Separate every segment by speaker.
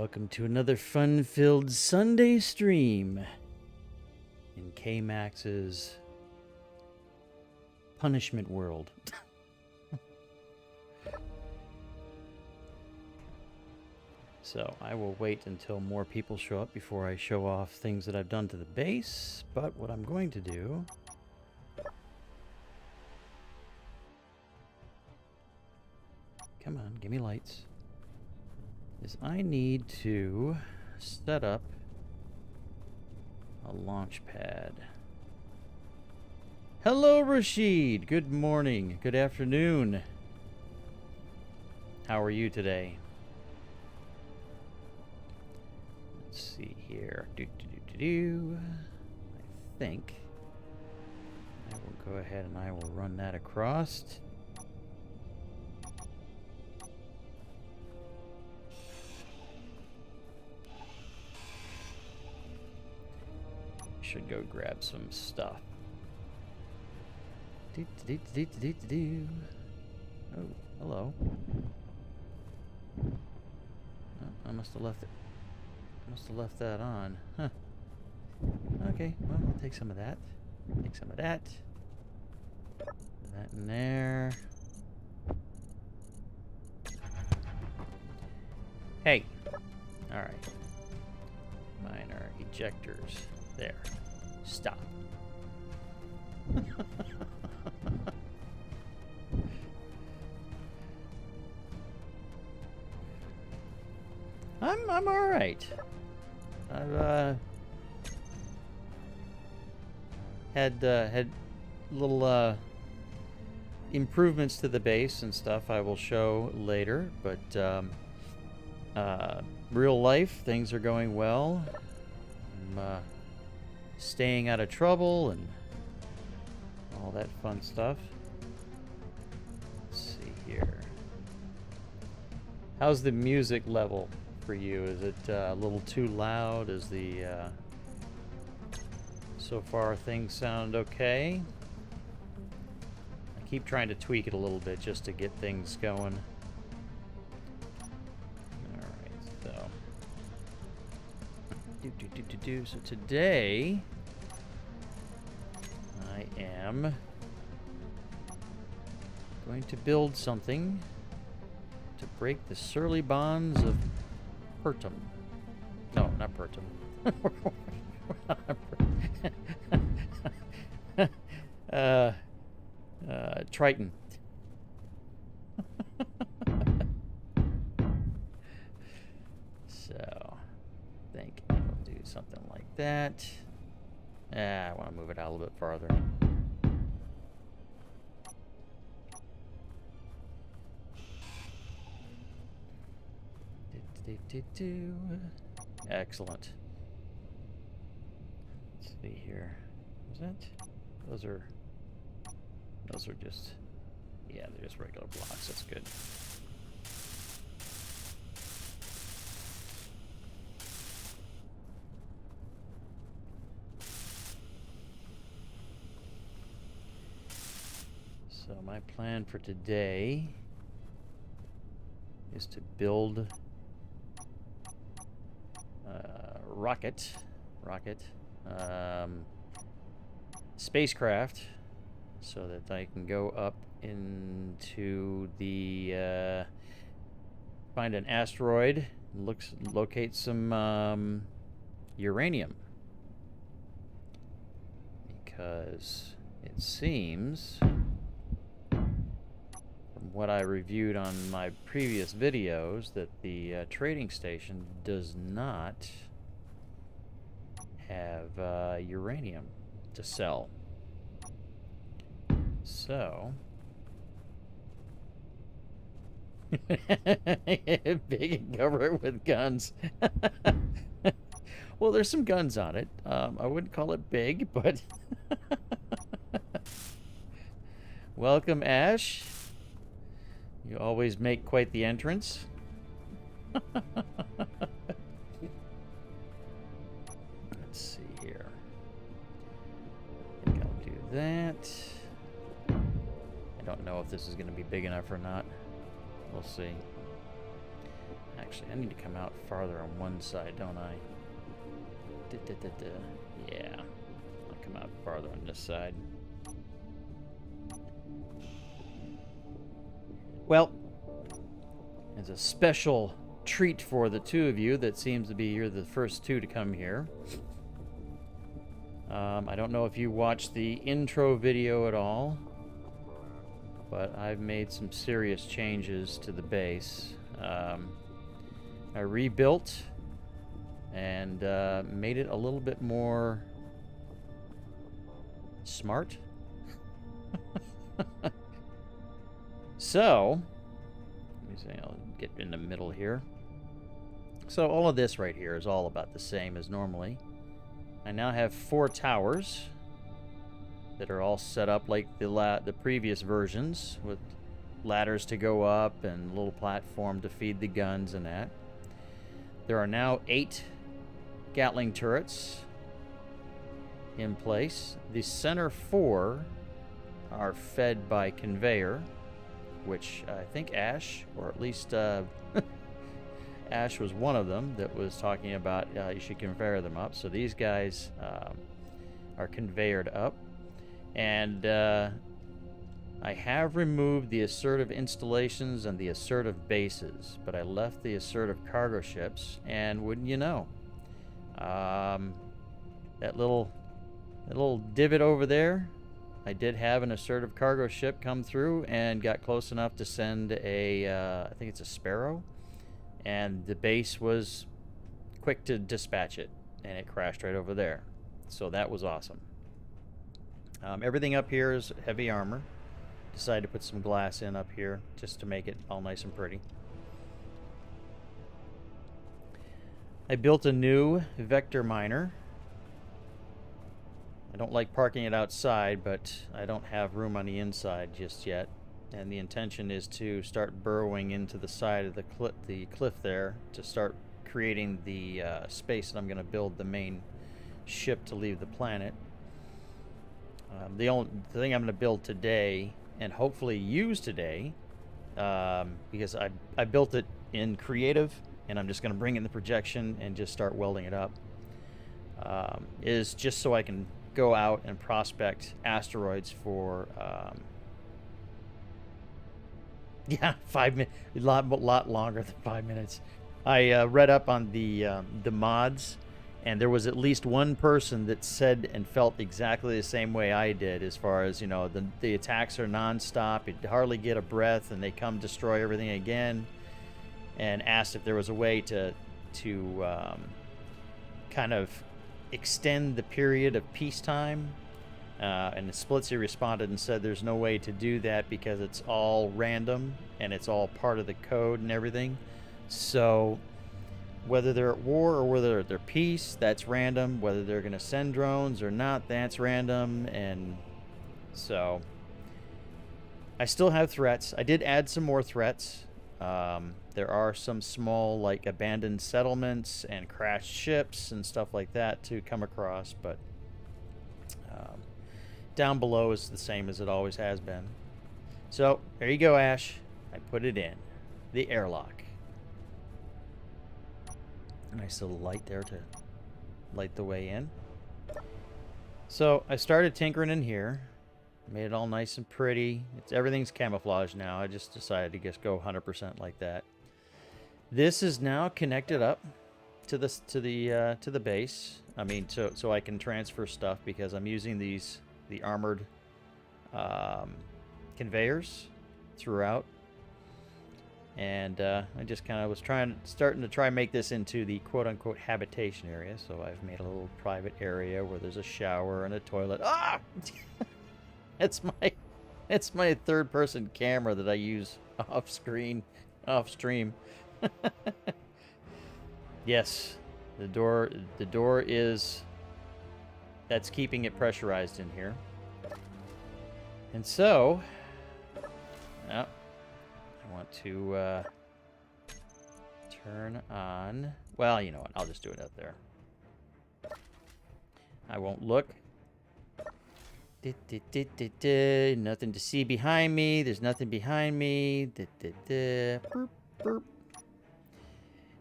Speaker 1: Welcome to another fun-filled Sunday stream in KMax's punishment world. So I will wait until more people show up before I show off things that I've done to the base, but what I'm going to do come on, give me lights. Is I need to set up a launch pad. Hello, Rashid. Good morning. Good afternoon. How are you today? Let's see here. I think I will go ahead and I will run that across. Should go grab some stuff. Oh, hello. Oh, I must have left it. Must have left that on. Huh. Okay, well, I'll take some of that. Take some of that. That in there. Hey. All right. Mine are ejectors. There. Stop. I'm all right. I've had little improvements to the base and stuff I will show later, but real life things are going well. I'm staying out of trouble and all that fun stuff. Let's see here. How's the music level for you? Is it a little too loud? Is the so far things sound okay? I keep trying to tweak it a little bit just to get things going. Alright, so so today I am going to build something to break the surly bonds of Pertum. No, not Pertum. Triton. So, I think I'll do something like that. I want to move it out a little bit farther. Excellent. Let's see here. Is that? Those are just, yeah, they're just regular blocks. That's good. So my plan for today is to build spacecraft so that I can go up into the find an asteroid, locate some uranium, because it seems from what I reviewed on my previous videos that the trading station does not have uranium to sell. So big and cover it with guns. Well, there's some guns on it. I wouldn't call it big, but welcome, Ash. You always make quite the entrance. Let's see here. I think I'll do that. I don't know if this is going to be big enough or not. We'll see. Actually, I need to come out farther on one side, don't I? Yeah. I'll come out farther on this side. Well, as a special treat for the two of you that seems to be you're the first two to come here. I don't know if you watched the intro video at all, but I've made some serious changes to the base. I rebuilt and made it a little bit more smart. So, let me see, I'll get in the middle here. So all of this right here is all about the same as normally. I now have 4 towers that are all set up like the previous versions, with ladders to go up and a little platform to feed the guns and that. There are now 8 Gatling turrets in place. The center 4 are fed by conveyor, which I think Ash, or at least Ash was one of them that was talking about you should conveyor them up. So these guys are conveyored up. And I have removed the assertive installations and the assertive bases, but I left the assertive cargo ships, and wouldn't you know, that little divot over there, I did have an assertive cargo ship come through and got close enough to send a, I think it's a Sparrow, and the base was quick to dispatch it, and it crashed right over there. So that was awesome. Everything up here is heavy armor. Decided to put some glass in up here just to make it all nice and pretty. I built a new vector miner. I don't like parking it outside, but I don't have room on the inside just yet. And the intention is to start burrowing into the side of the cliff there to start creating the space that I'm going to build the main ship to leave the planet. The thing I'm going to build today, and hopefully use today, because I built it in creative, and I'm just going to bring in the projection and just start welding it up, is just so I can go out and prospect asteroids for yeah, 5 minutes, a lot longer than 5 minutes. I read up on the mods, and there was at least one person that said and felt exactly the same way I did, as far as, you know, the attacks are non-stop, you hardly get a breath, and they come destroy everything again, and asked if there was a way to kind of extend the period of peacetime. And Splitsy responded and said there's no way to do that because it's all random and it's all part of the code and everything. So whether they're at war or whether they're at peace, that's random. Whether they're going to send drones or not, that's random. And so I still have threats. I did add some more threats. There are some small, like, abandoned settlements and crashed ships and stuff like that to come across, but down below is the same as it always has been. So there you go, Ash. I put it in the airlock. A nice little light there to light the way in. So I started tinkering in here, made it all nice and pretty. Everything's camouflaged now. I just decided to just go 100% like that. This is now connected up to the base. I mean, so I can transfer stuff, because I'm using the armored conveyors throughout, and I just kind of was starting to try and make this into the quote-unquote habitation area. So I've made a little private area where there's a shower and a toilet. Ah, it's my third-person camera that I use off stream. Yes, the door is. That's keeping it pressurized in here. And so, I want to turn on. Well, you know what? I'll just do it up there. I won't look. Nothing to see behind me. There's nothing behind me. Burp, burp.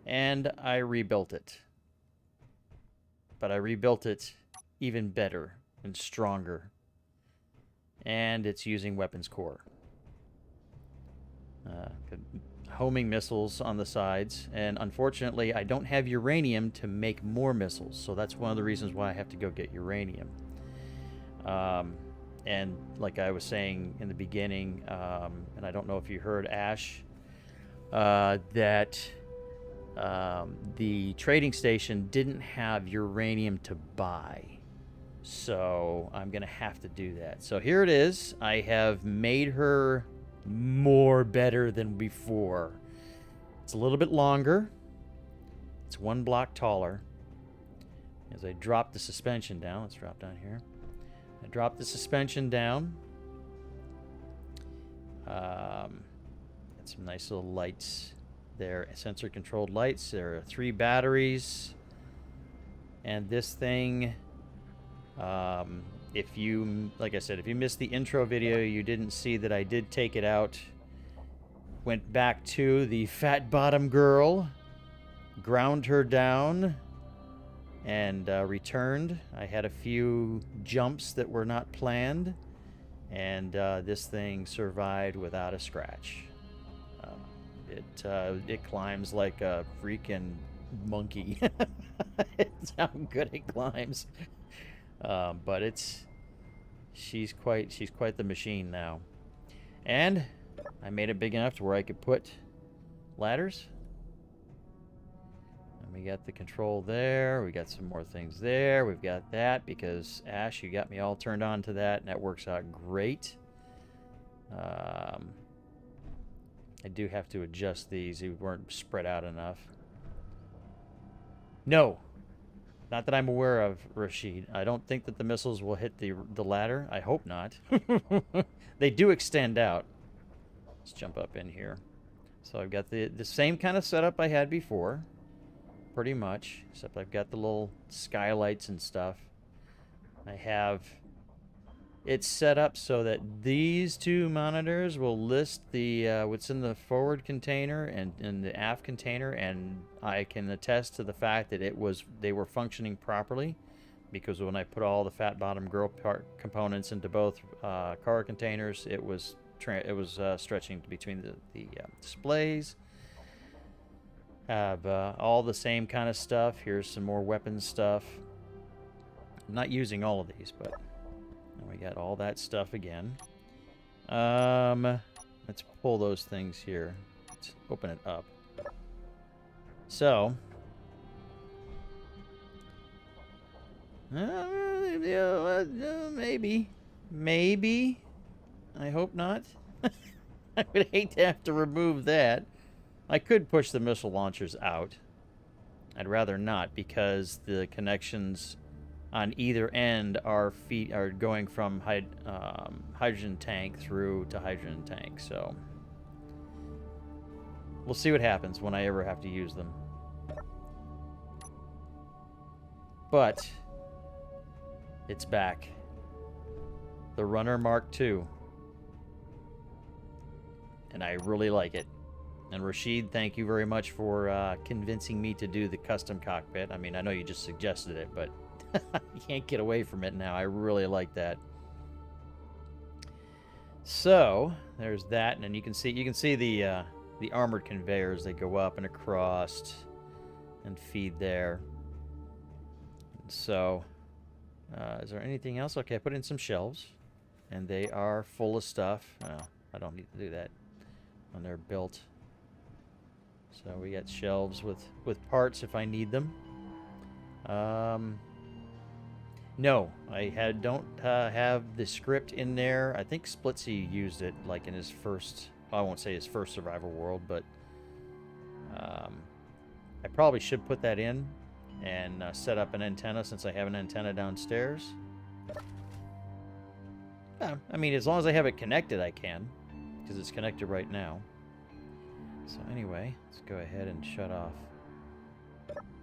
Speaker 1: and I rebuilt it. But I rebuilt it even better and stronger. And it's using weapons core. Homing missiles on the sides, and unfortunately I don't have uranium to make more missiles, so that's one of the reasons why I have to go get uranium. And like I was saying in the beginning, and I don't know if you heard Ash, that the trading station didn't have uranium to buy, so I'm gonna have to do that. So here it is. I have made her more better than before. It's a little bit longer. It's 1 block taller. As I drop the suspension down, let's drop down here. I drop the suspension down. Got some nice little lights there, sensor controlled lights. There are 3 batteries. And this thing, if you, like I said, if you missed the intro video, you didn't see that I did take it out. Went back to the fat bottom girl, ground her down, and returned. I had a few jumps that were not planned, and this thing survived without a scratch. It climbs like a freaking monkey. It's how good it climbs. But she's quite the machine now. And I made it big enough to where I could put ladders. And we got the control there. We got some more things there. We've got that because Ash, you got me all turned on to that, and that works out great. I do have to adjust these. They weren't spread out enough. No. Not that I'm aware of, Rashid. I don't think that the missiles will hit the ladder. I hope not. They do extend out. Let's jump up in here. So I've got the same kind of setup I had before. Pretty much. Except I've got the little skylights and stuff. I have it set up so that these 2 monitors will list the what's in the forward container and in the aft container, and I can attest to the fact that they were functioning properly, because when I put all the fat bottom girl part components into both car containers, it was stretching between the displays. Have all the same kind of stuff. Here's some more weapons stuff. I'm not using all of these, but we got all that stuff again. Let's pull those things here. Let's open it up. So, maybe. I hope not. I would hate to have to remove that. I could push the missile launchers out. I'd rather not, because the connections on either end are going from hydrogen tank through to hydrogen tank. So we'll see what happens when I ever have to use them. But it's back. The Runner Mark II. And I really like it. And Rashid, thank you very much for convincing me to do the custom cockpit. I mean, I know you just suggested it, but you can't get away from it now. I really like that. So there's that, and then you can see the armored conveyors. They go up and across and feed there. So is there anything else? Okay, I put in some shelves, and they are full of stuff. Well, I don't need to do that when they're built. So we got shelves with parts if I need them. No, I don't have the script in there. I think Splitsy used it like in his first, well, I won't say his first survival world, but I probably should put that in and set up an antenna, since I have an antenna downstairs. I mean, as long as I have it connected, I can, because it's connected right now. So anyway, let's go ahead and shut off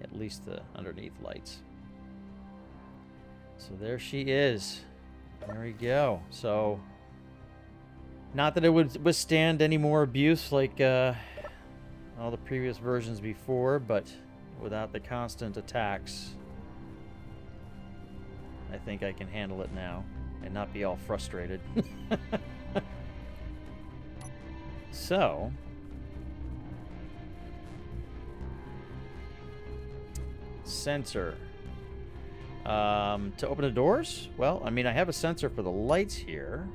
Speaker 1: at least the underneath lights. So there she is. There we go. So, not that it would withstand any more abuse like all the previous versions before, but without the constant attacks. I think I can handle it now and not be all frustrated. So, sensor. To open the doors? Well, I mean, I have a sensor for the lights here.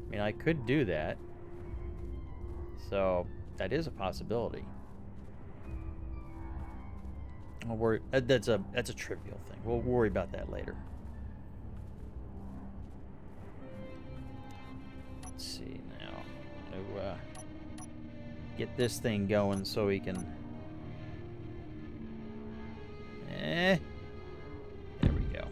Speaker 1: I mean, I could do that. So, that is a possibility. I'll worry. That's a trivial thing. We'll worry about that later. Let's see now. To get this thing going so we can. There we go.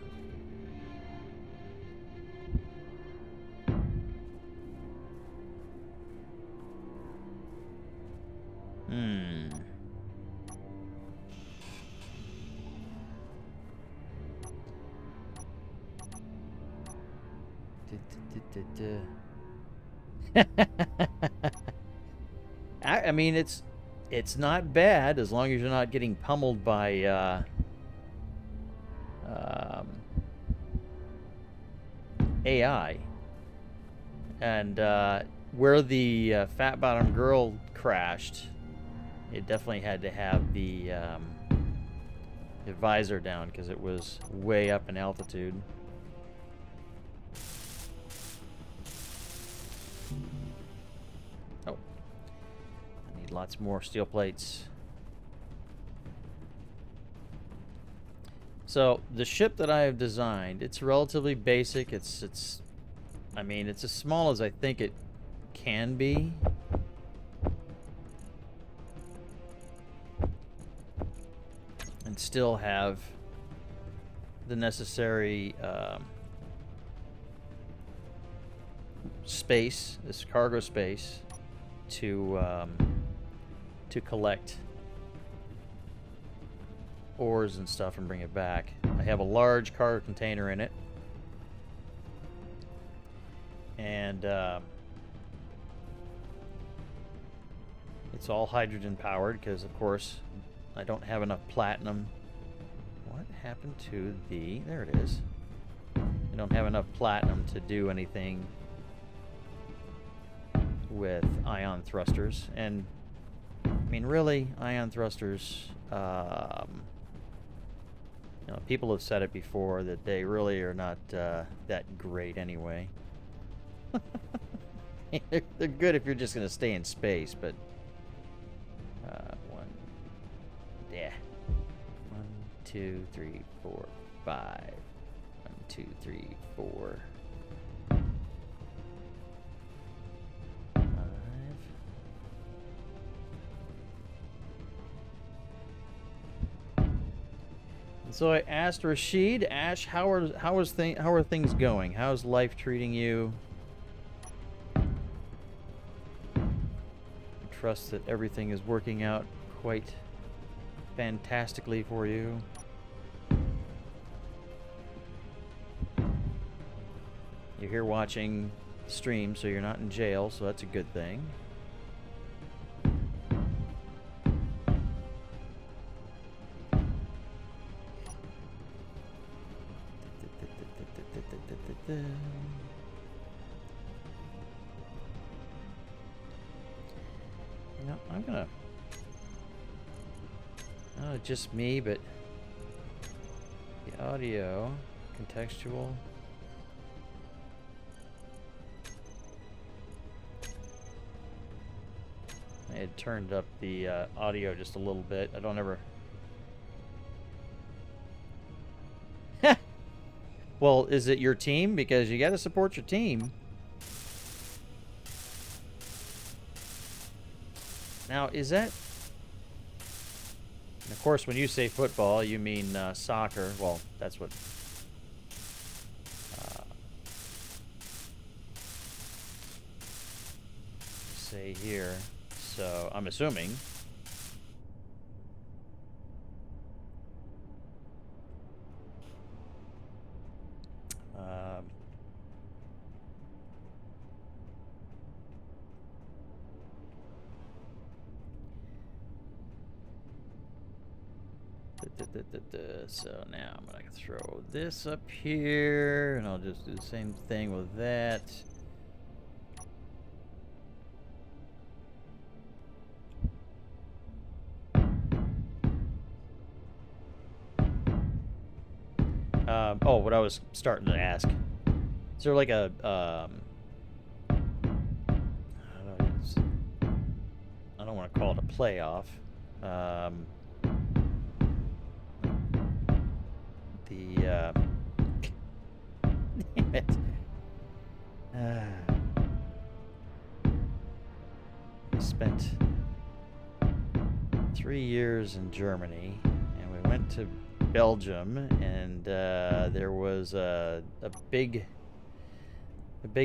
Speaker 1: I mean, it's not bad as long as you're not getting pummeled by AI. And where the fat bottom girl crashed, it definitely had to have the visor down because it was way up in altitude. Oh, I need lots more steel plates. So the ship that I have designed, it's relatively basic. I mean, it's as small as I think it can be. And still have the necessary space, this cargo space, to collect ores and stuff and bring it back. I have a large cargo container in it, and it's all hydrogen powered because, of course, I don't have enough platinum. What happened to the... There it is. I don't have enough platinum to do anything with ion thrusters. And, I mean, really, ion thrusters... you know, people have said it before that they really are not that great anyway. They're good if you're just going to stay in space, but... Yeah. 1, 2, 3, 4, 5. 1, 2, 3, 4. 5. And so I asked Rashid, Ash, how are things going? How's life treating you? I trust that everything is working out quite fantastically for you. You're here watching the stream, so you're not in jail, so that's a good thing. You know, I'm gonna... Not just me, but the audio, contextual. I had turned up the audio just a little bit. I don't ever... Well, is it your team? Because you got to support your team. Now, is that... And of course, when you say football, you mean soccer. Well, that's what... say here. So, I'm assuming... So now I'm going to throw this up here, and I'll just do the same thing with that. Oh, what I was starting to ask. Is there like a, I don't want to call it a playoff. Damn it. We spent 3 years in Germany, and we went to Belgium, and there was a big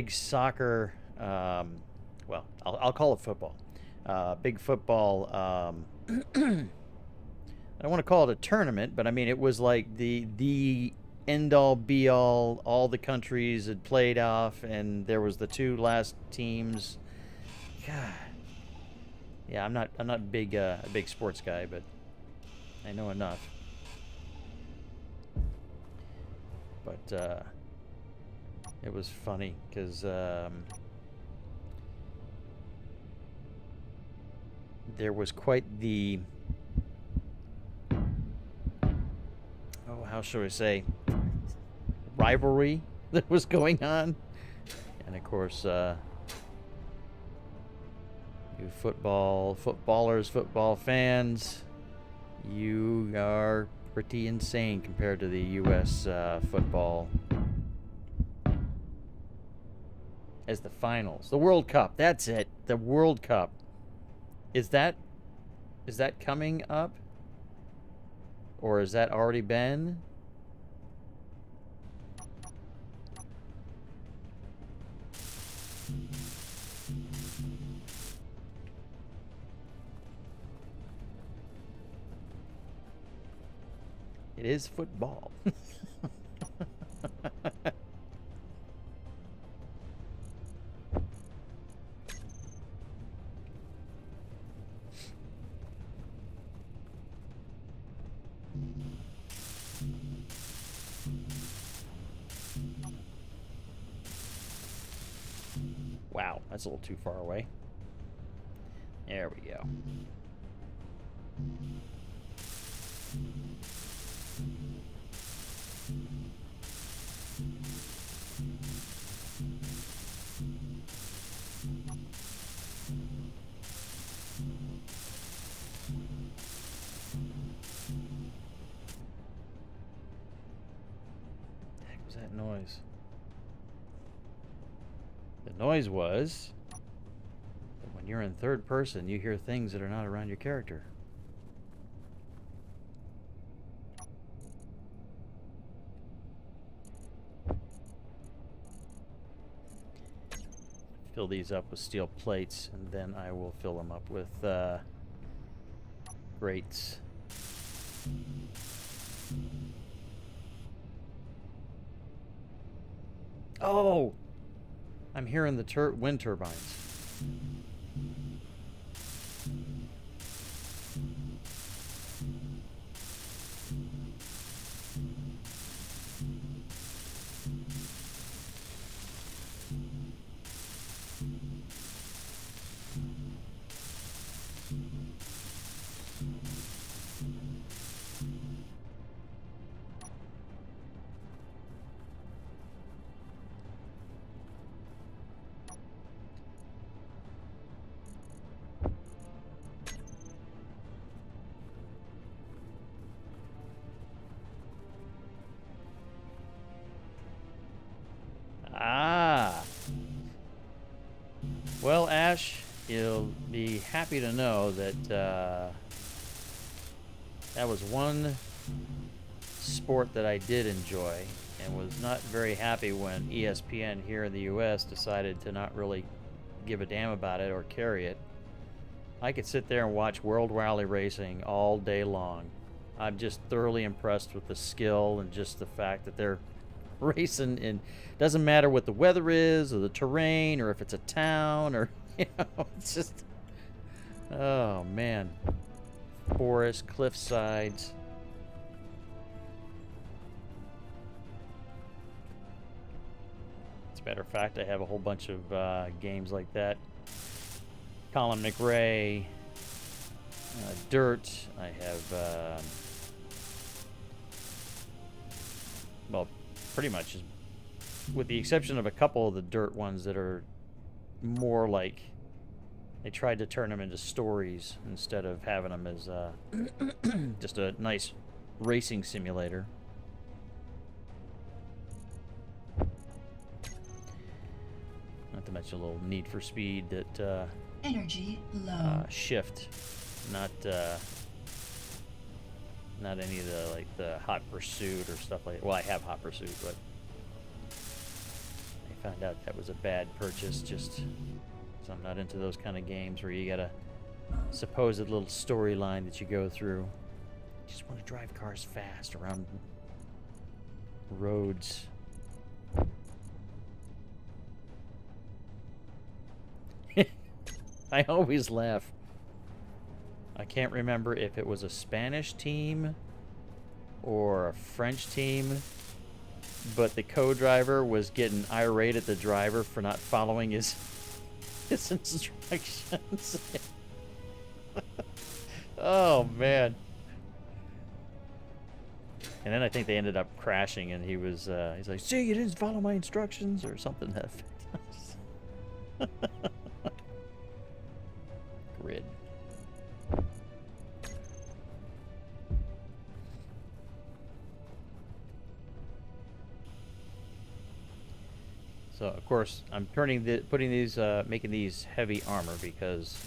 Speaker 1: soccer. Well, I'll call it football. Big football. I don't want to call it a tournament, but I mean it was like the end all be all the countries had played off, and there was the 2 last teams. God. Yeah, I'm not a big sports guy, but I know enough. But it was funny because there was quite the, oh, how should I say, rivalry that was going on. And of course, you footballers, football fans, you are pretty insane compared to the U.S. Football. As the finals, the World Cup, that's it, the World Cup. Is that coming up? Or has that already been? It is football. Wow, that's a little too far away. There we go. What the heck was that noise? The noise was that when you're in third person, you hear things that are not around your character. Fill these up with steel plates, and then I will fill them up with grates. Oh! I'm hearing the wind turbines. Ah. Well, Ash, you'll be happy to know that that was one sport that I did enjoy, and was not very happy when ESPN here in the US decided to not really give a damn about it or carry it. I could sit there and watch World Rally Racing all day long. I'm just thoroughly impressed with the skill and just the fact that they're racing, and doesn't matter what the weather is or the terrain or if it's a town or, you know, it's just, oh man, forest, cliff sides, Matter of fact, I have a whole bunch of games like that. Colin McRae, Dirt. I have, well, pretty much, with the exception of a couple of the Dirt ones that are more like, they tried to turn them into stories instead of having them as just a nice racing simulator. Not to mention a little Need for Speed that
Speaker 2: Energy low.
Speaker 1: shift, not any of the like the Hot Pursuit or stuff like that. Well, I have Hot Pursuit, but I found out that was a bad purchase. Just so I'm not into those kind of games where you got a supposed little storyline that you go through. You just want to drive cars fast around roads. I always laugh. I can't remember if it was a Spanish team or a French team, but the co-driver was getting irate at the driver for not following his instructions. Oh, man. And then I think they ended up crashing, and he's like, "See, you didn't follow my instructions," or something to that effect. Grid. So of course I'm putting these making these heavy armor because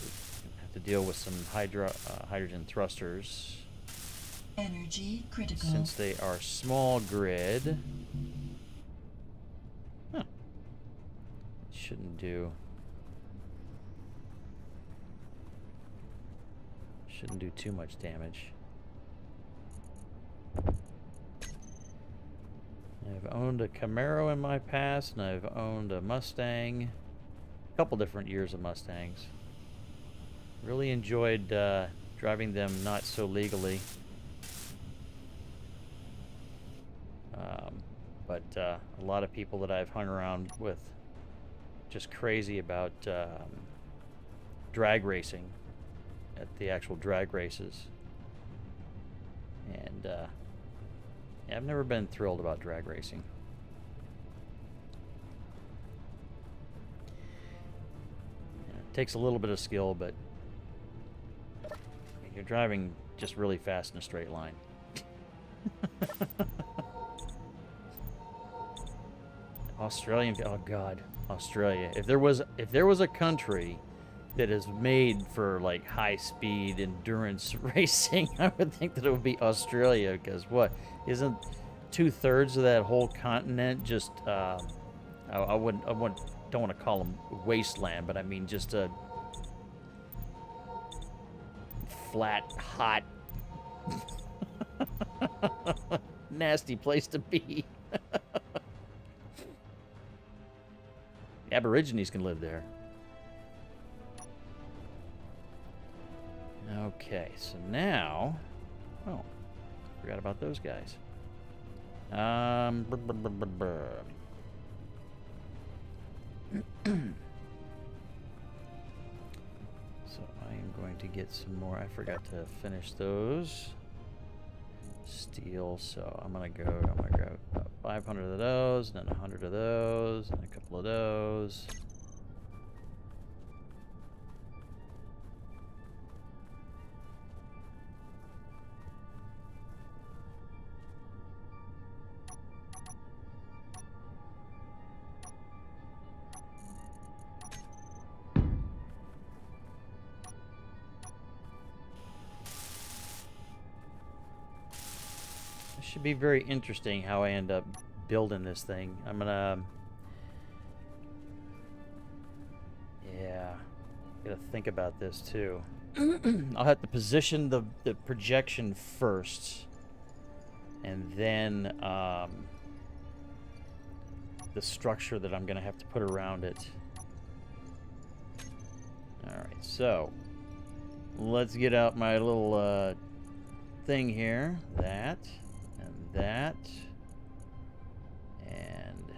Speaker 1: I have to deal with some hydrogen thrusters.
Speaker 2: Energy critical.
Speaker 1: Since they are small grid, huh? Shouldn't do too much damage. I've owned a Camaro in my past, and I've owned a Mustang. A couple different years of Mustangs. Really enjoyed driving them not so legally. But a lot of people that I've hung around with just crazy about drag racing at the actual drag races. And yeah, I've never been thrilled about drag racing. Yeah, it takes a little bit of skill, but I mean, you're driving just really fast in a straight line. Australian, oh God, Australia. If there was a country that is made for like high speed endurance racing, I would think that it would be Australia, because what, isn't 2/3 of that whole continent just I don't want to call them wasteland, but I mean just a flat, hot, nasty place to be. Aborigines can live there. Okay, so now, oh, forgot about those guys. So I am going to get some more. I forgot to finish those. Steel, so I'm gonna grab about 500 of those, and then 100 of those, and a couple of those. Should be very interesting how I end up building this thing. I'm gonna, yeah, gotta think about this too. I'll have to position the projection first, and then the structure that I'm gonna have to put around it. All right, so let's get out my little thing here. That. That, and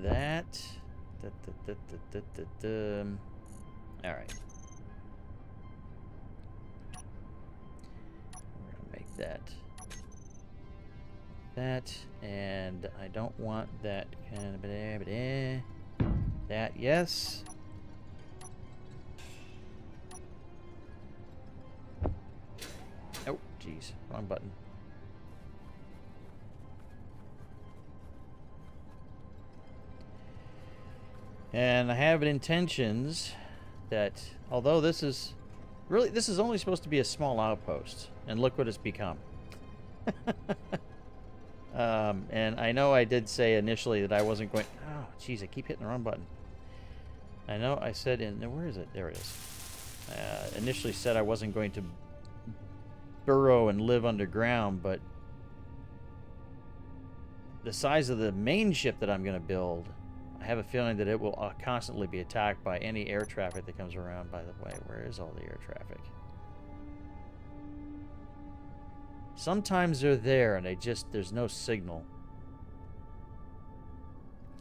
Speaker 1: that, All right. We're gonna make that. That, and I don't want that kind of that. Yes. Oh, jeez, wrong button. And I have intentions that, although this is only supposed to be a small outpost, and look what it's become. And I know I did say initially that I wasn't going. Oh, jeez, I keep hitting the wrong button. I know I said where is it? There it is. Initially said I wasn't going to burrow and live underground, but the size of the main ship that I'm going to build, I have a feeling that it will constantly be attacked by any air traffic that comes around. By the way, where is all the air traffic? Sometimes they're there and there's no signal.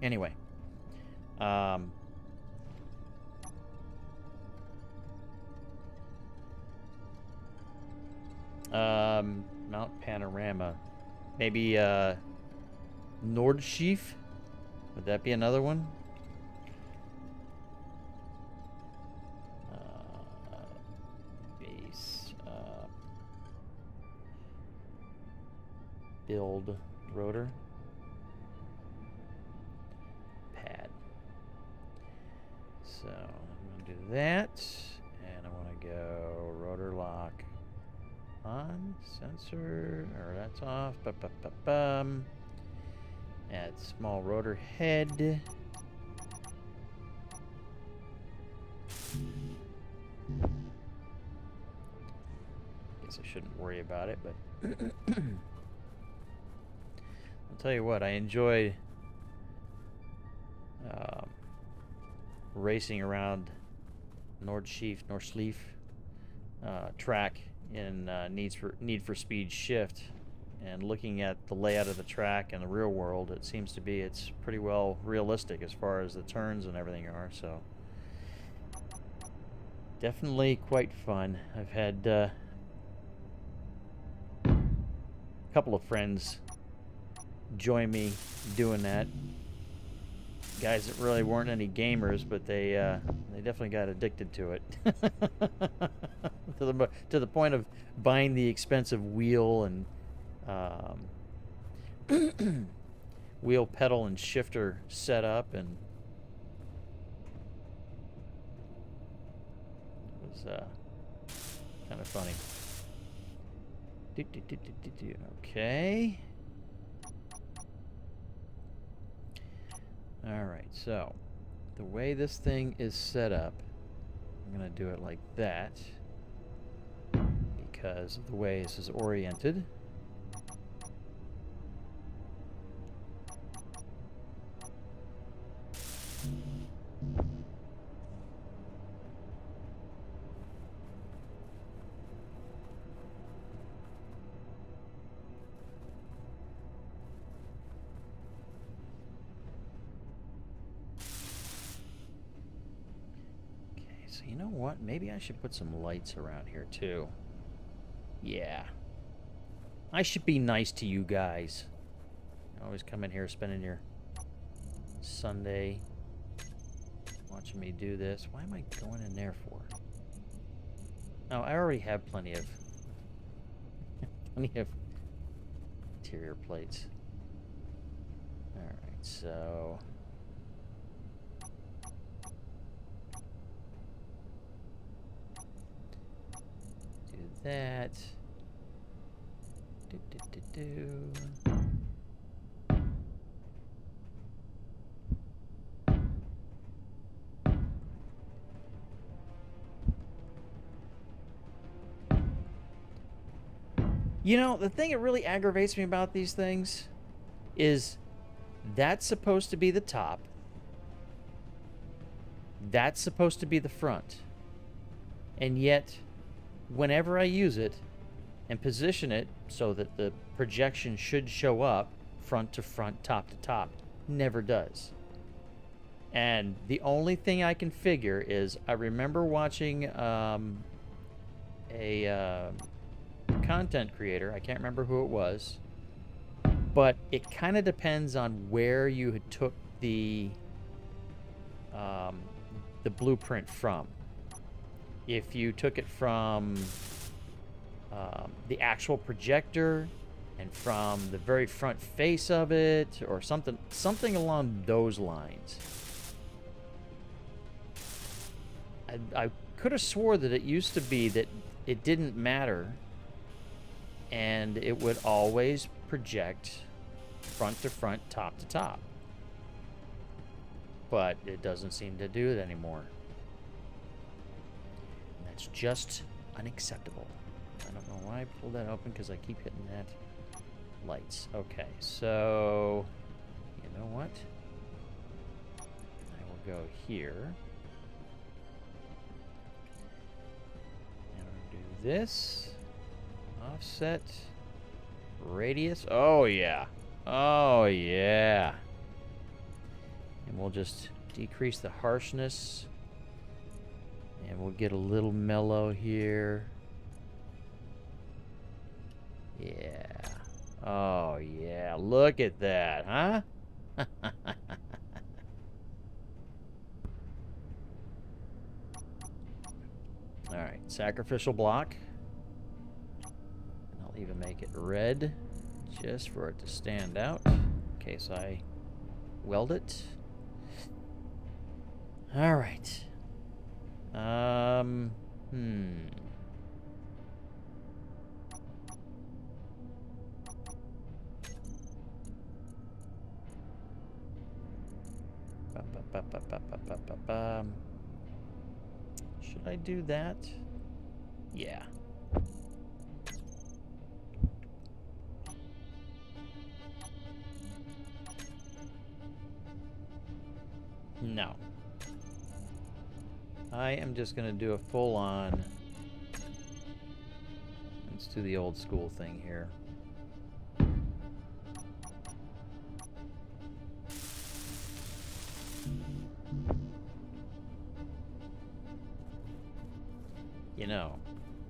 Speaker 1: Anyway. Mount Panorama. Maybe, Nordschief? Would that be another one? Base. Build rotor. Pad. So, I'm going to do that. And I want to go rotor lock on. Sensor. Or that's off. Add small rotor head. Guess I shouldn't worry about it, but I'll tell you what, I enjoyed racing around Nordschief track in Need for Speed Shift. And looking at the layout of the track in the real world, it seems to be it's pretty well realistic as far as the turns and everything are. So definitely quite fun. I've had a couple of friends join me doing that. Guys that really weren't any gamers, but they definitely got addicted to it to the point of buying the expensive wheel and wheel, pedal, and shifter setup, and it was kind of funny. Okay. Alright, so the way this thing is set up, I'm going to do it like that because of the way this is oriented. You know what? Maybe I should put some lights around here too. Yeah. I should be nice to you guys. You always come in here spending your Sunday watching me do this. Why am I going in there for? Oh, I already have plenty of interior plates. Alright, so that. You know, the thing that really aggravates me about these things is that's supposed to be the top. That's supposed to be the front. And yet, whenever I use it and position it so that the projection should show up front to front, top to top, never does. And the only thing I can figure is I remember watching a content creator. I can't remember who it was, but it kind of depends on where you had took the blueprint from. If you took it from the actual projector and from the very front face of it, or something along those lines. I could have swore that it used to be that it didn't matter and it would always project front to front, top to top. But it doesn't seem to do it anymore. And that's just unacceptable. I don't know why I pulled that open, because I keep hitting that. Lights. Okay, so you know what? I will go here. And I'll do this. Offset. Radius. Oh, yeah. Oh, yeah. And we'll just decrease the harshness. And we'll get a little mellow here. Yeah. Oh, yeah. Look at that, huh? Alright, sacrificial block. And I'll even make it red, just for it to stand out, in case I weld it. Alright. Should I do that? Yeah. No. I am just going to do a full-on... Let's do the old school thing here. You know,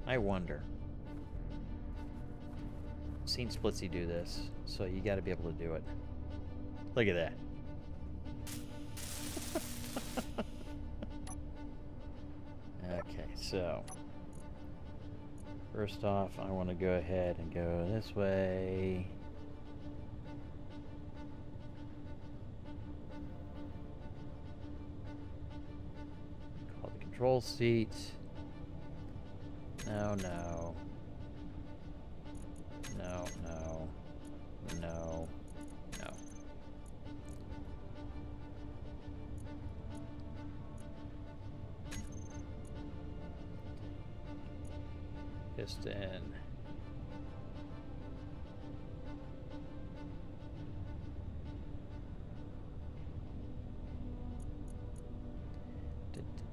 Speaker 1: I wonder. I've seen Splitsy do this, so you got to be able to do it. Look at that. Okay, so first off, I want to go ahead and go this way. Call the control seat. No, no. No, no. No. No. Piston.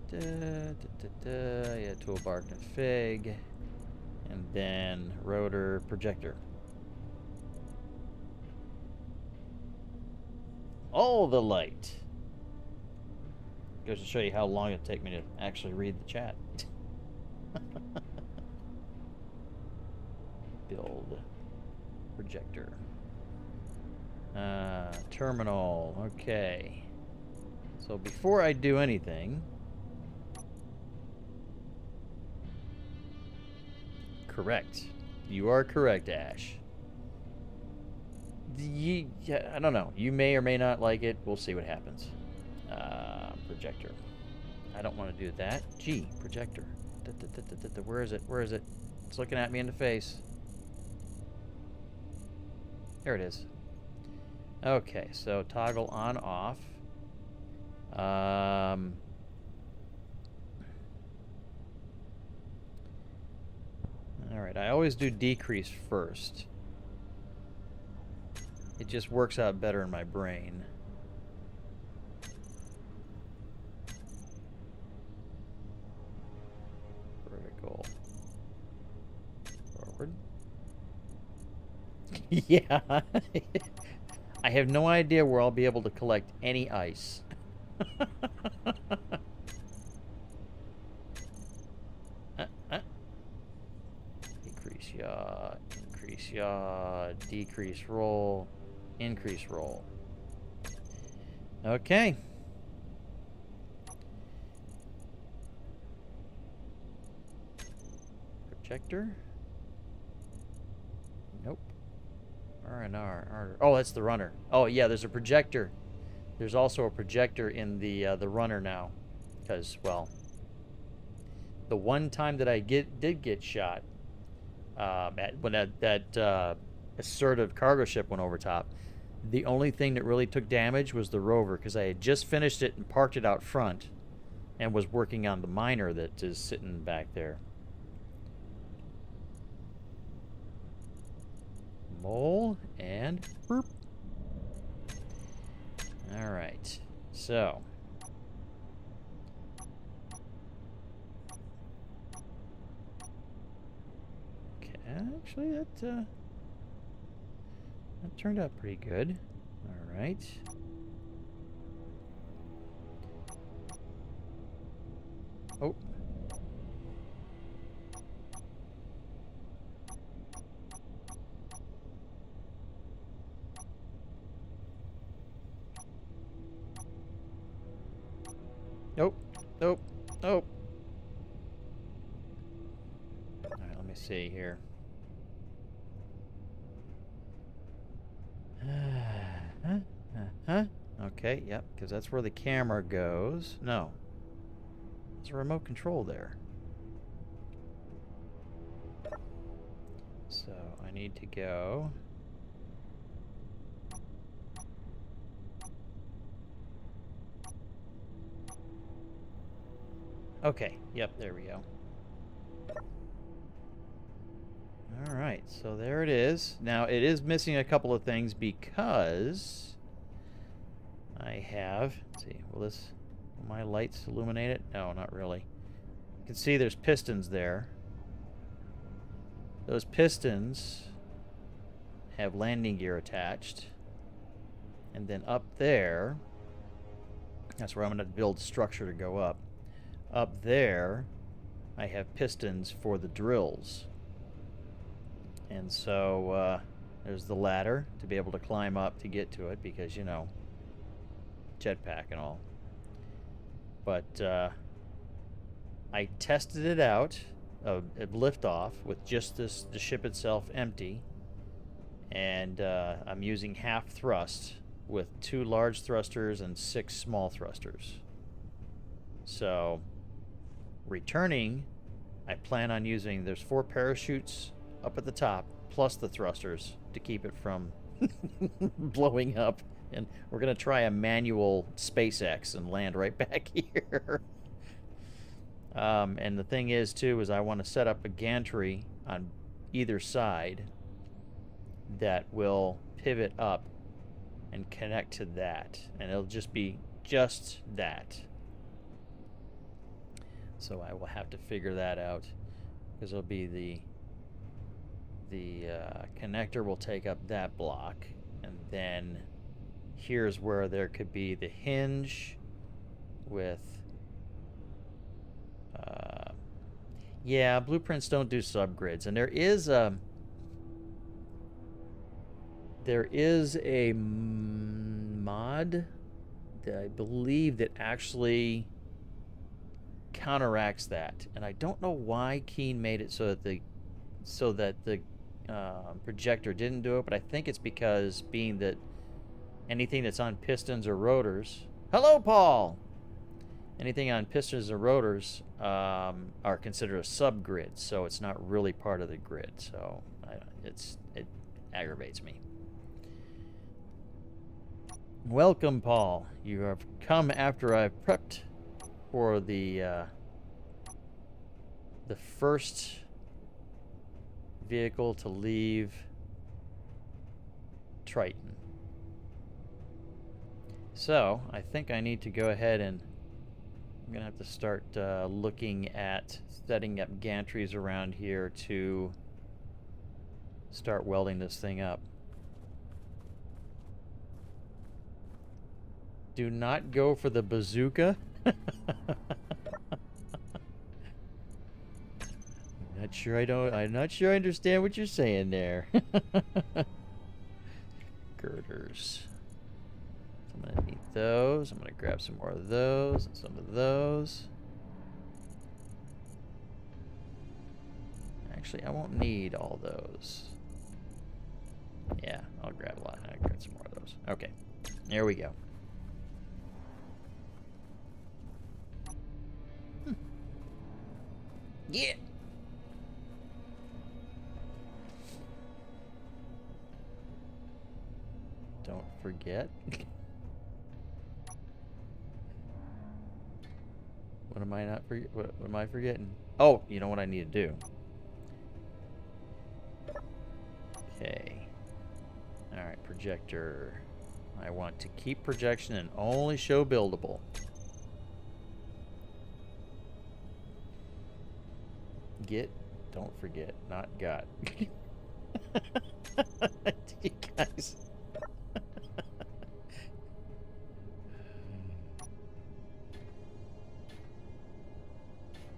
Speaker 1: Yeah, toolbar config, and then rotor projector. All the light. Goes to show you how long it'd take me to actually read the chat. Build projector. Terminal. Okay. So before I do anything, correct. You are correct, Ash. Yeah, I don't know. You may or may not like it. We'll see what happens. Projector. I don't want to do that. Gee, projector. Where is it? Where is it? It's looking at me in the face. There it is. Okay, so toggle on off. Alright, I always do decrease first. It just works out better in my brain. Vertical. Forward. Yeah. I have no idea where I'll be able to collect any ice. uh. Decrease yaw, increase yaw, decrease roll, increase roll. Okay. Projector? Nope. R&R. Oh, that's the runner. Oh, yeah, there's a projector. There's also a projector in the runner now. Because, well, the one time that I did get shot, when that assertive cargo ship went over top, the only thing that really took damage was the rover, because I had just finished it and parked it out front and was working on the miner that is sitting back there. Mole and burp. All right, so okay, actually that turned out pretty good. All right. Oh. Nope. Nope. Nope. All right, let me see here. Huh? Okay, yep, because that's where the camera goes. No. There's a remote control there. So I need to go. Okay, yep, there we go. Alright, so there it is. Now, it is missing a couple of things because I have... Let's see, will my lights illuminate it? No, not really. You can see there's pistons there. Those pistons have landing gear attached. And then up there, that's where I'm going to build structure to go up. Up there, I have pistons for the drills. And so there's the ladder to be able to climb up to get to it because, you know, jetpack and all. But I tested it out at liftoff with just the ship itself empty. And I'm using half thrust with 2 large thrusters and 6 small thrusters. So returning, I plan on using, there's 4 parachutes up at the top, plus the thrusters to keep it from blowing up. And we're going to try a manual SpaceX and land right back here. And the thing is, too, is I want to set up a gantry on either side that will pivot up and connect to that. And it'll just be just that. So I will have to figure that out, because it'll be the connector will take up that block, and then here's where there could be the hinge with yeah, blueprints don't do subgrids, and there is a mod that I believe that actually counteracts that, and I don't know why Keen made it so that the projector didn't do it, but I think it's because being that anything that's on pistons or rotors, hello Paul, anything on pistons or rotors are considered a subgrid, so it's not really part of the grid. So it aggravates me. Welcome, Paul. You have come after I've prepped for the first vehicle to leave Triton. So I think I need to go ahead and I'm gonna have to start looking at setting up gantries around here to start welding this thing up. Do not go for the bazooka. I'm not sure I understand what you're saying there. Girders. I'm gonna need those. I'm gonna grab some more of those and some of those. Actually, I won't need all those. Yeah, I'll grab a lot. I'll grab some more of those. Okay, there we go. Yeah. Don't forget. What am I not forget? What am I forgetting? Oh, you know what I need to do. Okay. All right, projector. I want to keep projection and only show buildable. Get, don't forget, not got. You guys.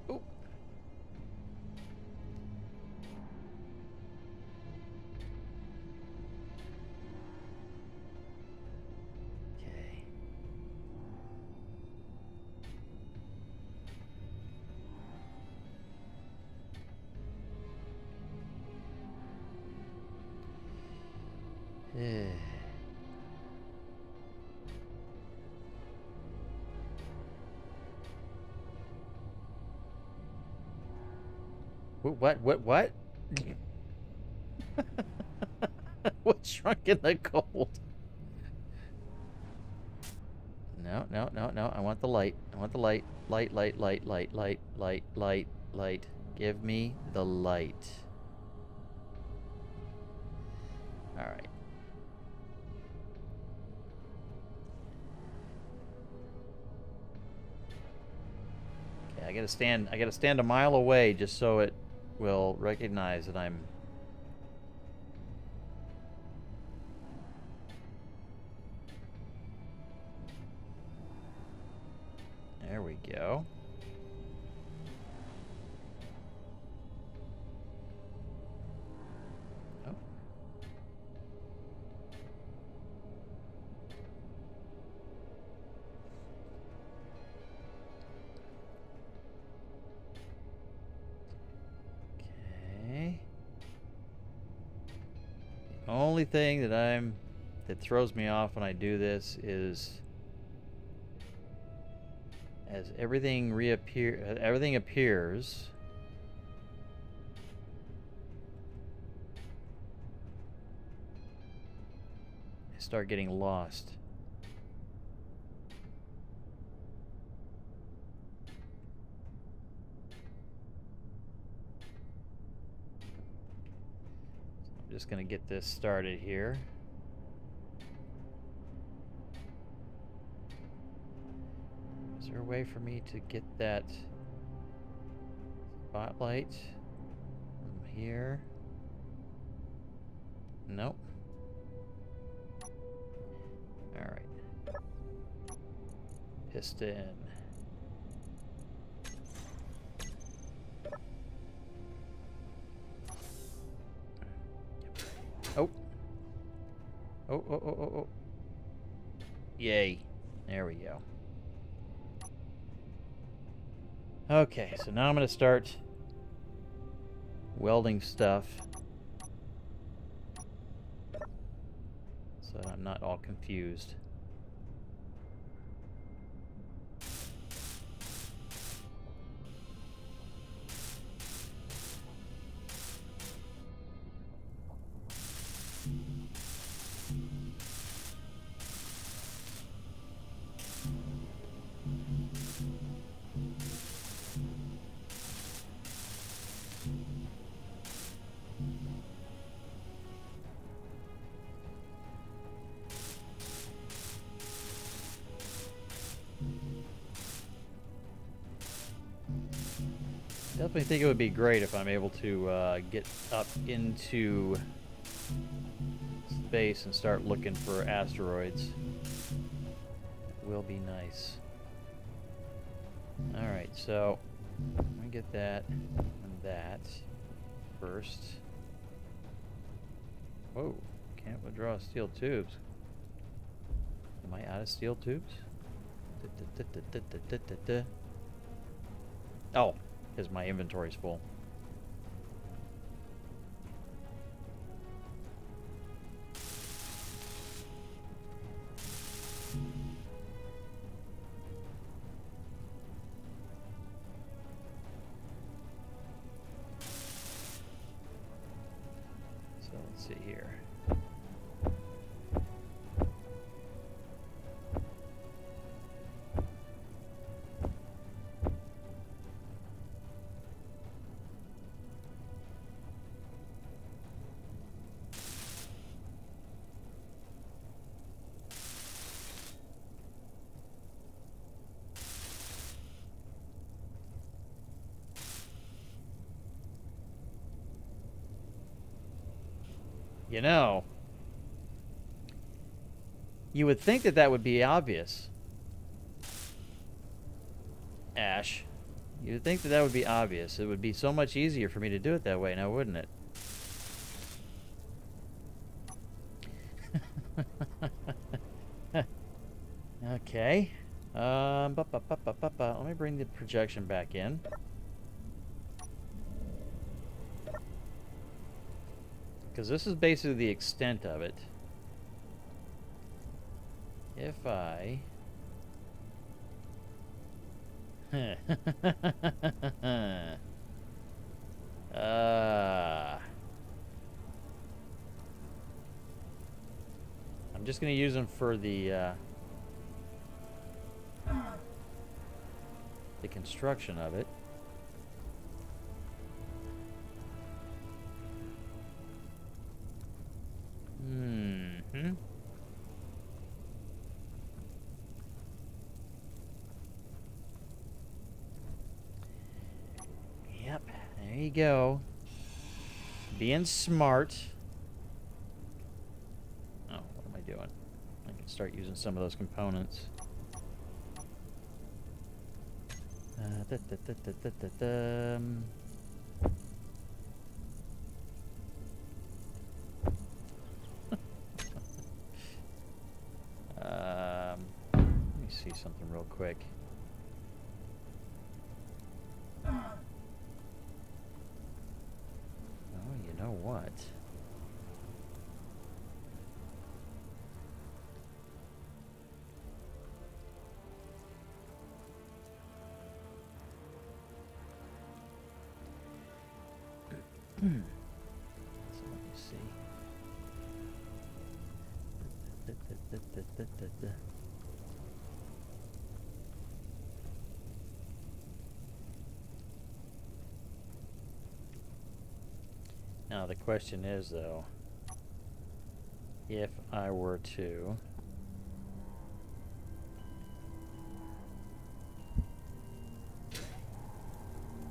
Speaker 1: Oh. Okay. What? What shrunk in the cold? No. I want the light. I want the light. Light. Give me the light. All right. Okay, I gotta stand a mile away just so it will recognize that I'm. There we go. Oh. Okay. The only thing that throws me off when I do this is as everything appears, I start getting lost. I'm just gonna get this started here. Is there a way for me to get that spotlight from here? Nope. All right. Piston. Oh. Oh. Yay. There we go. Okay, so now I'm going to start welding stuff so that I'm not all confused. Definitely think it would be great if I'm able to get up into space and start looking for asteroids. will be nice. Alright, so I'm gonna get that and that first. Whoa, can't withdraw steel tubes. Am I out of steel tubes? Oh, because my inventory's full. So let's see here. You know, you would think that that would be obvious. Ash. You would think that that would be obvious. It would be so much easier for me to do it that way now, wouldn't it? Okay. Let me bring the projection back in. Because this is basically the extent of it. If I... I'm just going to use them for the construction of it. Mm-hmm. Yep, there you go. Being smart. Oh, what am I doing? I can start using some of those components. Let me see something real quick. Oh, you know what? So let me see. Now the question is, though, if I were to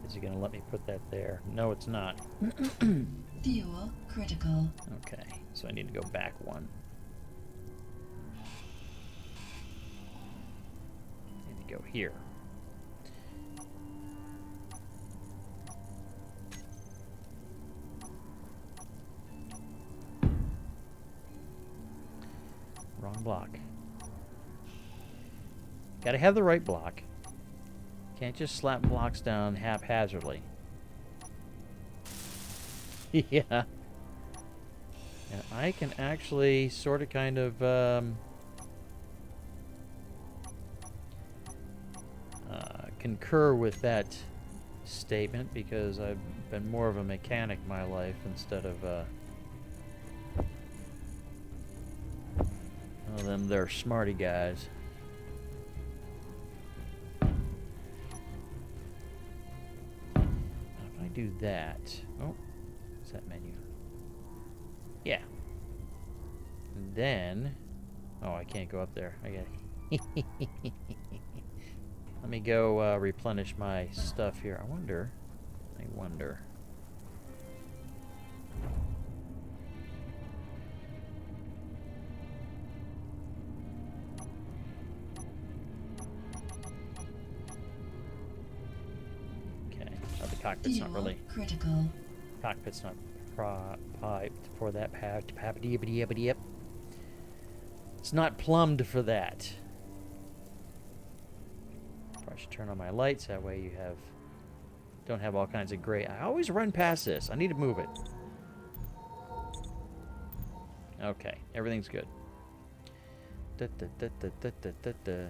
Speaker 1: is he going to let me put that there? No, it's not.
Speaker 2: Fuel critical.
Speaker 1: Okay, so I need to go back one. I need to go here. Wrong block. Gotta have the right block. Can't just slap blocks down haphazardly. Yeah. And I can actually sort of kind of concur with that statement because I've been more of a mechanic my life instead of one of them they're smarty guys. If I do that, oh, what's that menu? Yeah. And then, oh, I can't go up there. I got. Let me go replenish my stuff here. I wonder. Cockpit's not
Speaker 2: Fuel
Speaker 1: really.
Speaker 2: critical.
Speaker 1: Cockpit's not piped for that. It's not plumbed for that. Probably should turn on my lights. That way you don't have all kinds of gray. I always run past this. I need to move it. Okay, everything's good.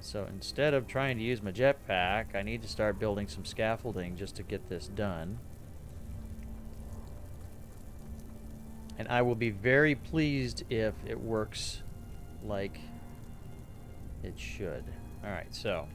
Speaker 1: So instead of trying to use my jetpack, I need to start building some scaffolding just to get this done. And I will be very pleased if it works like it should. Alright, so.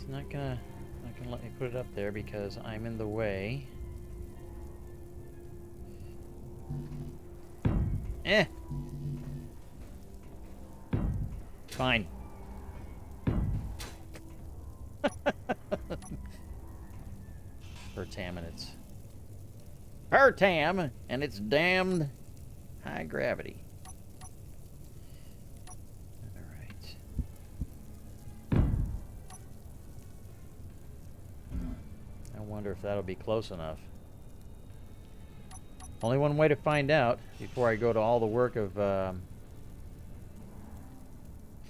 Speaker 1: Not gonna let me put it up there because I'm in the way. Fine. Pertam and it's damned high gravity. I wonder if that'll be close enough. Only one way to find out before I go to all the work of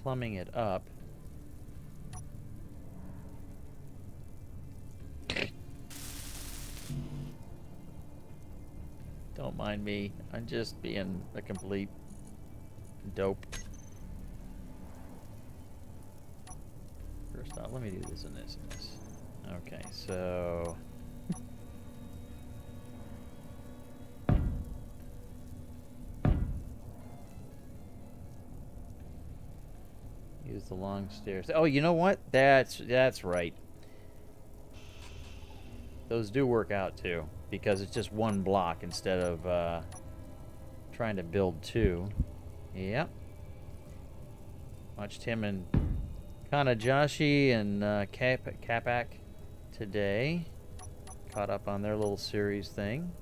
Speaker 1: plumbing it up. Don't mind me. I'm just being a complete dope. First off, let me do this and this and this. Okay, so use the long stairs. Oh, you know what? That's right. Those do work out too, because it's just one block instead of trying to build two. Yep. Watched him and Kanajashi and Kapak today. Caught up on their little series thing.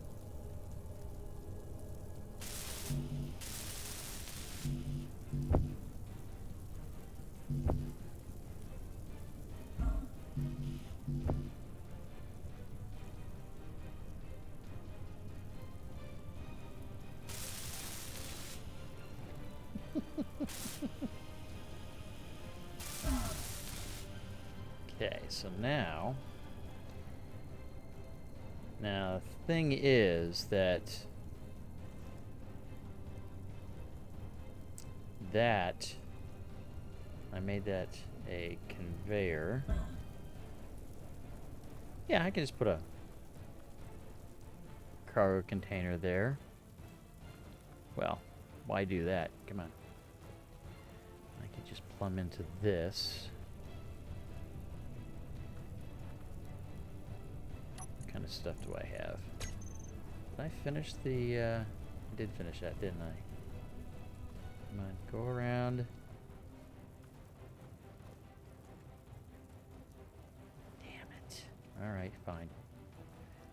Speaker 1: Okay, so now the thing is that I made that a conveyor. Yeah, I can just put a cargo container there. Well, why do that? Come on. I could just plumb into this. What kind of stuff do I have? Did I finish the, I did finish that, didn't I? Come on, go around. Damn it. Alright, fine.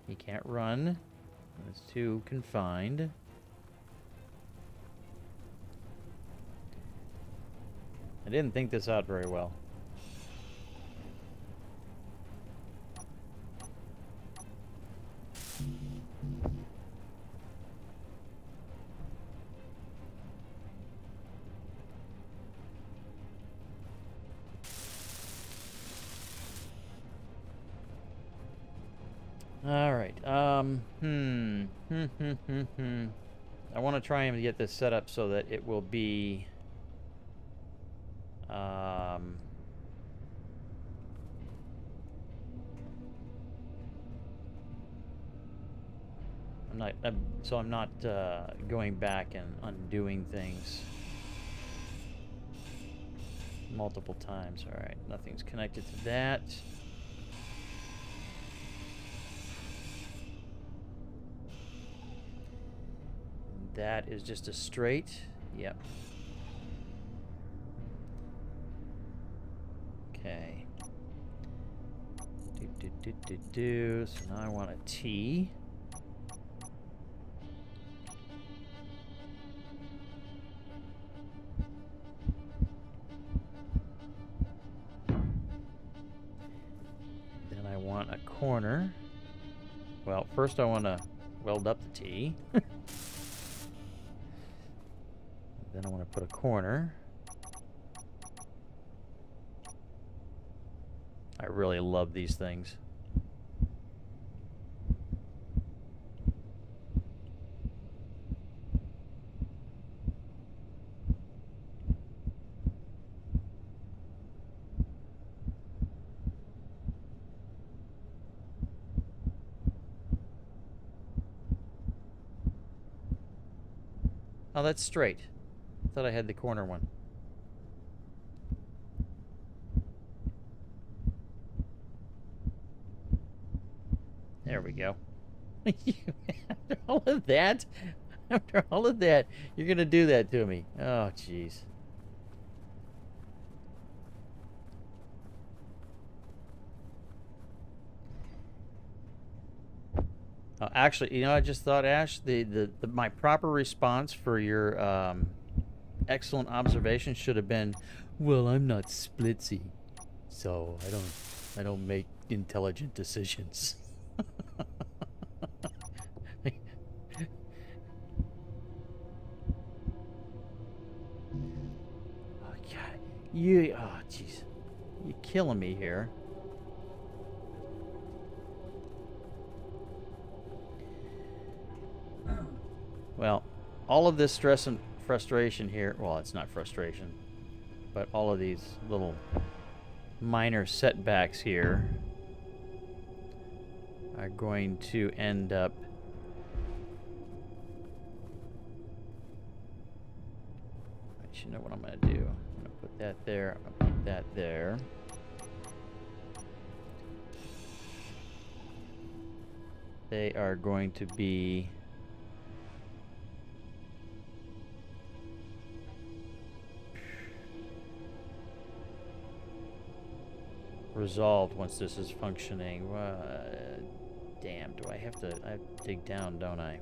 Speaker 1: He can't run. It's too confined. I didn't think this out very well. All right. I want to try and get this set up so that it will be I'm not going back and undoing things multiple times. All right, nothing's connected to that. That is just a straight. Yep. Okay. So now I want a T. Then I want a corner. Well, first I want to weld up the T. Then I want to put a corner. I really love these things. Oh, that's straight. I thought I had the corner one. There we go. After all of that, you're gonna do that to me. Oh, jeez. Actually, you know, I just thought, Ash, my proper response for your excellent observation should have been, "Well, I'm not splitsy, so I don't make intelligent decisions." Oh God, oh jeez, you're killing me here. Well, all of this stress and frustration here, well, it's not frustration, but all of these little minor setbacks here are going to end up you know what I'm going to do. I'm going to put that there. I'm going to put that there. They are going to be resolved once this is functioning. Damn, do I have to dig down, don't I?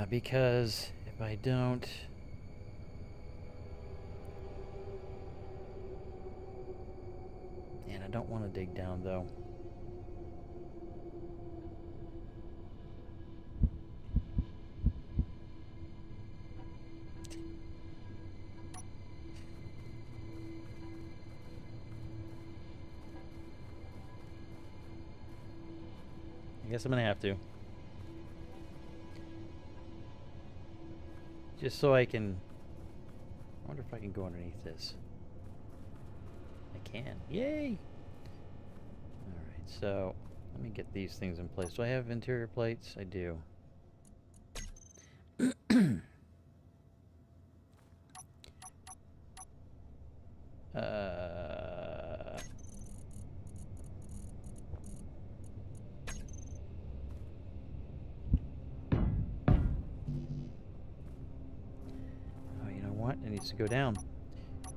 Speaker 1: Because if I don't... And I don't want to dig down, though. I guess I'm going to have to. Just so I can... I wonder if I can go underneath this. I can. Yay! Alright, so let me get these things in place. Do I have interior plates? I do. Oh, you know what? It needs to go down.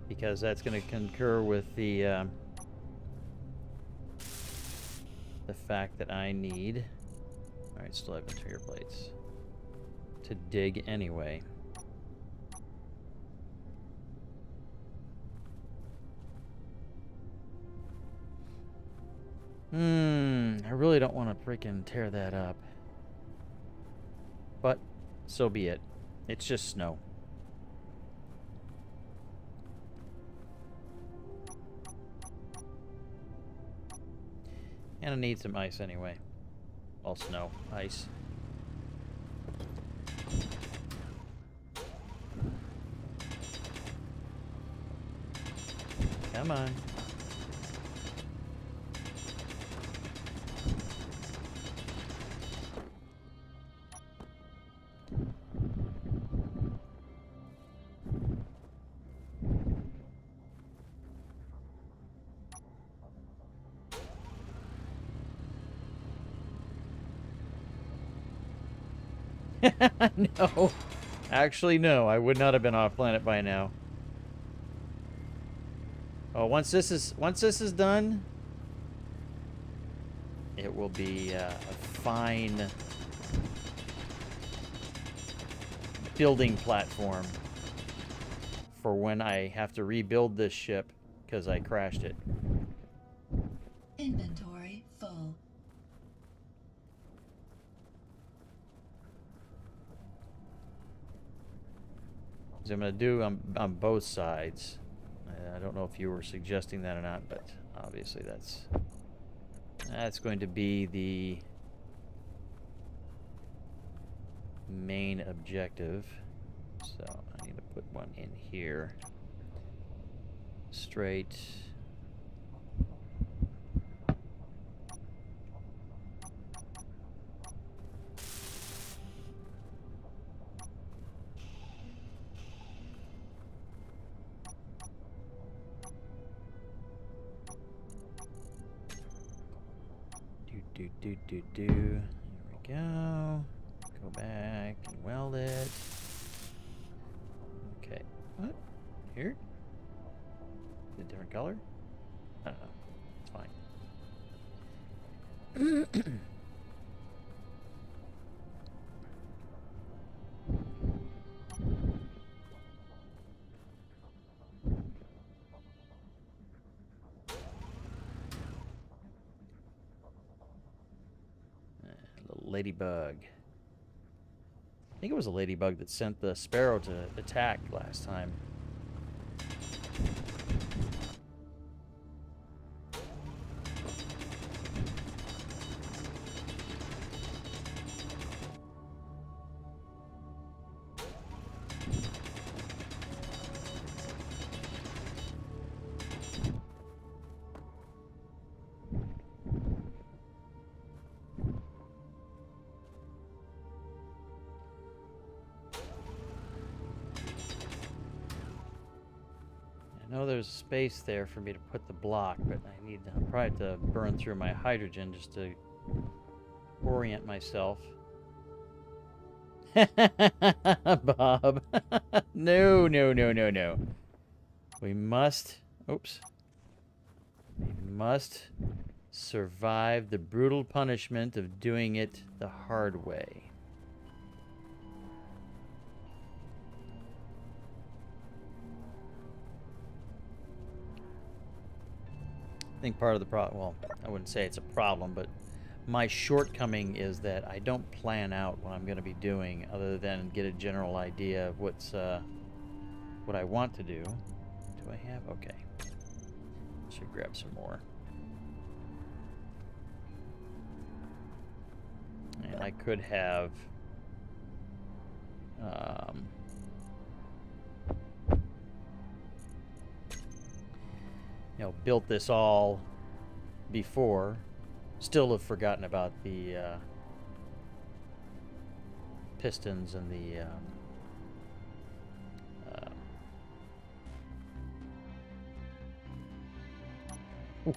Speaker 1: Because that's going to concur with the fact that I need... Alright, still have interior plates. To dig anyway. I really don't want to freaking tear that up. But, so be it. It's just snow. And I need some ice anyway. Well, snow. Ice. Come on. No. Actually, no. I would not have been off planet by now. Oh, once this is done, it will be a fine building platform for when I have to rebuild this ship because I crashed it.
Speaker 2: Inventory full.
Speaker 1: So I'm going to do on both sides. I don't know if you were suggesting that or not, but obviously that's going to be the main objective. So I need to put one in here. Straight. Do. Here we go. Go back and weld it. Okay. What? Here? Is it a different color? I don't know. It's fine. Little ladybug. I think it was a ladybug that sent the sparrow to attack last time. I know there's space there for me to put the block, but I need to probably have to burn through my hydrogen just to orient myself. Bob. No. We must survive the brutal punishment of doing it the hard way. I think part of the problem, well, I wouldn't say it's a problem, but my shortcoming is that I don't plan out what I'm going to be doing other than get a general idea of what I want to do. Do I have? Okay. Should grab some more. And I could have built this all before. Still have forgotten about the pistons and the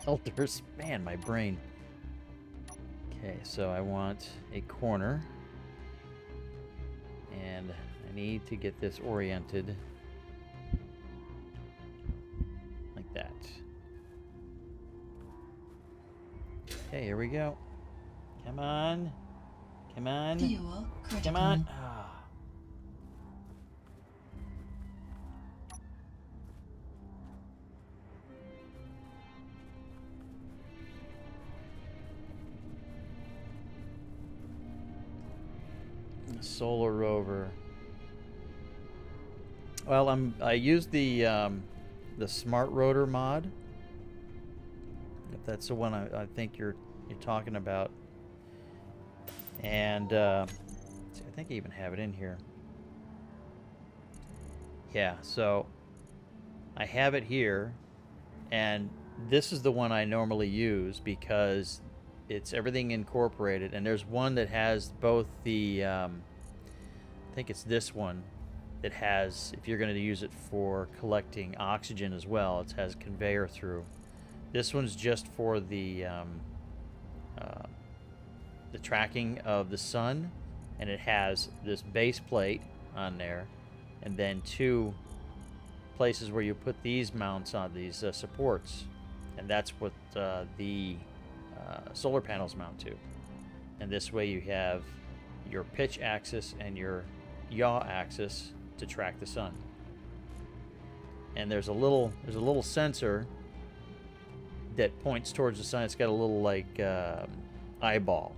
Speaker 1: welders. Man, my brain. Okay, so I want a corner, and I need to get this oriented like that. Okay, here we go. Come on. Come on.
Speaker 2: Fuel critical.
Speaker 1: Come on. Ah. Solar rover. Well, I used the smart rotor mod. If that's the one I think you're talking about. And I think I even have it in here. Yeah, so I have it here, and this is the one I normally use because it's everything incorporated, and there's one that has both the I think it's this one that has, if you're going to use it for collecting oxygen as well, it has conveyor through. This one's just for the tracking of the sun, and it has this base plate on there, and then 2 places where you put these mounts on, these supports, and that's what the solar panels mount to. And this way you have your pitch axis and your yaw axis to track the sun. And there's a little sensor that points towards the sun. It's got a little like eyeball,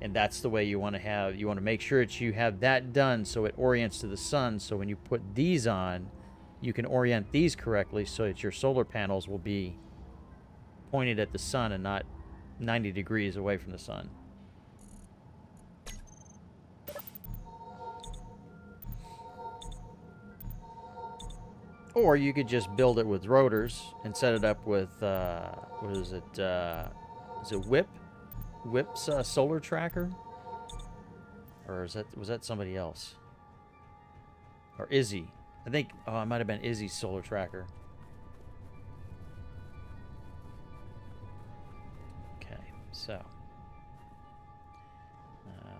Speaker 1: and that's the way you want to have. You want to make sure that you have that done so it orients to the sun. So when you put these on, you can orient these correctly so that your solar panels will be pointed at the sun and not 90 degrees away from the sun. Or you could just build it with rotors and set it up with, what is it? Is it Whip's solar tracker? Or was that somebody else? Or Izzy? I think, it might have been Izzy's solar tracker. Okay, so.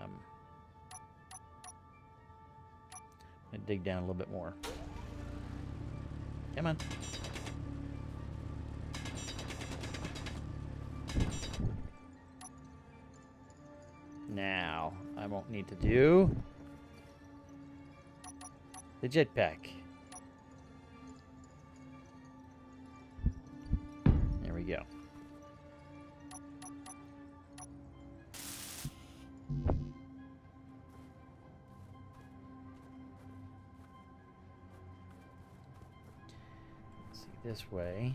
Speaker 1: I'm gonna dig down a little bit more. Come on. Now, I won't need to do the jetpack. There we go. This way.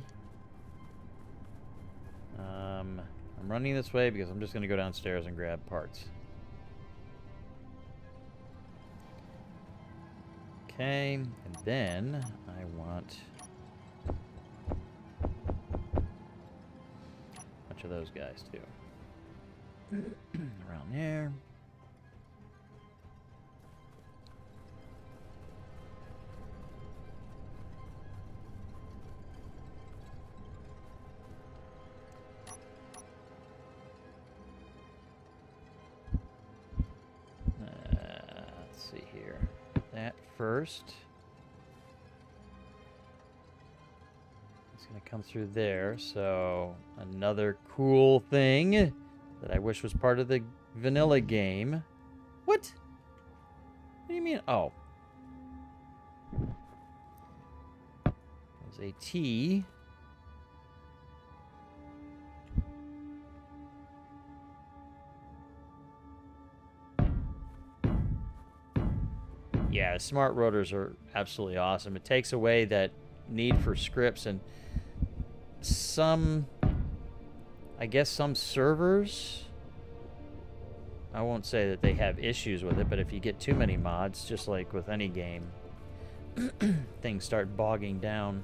Speaker 1: I'm running this way because I'm just going to go downstairs and grab parts. Okay, and then I want a bunch of those guys too. Around there. First, it's going to come through there. So another cool thing that I wish was part of the vanilla game. What? What do you mean? Oh, there's a T. Yeah, smart rotors are absolutely awesome. It takes away that need for scripts, and I guess some servers, I won't say that they have issues with it, but if you get too many mods, just like with any game, things start bogging down.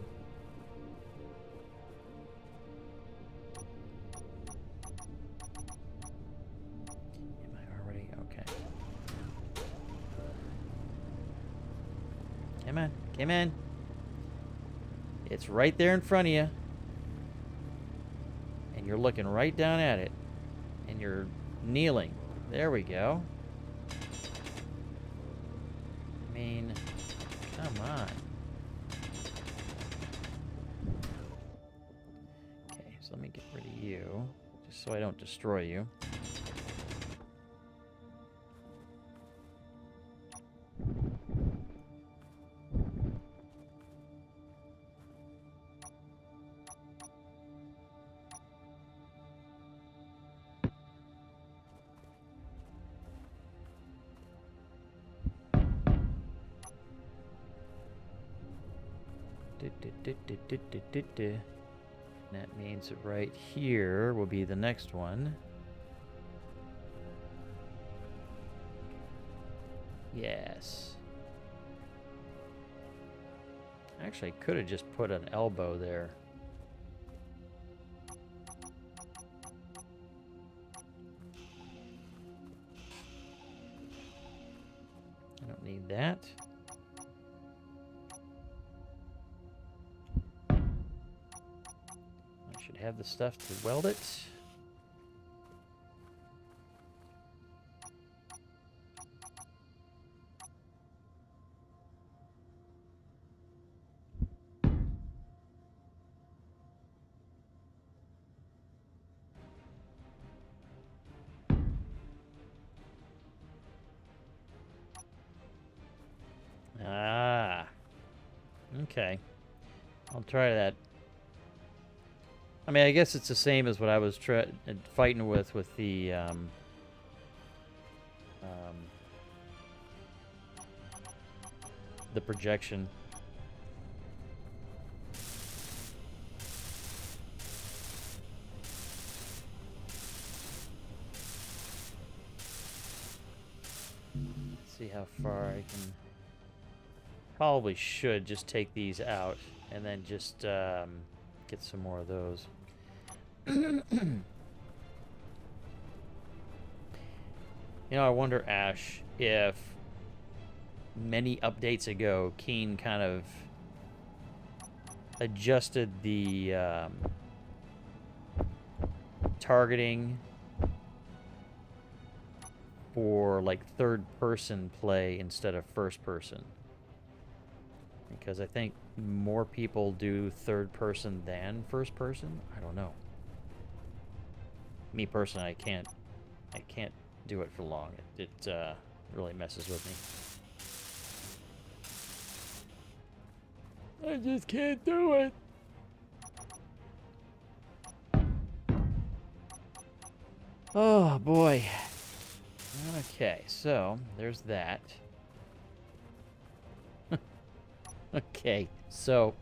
Speaker 1: Am I already? Okay. Come on, come on. It's right there in front of you. And you're looking right down at it. And you're kneeling. There we go. I mean, come on. Okay, so let me get rid of you, just so I don't destroy you. That means that right here will be the next one. Yes. Actually, I could have just put an elbow there. I don't need that. Have the stuff to weld it. Okay. I'll try that. I mean, I guess it's the same as what I was fighting with the projection. Let's see how far I can. Probably should just take these out and then just get some more of those. You know, I wonder, Ash, if many updates ago, Keen kind of adjusted the targeting for like third-person play instead of first-person. Because I think more people do third-person than first-person. I don't know. Me personally, I can't do it for long. It really messes with me. I just can't do it. Oh boy. Okay, so there's that. Okay, so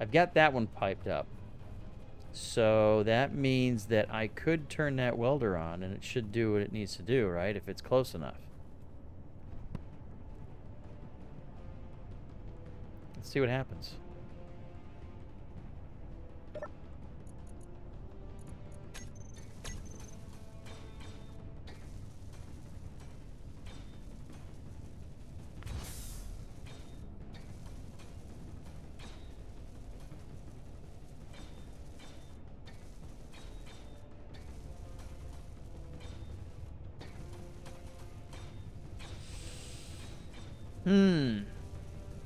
Speaker 1: I've got that one piped up. So that means that I could turn that welder on and it should do what it needs to do, right? If it's close enough. Let's see what happens.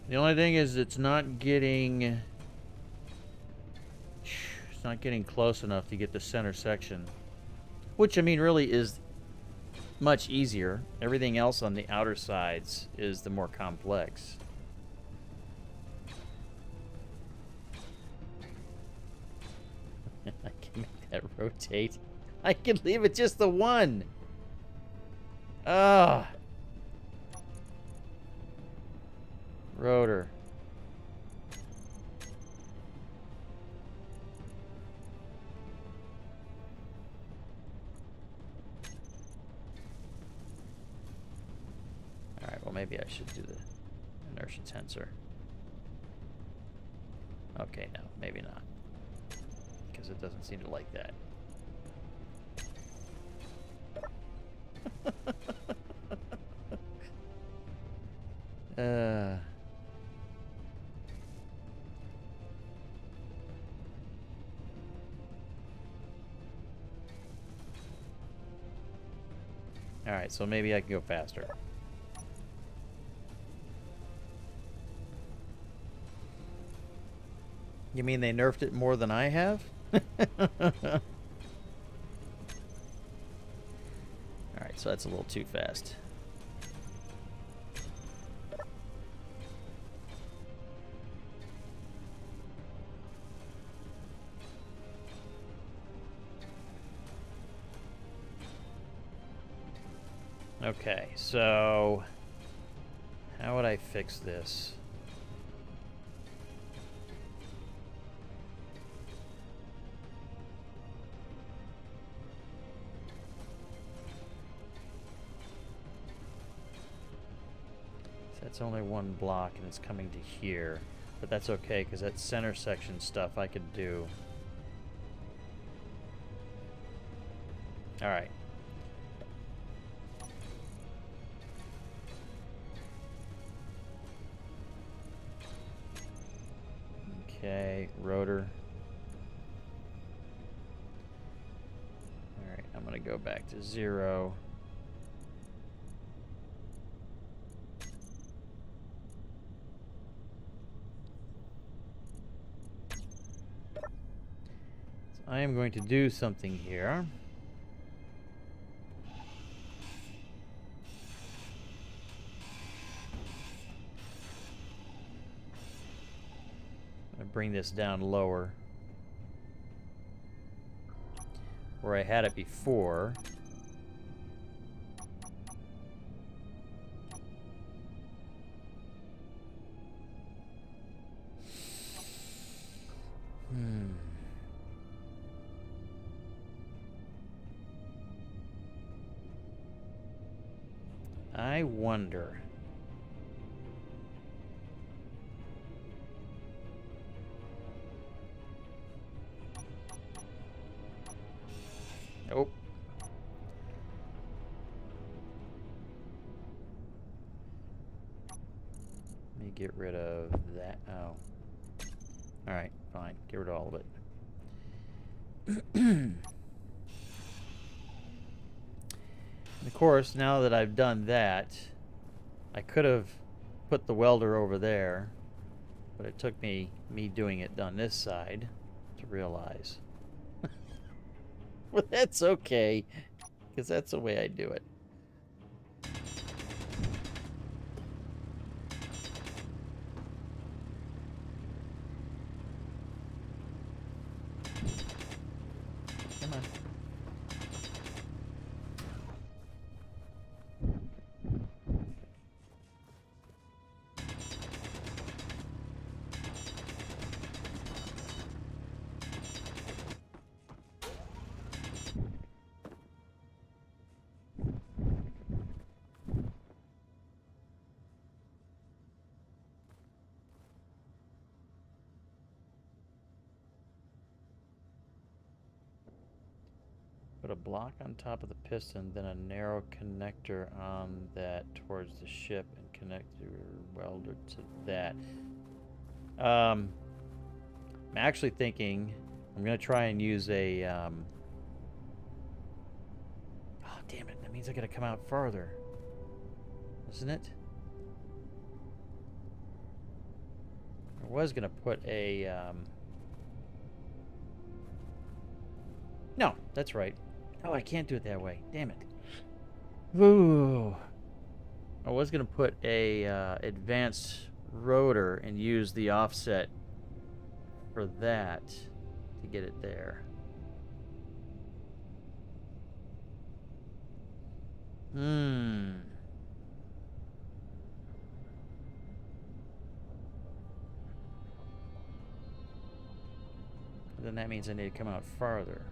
Speaker 1: The only thing is it's not getting close enough to get the center section. Which, I mean, really is much easier. Everything else on the outer sides is the more complex. I can make that rotate. I can leave it just the one. Ah. Rotor. Alright, well maybe I should do the inertia tensor. Okay, no, maybe not. Because it doesn't seem to like that. Alright, so maybe I can go faster. You mean they nerfed it more than I have? Alright, so that's a little too fast. Okay, so how would I fix this? That's only one block and it's coming to here, but that's okay because that center section stuff I could do. All right. Okay, rotor. All right, I'm gonna go back to 0. So I am going to do something here. bring this down lower. Where I had it before. I wonder. Nope. Let me get rid of that. Oh. Alright, fine. Get rid of all of it. And of course, now that I've done that, I could have put the welder over there, but it took me doing it on this side to realize. But that's okay, because that's the way I do it. Come on. Put a block on top of the piston, then a narrow connector on that towards the ship and connect your welder to that. I'm actually thinking I'm going to try and use a... Oh, damn it. That means I got to come out farther. Isn't it? I was going to put a... No, that's right. Oh, I can't do it that way. Damn it. Ooh. I was going to put a advanced rotor and use the offset for that to get it there. Then that means I need to come out farther.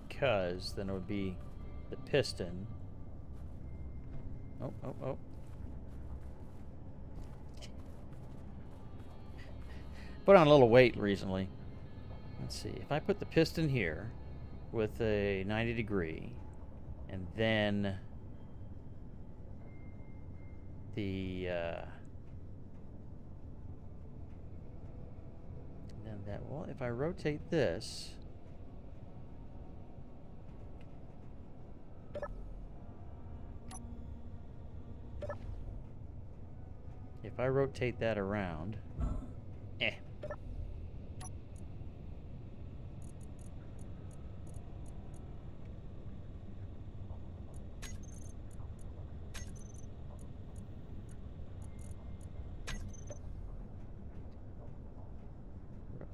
Speaker 1: Because then it would be the piston. Oh. Put on a little weight recently. Let's see. If I put the piston here with a 90 degree and then the well, if I rotate this, if I rotate that around,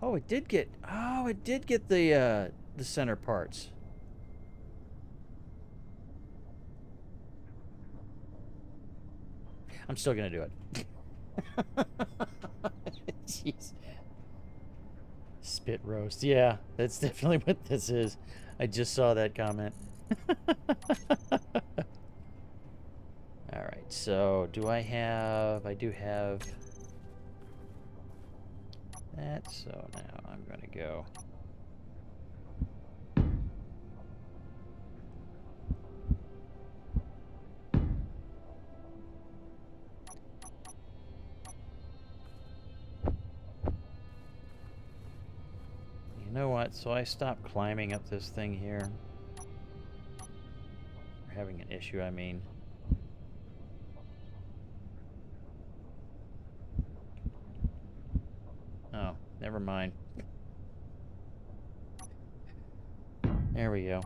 Speaker 1: oh, it did get the center parts. I'm still gonna do it. Jeez. Spit roast. Yeah, that's definitely what this is. I just saw that comment. Alright, so do I have... I do have that, so now I'm gonna go... You know what? So I stopped climbing up this thing here. We're having an issue, I mean. Oh, never mind. There we go.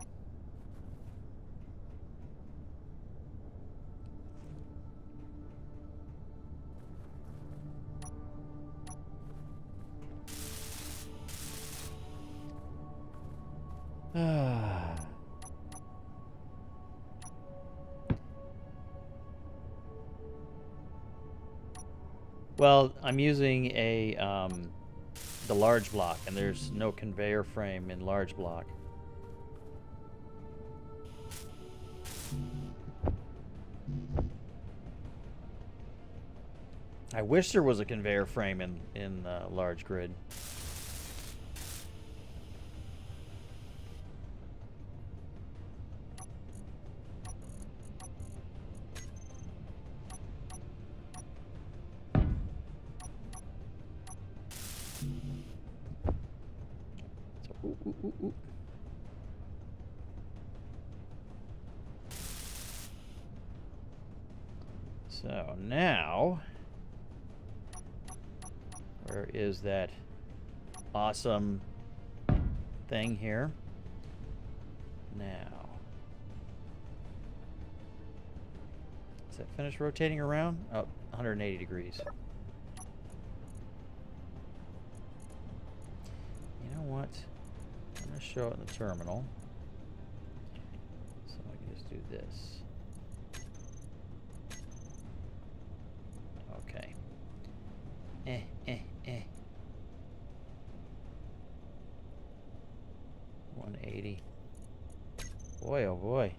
Speaker 1: Well, I'm using a the large block, and there's no conveyor frame in large block. I wish there was a conveyor frame in large grid. Ooh. So now, where is that awesome thing here? Now, is that finished rotating around? Oh, 180 degrees. You know what? I'm going to show it in the terminal. So I can just do this. Okay. 180. Boy, oh boy.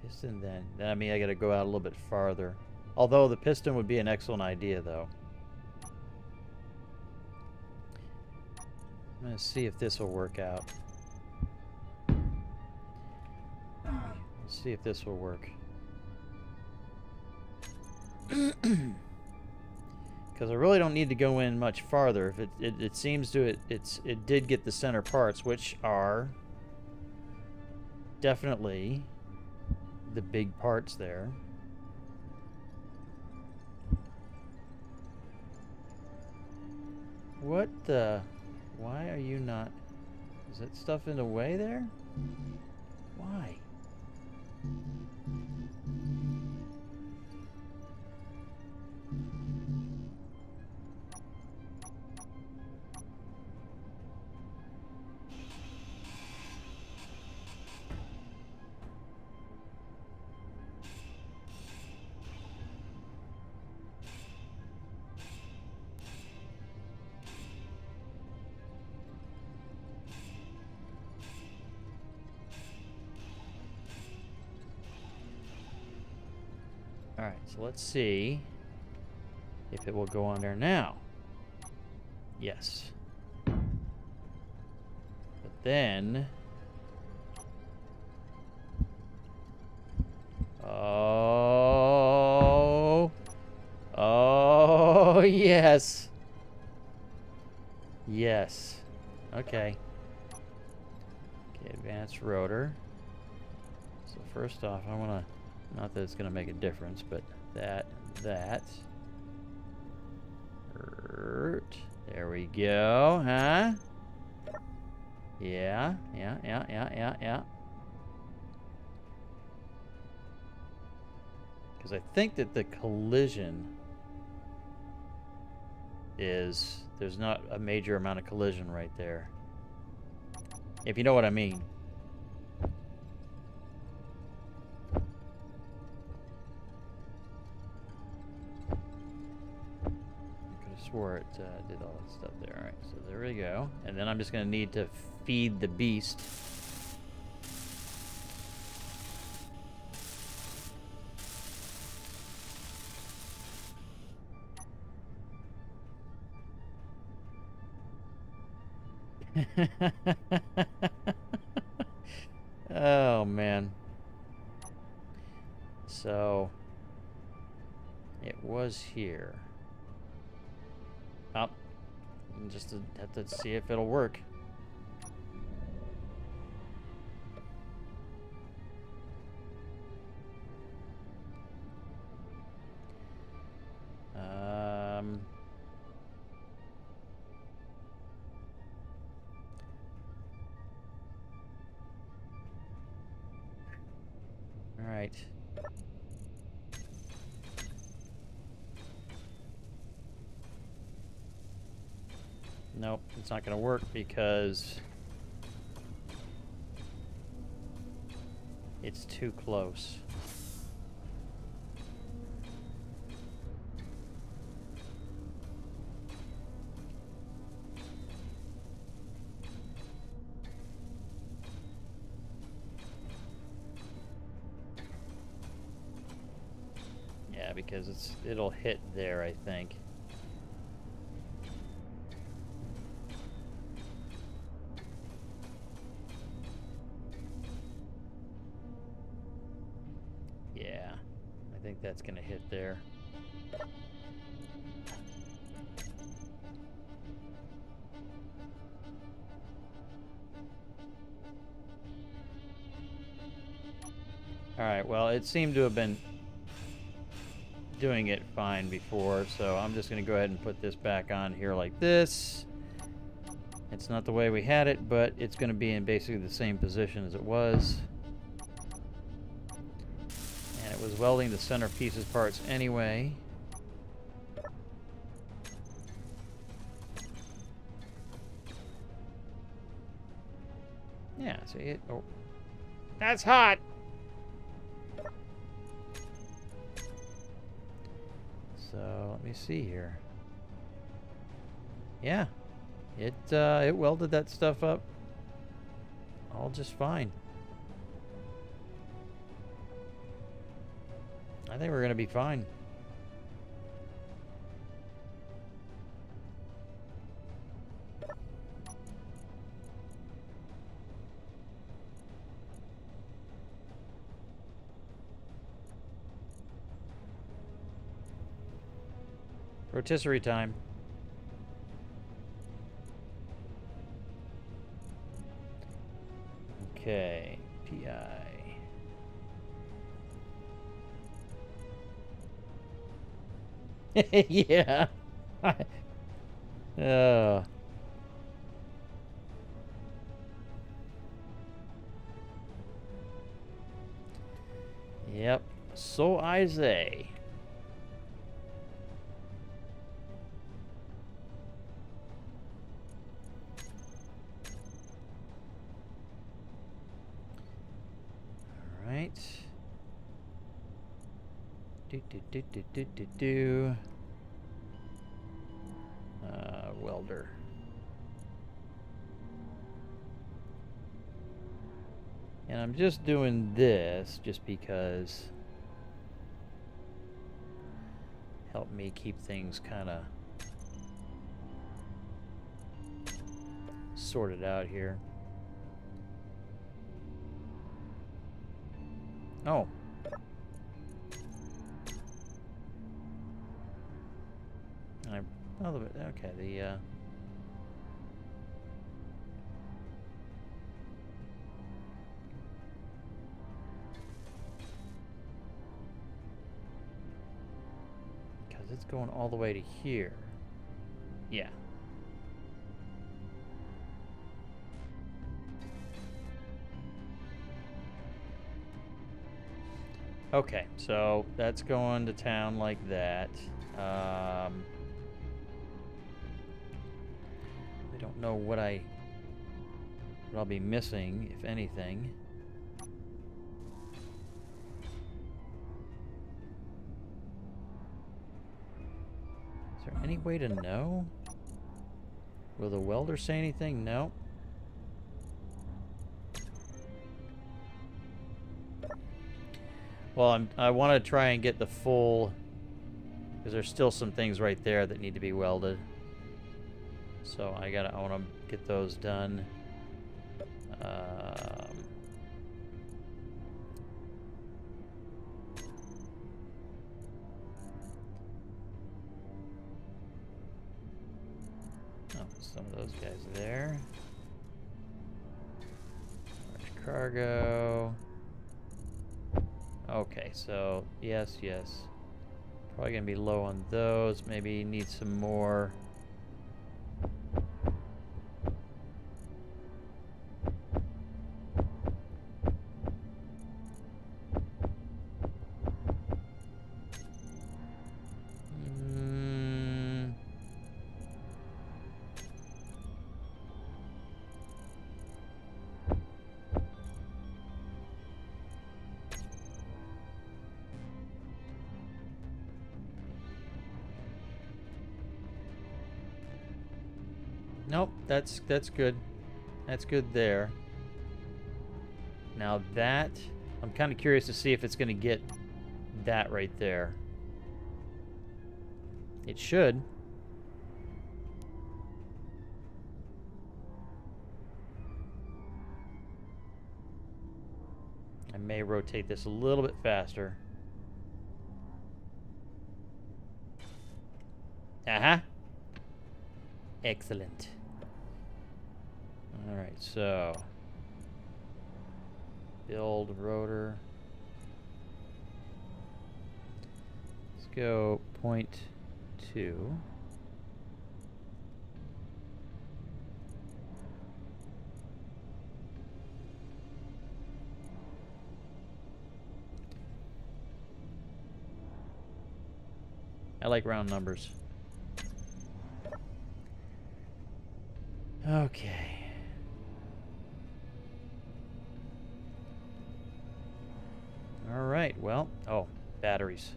Speaker 1: Piston then. I mean, I got to go out a little bit farther. Although the piston would be an excellent idea, though. I'm going to see if this will work out. Let's see if this will work. Because I really don't need to go in much farther. If it seems to it did get the center parts, which are definitely the big parts there. What the? Why are you not? Is that stuff in the way there? Why? Alright, so let's see if it will go on there now. Yes. But then... Oh... Oh, yes. Yes. Okay. Okay, advanced rotor. So first off, I want to... Not that it's going to make a difference, but that. There we go, huh? Yeah. Because I think that the collision is... There's not a major amount of collision right there. If you know what I mean. Swore it did all that stuff there. Alright, so there we go. And then I'm just going to need to feed the beast. Oh, man. So, it was here. Oh, just to have to see if it'll work. All right. Nope, it's not going to work because it's too close. because it'll hit there, I think. Yeah, I think that's gonna hit there. Alright, well, it seemed to have been doing it fine before, so I'm just going to go ahead and put this back on here like this. It's not the way we had it, but it's going to be in basically the same position as it was. And it was welding the center pieces parts anyway. Yeah, see it? Oh. That's hot! So let me see here. Yeah, it welded that stuff up all just fine. I think we're gonna be fine. Rotisserie time. Okay, PI. Yeah. Yep. So I say. Right. Welder. And I'm just doing this just because help me keep things kind of sorted out here. Oh. Okay, because it's going all the way to here. Yeah. Okay, so that's going to town like that. I don't know what I'll be missing, if anything. Is there any way to know? Will the welder say anything? No. Well, I want to try and get the full, because there's still some things right there that need to be welded. So I want to get those done. Oh, some of those guys there. Large cargo. Okay, so yes. Probably gonna be low on those. Maybe need some more. Nope, that's good. That's good there. Now that, I'm kind of curious to see if it's going to get that right there. It should. I may rotate this a little bit faster. Uh-huh. Excellent. All right, so build rotor. Let's go 0.2. I like round numbers. Okay. All right, well, oh, batteries.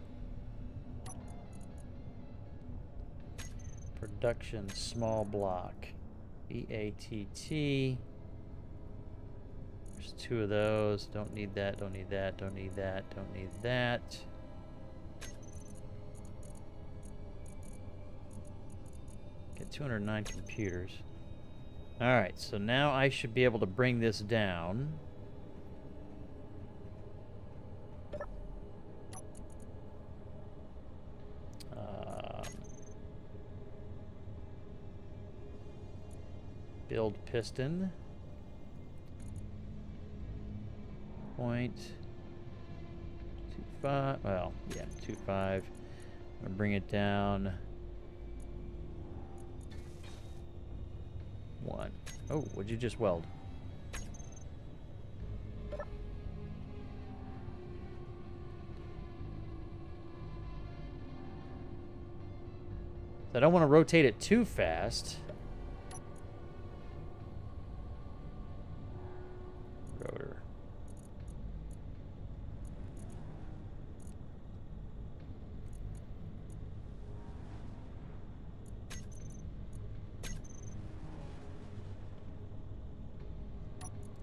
Speaker 1: Production small block. BATT. There's 2 of those. Don't need that, don't need that, don't need that, don't need that. Get 209 computers. Alright, so now I should be able to bring this down. Build piston. 0.25, well, yeah, 2.5. I'm gonna bring it down 1. Oh, what'd you just weld? I don't want to rotate it too fast. Rotor.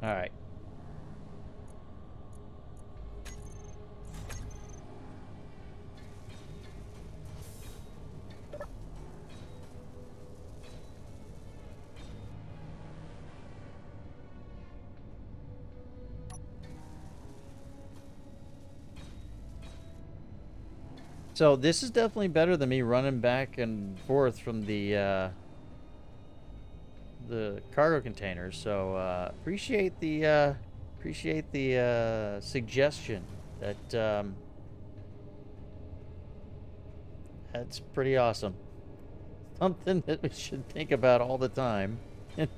Speaker 1: All right. So this is definitely better than me running back and forth from the cargo containers. So appreciate the suggestion. That that's pretty awesome. Something that we should think about all the time. And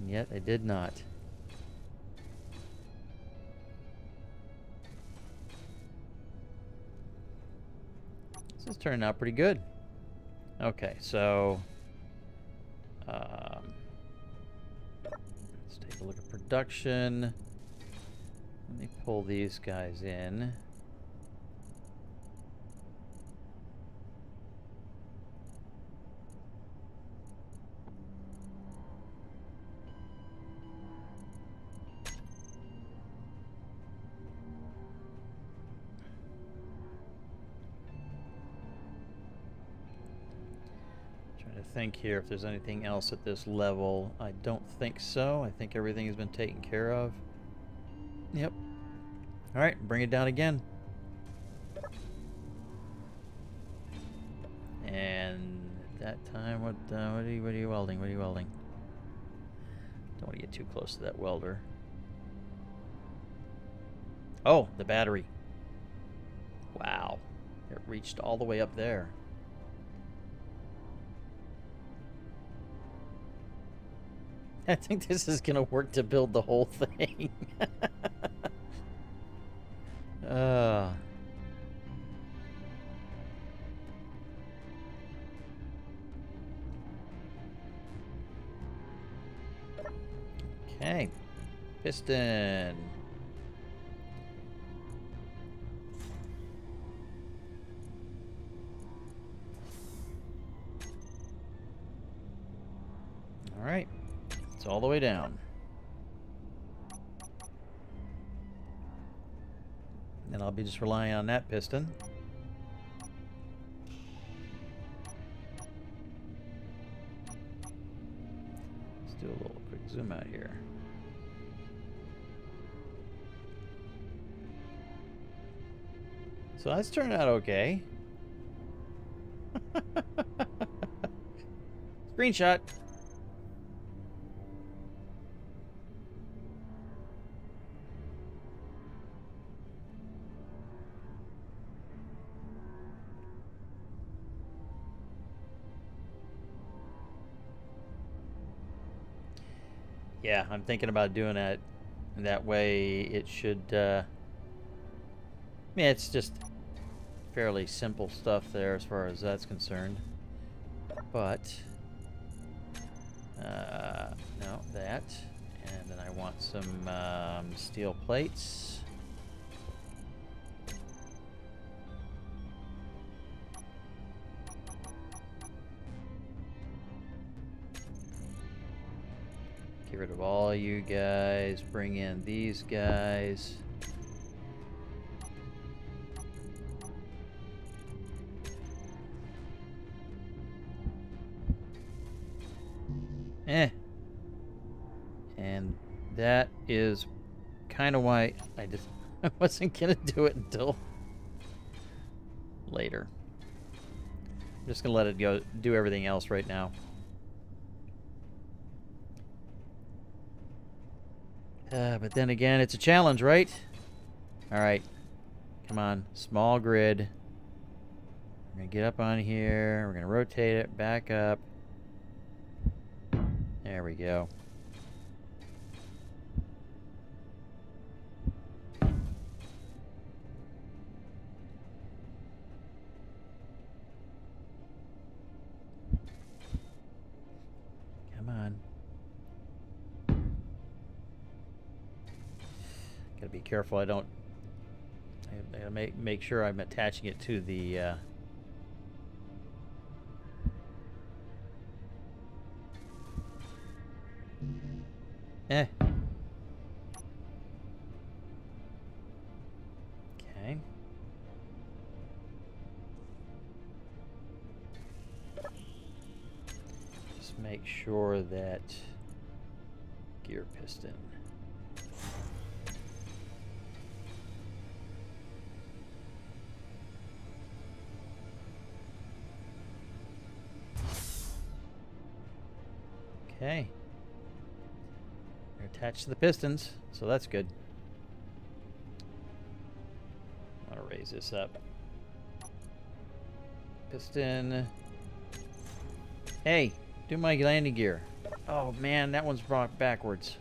Speaker 1: yet I did not. This is turning out pretty good. Okay, so let's take a look at production. Let me pull these guys in. Think here if there's anything else at this level. I don't think so. I think everything has been taken care of. Yep. All right, bring it down again. And that time, what are you welding? What are you welding? Don't want to get too close to that welder. Oh, the battery. Wow, it reached all the way up there. I think this is going to work to build the whole thing. Okay. Piston. All right. It's all the way down. And I'll be just relying on that piston. do a little quick zoom out here. So that's turned out okay. Screenshot. Yeah, I'm thinking about doing that. That way it should, yeah, it's just fairly simple stuff there as far as that's concerned. But, no, that. And then I want some steel plates. Get rid of all you guys. Bring in these guys. And that is kind of why I wasn't gonna do it until later. I'm just gonna let it go, do everything else right now. But then again, it's a challenge, right? All right, come on, small grid. We're gonna get up on here. We're gonna rotate it back up. There we go. Come on. Gotta be careful I don't. I gotta make sure I'm attaching it to the. Okay. Just make sure that gear piston. Okay. They're attached to the pistons, so that's good. I'm gonna raise this up. Piston. Hey, do my landing gear. Oh man, that one's brought backwards.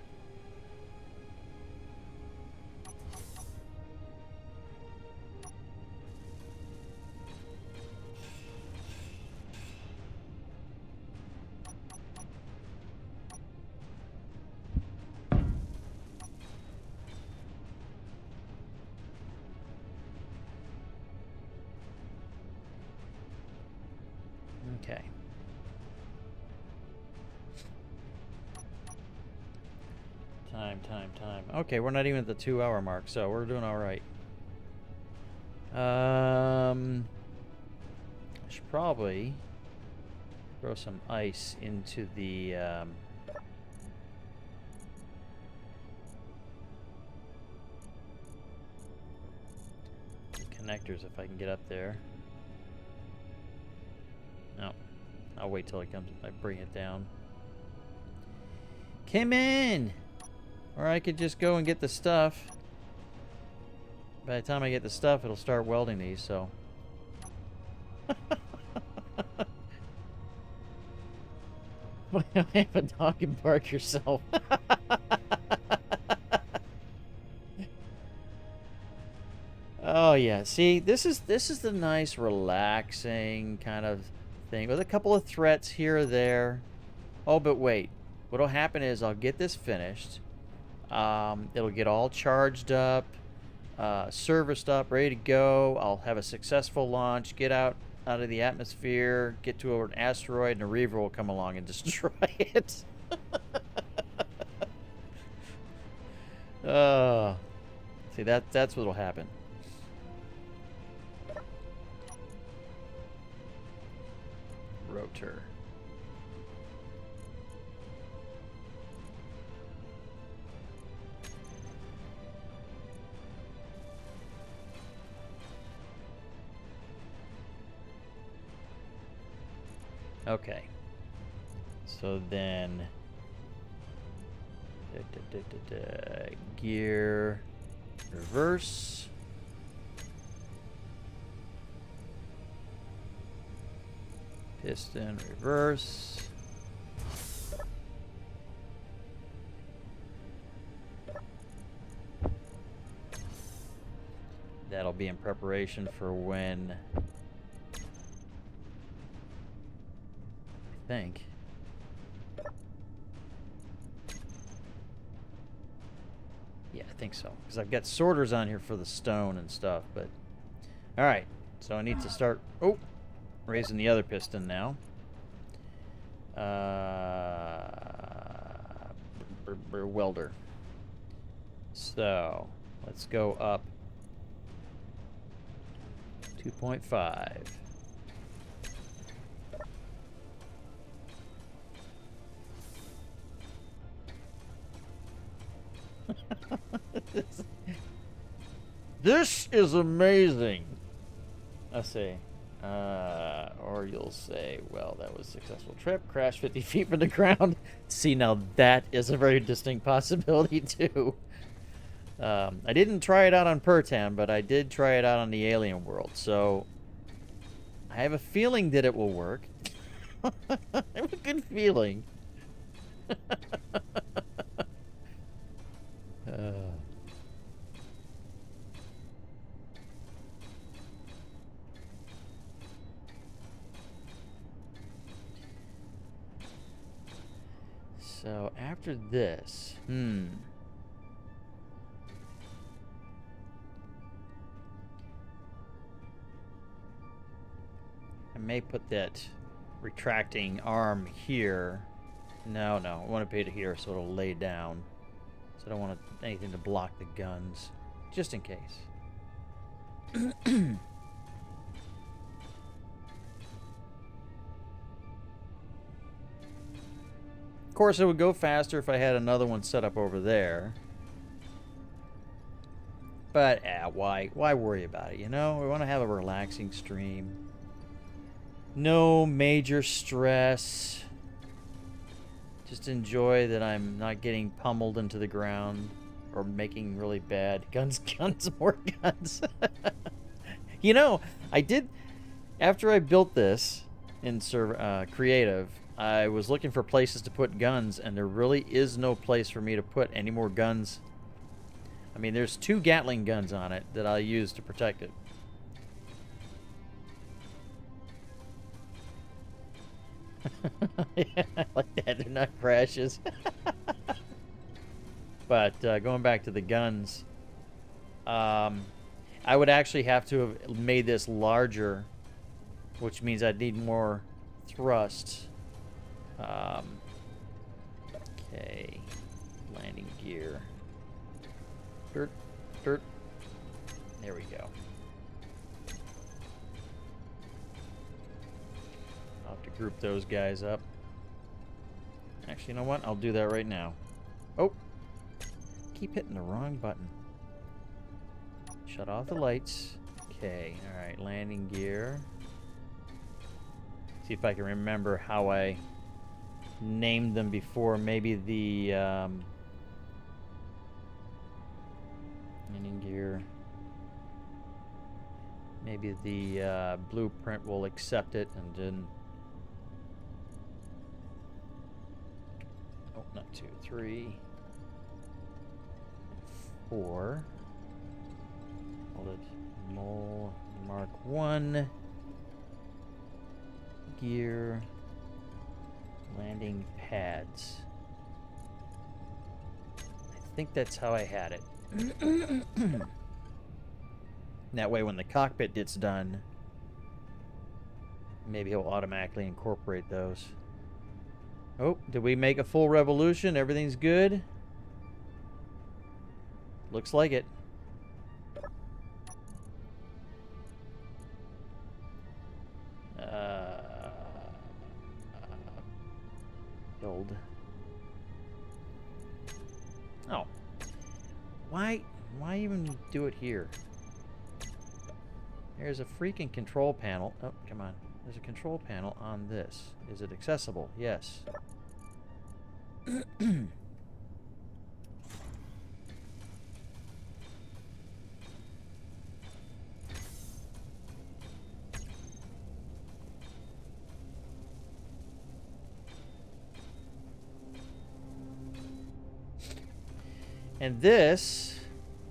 Speaker 1: Okay. Time. Okay, we're not even at the 2-hour mark, so we're doing all right. I should probably throw some ice into the connectors if I can get up there. No, I'll wait till it comes. I bring it down. Come in! Or I could just go and get the stuff. By the time I get the stuff, it'll start welding these, so. Why don't I have a dog and bark yourself? Oh yeah, see, this is the nice, relaxing kind of thing with a couple of threats here or there. Oh, but wait. What'll happen is I'll get this finished. It'll get all charged up, serviced up, ready to go. I'll have a successful launch, get out of the atmosphere, get to an asteroid, and a reaver will come along and destroy it. See, that's what'll happen. Rotor. Okay. So then... gear... reverse... piston, reverse... That'll be in preparation for when... I think. Yeah, I think so. Because I've got sorters on here for the stone and stuff, but... Alright, so I need to start... Oh! Raising the other piston now. Welder. So, let's go up 2.5. This is amazing. I say, or you'll say, well, that was a successful trip. Crash 50 feet from the ground. See, now that is a very distinct possibility too. I didn't try it out on Pertan, but I did try it out on the alien world. So I have a feeling that it will work. I have a good feeling. So after this, I may put that retracting arm here. No, I want to put it here so it'll lay down. So I don't want anything to block the guns, just in case. Of course, it would go faster if I had another one set up over there. But, why worry about it, you know? We want to have a relaxing stream. No major stress. Just enjoy that I'm not getting pummeled into the ground or making really bad guns, more guns. You know, I did, after I built this in creative, I was looking for places to put guns, and there really is no place for me to put any more guns. I mean, there's 2 Gatling guns on it that I'll use to protect it. Yeah, I like that. They're not crashes. But going back to the guns, I would actually have to have made this larger, which means I'd need more thrust. Okay, landing gear. Dirt. There we go. I'll have to group those guys up. Actually, you know what? I'll do that right now. Oh! Keep hitting the wrong button. Shut off the lights. Okay, alright, landing gear. See if I can remember how I named them before. Maybe the landing gear. Maybe the blueprint will accept it and then. Oh, not 2, 3, 4. Hold it. Mole Mark 1. Gear. Landing pads. I think that's how I had it. That way when the cockpit gets done, maybe he'll automatically incorporate those. Oh, did we make a full revolution? Everything's good? Looks like it. Build. Oh. Why even do it here? There's a freaking control panel. Oh, come on. There's a control panel on this. Is it accessible? Yes. And this,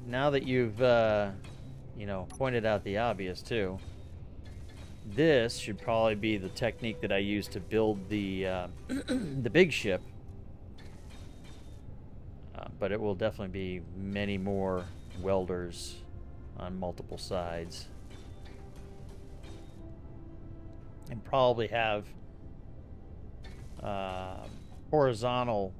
Speaker 1: now that you've, you know, pointed out the obvious too, this should probably be the technique that I use to build the the big ship. But it will definitely be many more welders on multiple sides. And probably have horizontal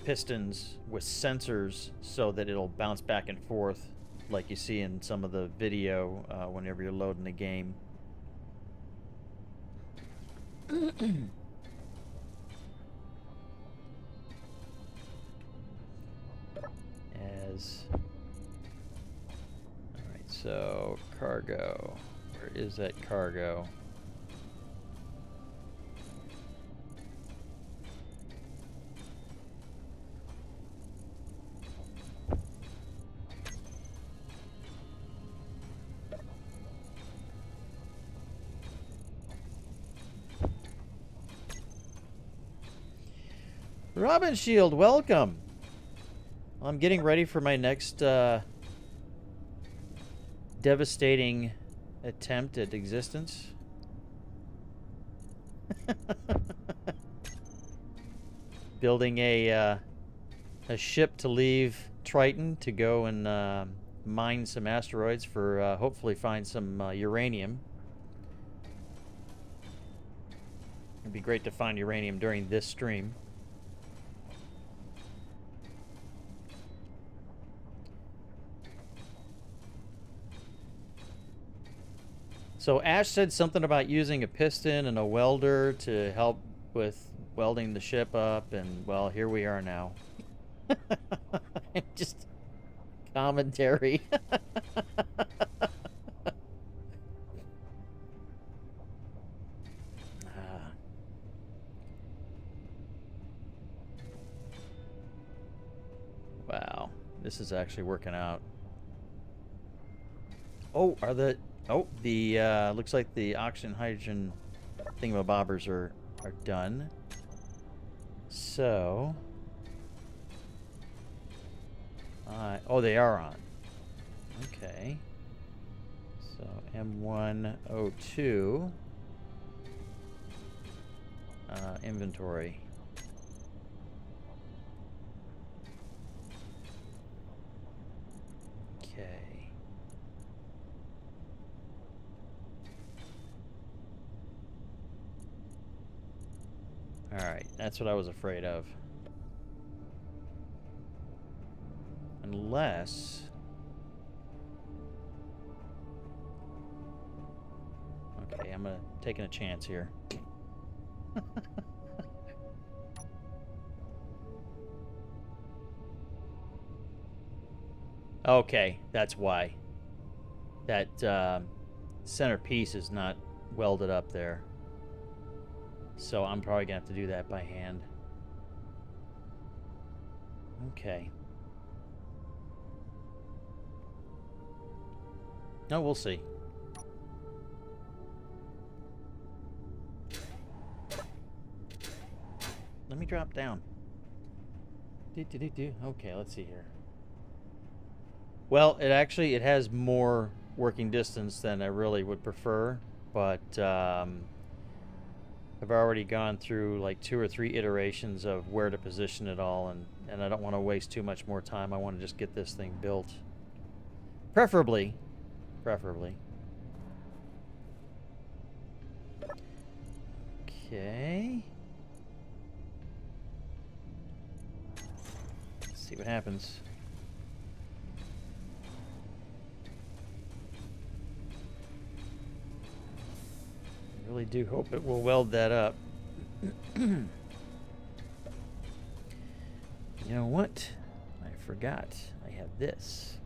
Speaker 1: pistons with sensors so that it'll bounce back and forth like you see in some of the video whenever you're loading the game. Alright, so cargo. Where is that cargo? Robin Shield, welcome! I'm getting ready for my next devastating attempt at existence. Building a ship to leave Triton to go and mine some asteroids for hopefully find some uranium. It'd be great to find uranium during this stream. So Ash said something about using a piston and a welder to help with welding the ship up, and well, here we are now. Just commentary. Wow, this is actually working out. Oh, looks like the oxygen hydrogen thingamabobbers are done. So, oh, they are on. Okay. So M102 inventory. Okay. Alright, that's what I was afraid of. Unless... Okay, I'm taking a chance here. Okay, that's why. That center piece is not welded up there. So I'm probably going to have to do that by hand. Okay. No, we'll see. Let me drop down. Okay, let's see here. Well, it has more working distance than I really would prefer, but I've already gone through like 2 or 3 iterations of where to position it all, and I don't want to waste too much more time. I want to just get this thing built. Preferably. Okay. Let's see what happens. I really do hope it will weld that up. You know what? I forgot. I have this.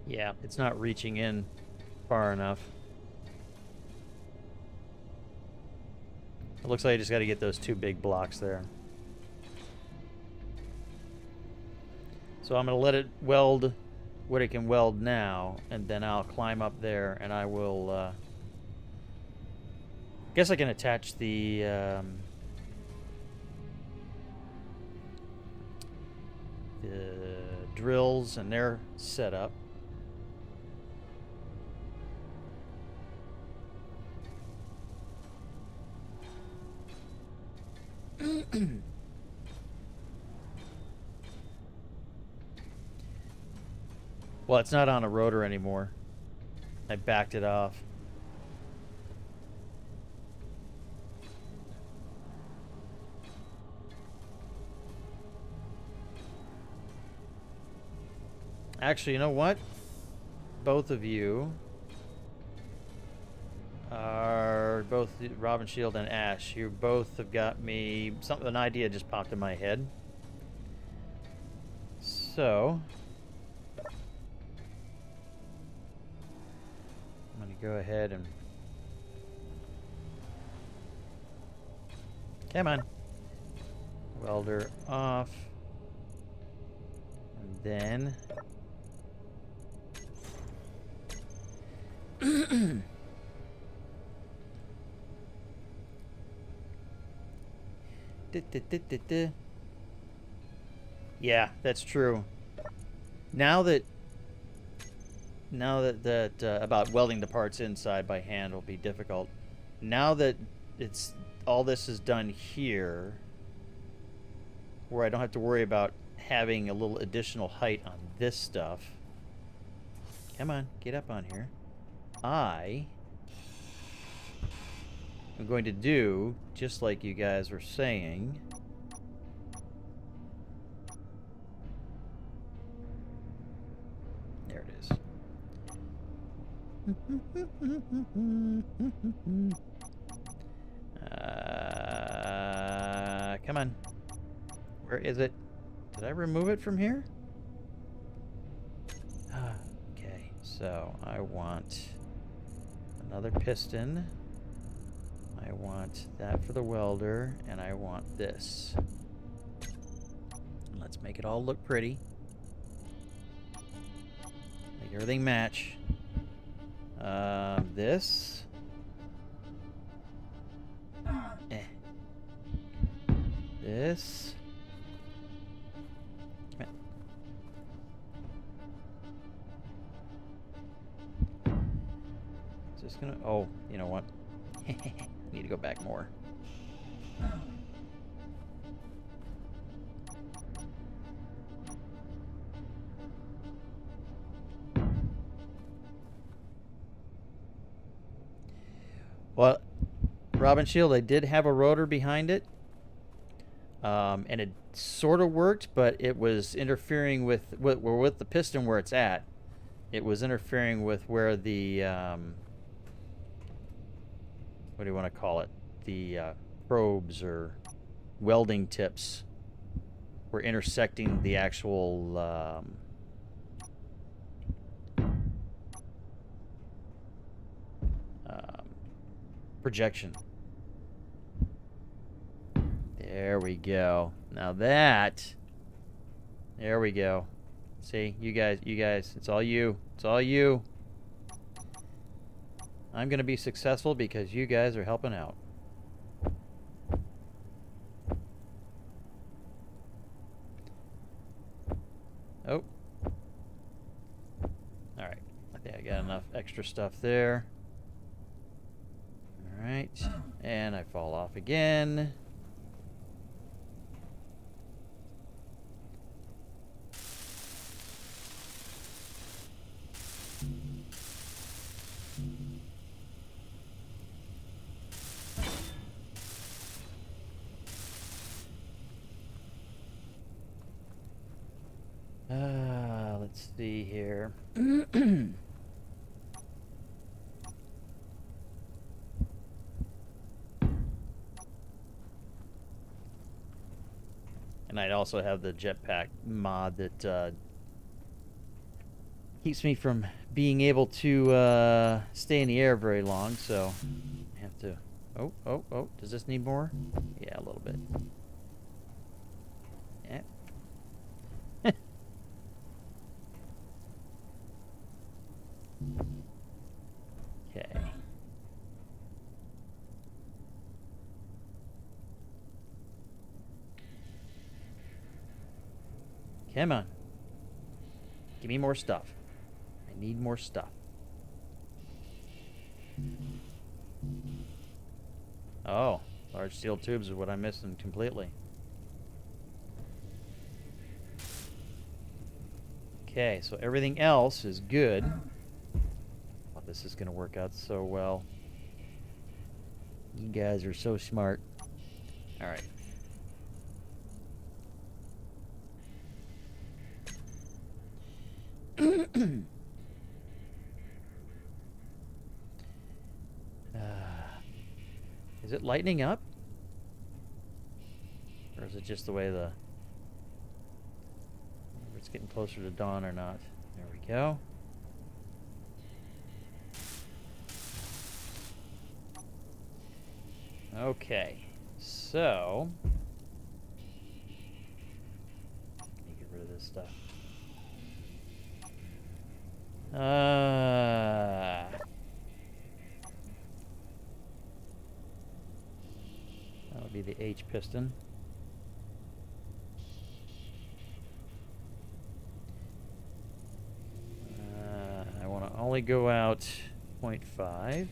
Speaker 1: Yeah, it's not reaching in far enough. It looks like I just got to get those 2 big blocks there. So I'm going to let it weld what it can weld now, and then I'll climb up there, and I will... guess I can attach the drills and their setup. Well, it's not on a rotor anymore. I backed it off. Actually, you know what? Both of you are both Robin Shield and Ash. You both have got me something. An idea just popped in my head. So I'm gonna go ahead and come on, welder off, and then yeah, that's true. Now that about welding the parts inside by hand will be difficult. Now that it's all this is done here, where I don't have to worry about having a little additional height on this stuff. Come on, get up on here. I am going to do just like you guys were saying. There it is. Come on. Where is it? Did I remove it from here? Okay, so I want another piston. I want that for the welder, and I want this. Let's make it all look pretty. Make everything match. This. This. Just gonna. Oh, you know what? Need to go back more. Well, Robin Shield, I did have a rotor behind it, and it sort of worked, but it was interfering with the piston where it's at. It was interfering with where the what do you want to call it? The probes or welding tips were intersecting the actual projection. There we go. Now that, there we go. See, you guys, it's all you. It's all you. I'm going to be successful because you guys are helping out. Oh. All right. I think I got enough extra stuff there. All right. And I fall off again. Let's see here. And I'd also have the jetpack mod that keeps me from being able to stay in the air very long, so I have to... Oh, does this need more? Yeah, a little bit. Yeah. Okay. Come on. Give me more stuff. I need more stuff. Oh, large steel tubes is what I'm missing completely. Okay, so everything else is good. Oh, this is going to work out so well. You guys are so smart. All right. Is it lightening up? Or is it just the way it's getting closer to dawn or not? There we go. Okay, so let me get rid of this stuff. That'll be the H piston. I want to only go out 0.5.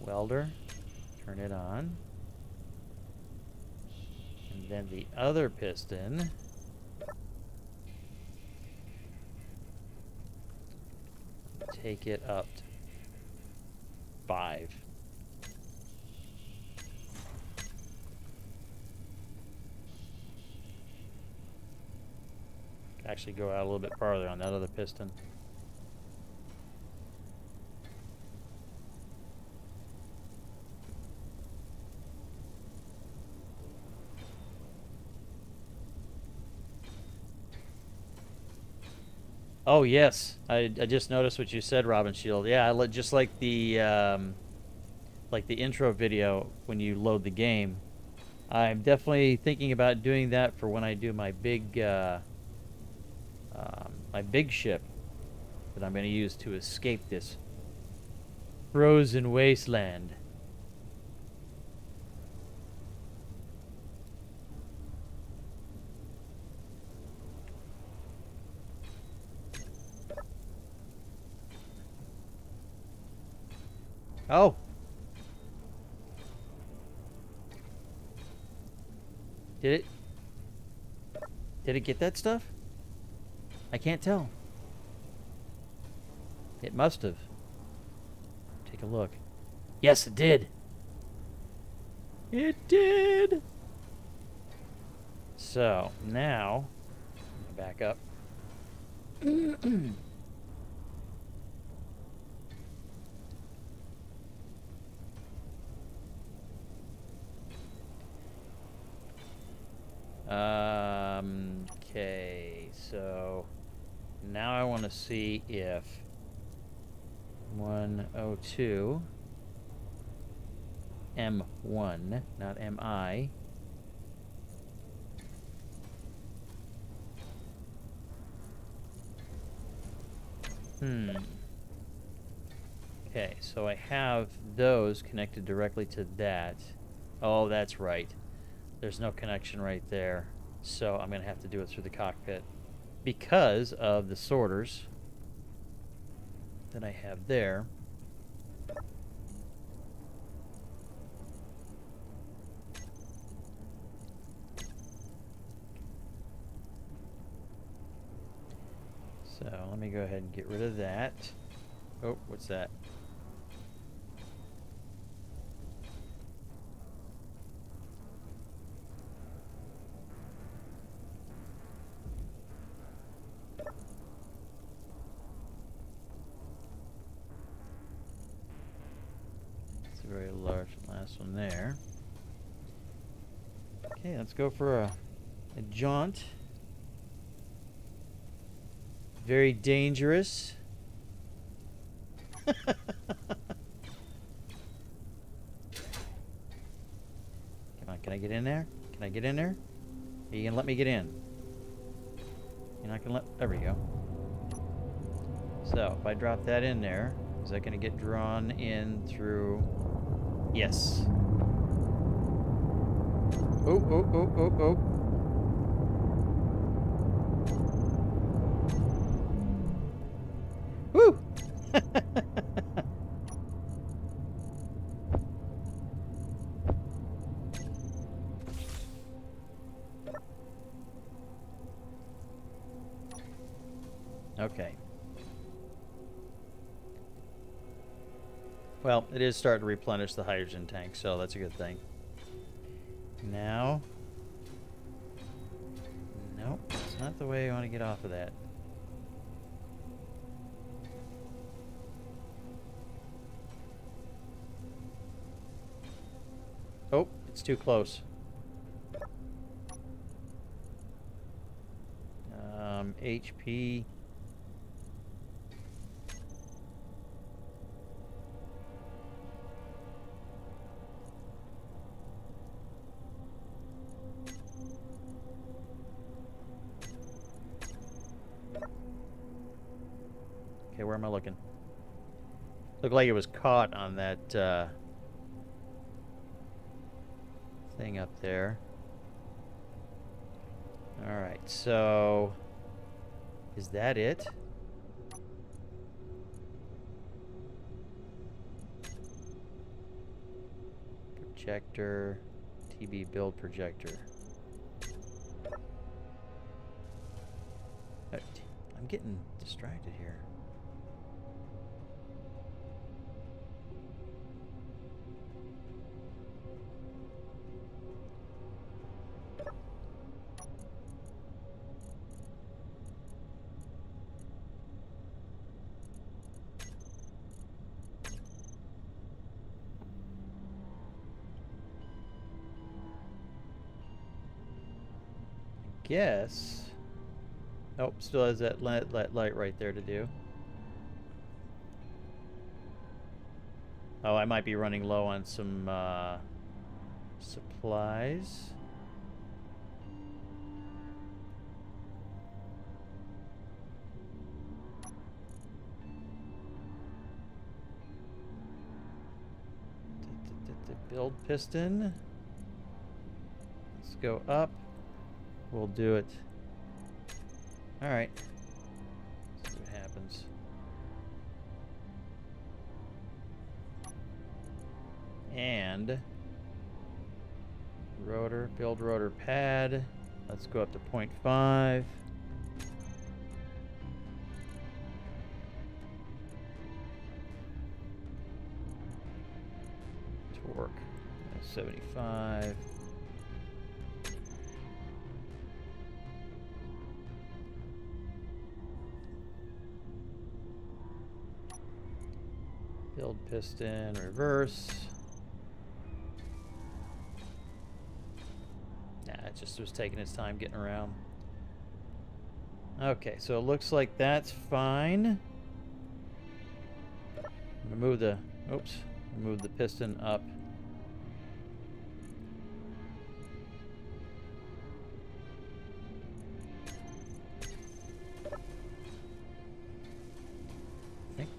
Speaker 1: Welder, turn it on. And then the other piston, take it up to 5. Actually go out a little bit farther on that other piston. Oh yes, I just noticed what you said, Robin Shield. Yeah, just like the intro video when you load the game. I'm definitely thinking about doing that for when I do my big ship that I'm going to use to escape this frozen wasteland. Oh. Did it get that stuff? I can't tell. It must have. Take a look. Yes, it did. It did. So, now, back up. Okay, so now I want to see if 102 M1, not MI. Okay, so I have those connected directly to that. Oh, that's right. There's no connection right there. So I'm going to have to do it through the cockpit because of the sorters that I have there. So let me go ahead and get rid of that. Oh, what's that? It's a very large last one there. Okay, let's go for a jaunt. Very dangerous. Come on, can I get in there? Can I get in there? Are you gonna let me get in? You're not gonna let... There we go. So, if I drop that in there, is that gonna get drawn in through... Yes. Oh, oh, oh, oh, oh. Woo! Okay. Well, it is starting to replenish the hydrogen tank, so that's a good thing. Now... Nope, it's not the way I want to get off of that. Oh, it's too close. HP. Okay, where am I looking? Looked like it was caught on that thing up there. Alright, so... Is that it? Projector... TB build projector. I'm getting distracted here. Guess. Nope, still has that light right there to do. Oh, I might be running low on some supplies. Build piston. Let's go up. We'll do it. Alright. See what happens. And rotor, build rotor pad. Let's go up to 0.5. Torque 75. Build piston, reverse. Nah, it just was taking its time getting around. Okay, so it looks like that's fine. I'm gonna move the, oops, move the piston up.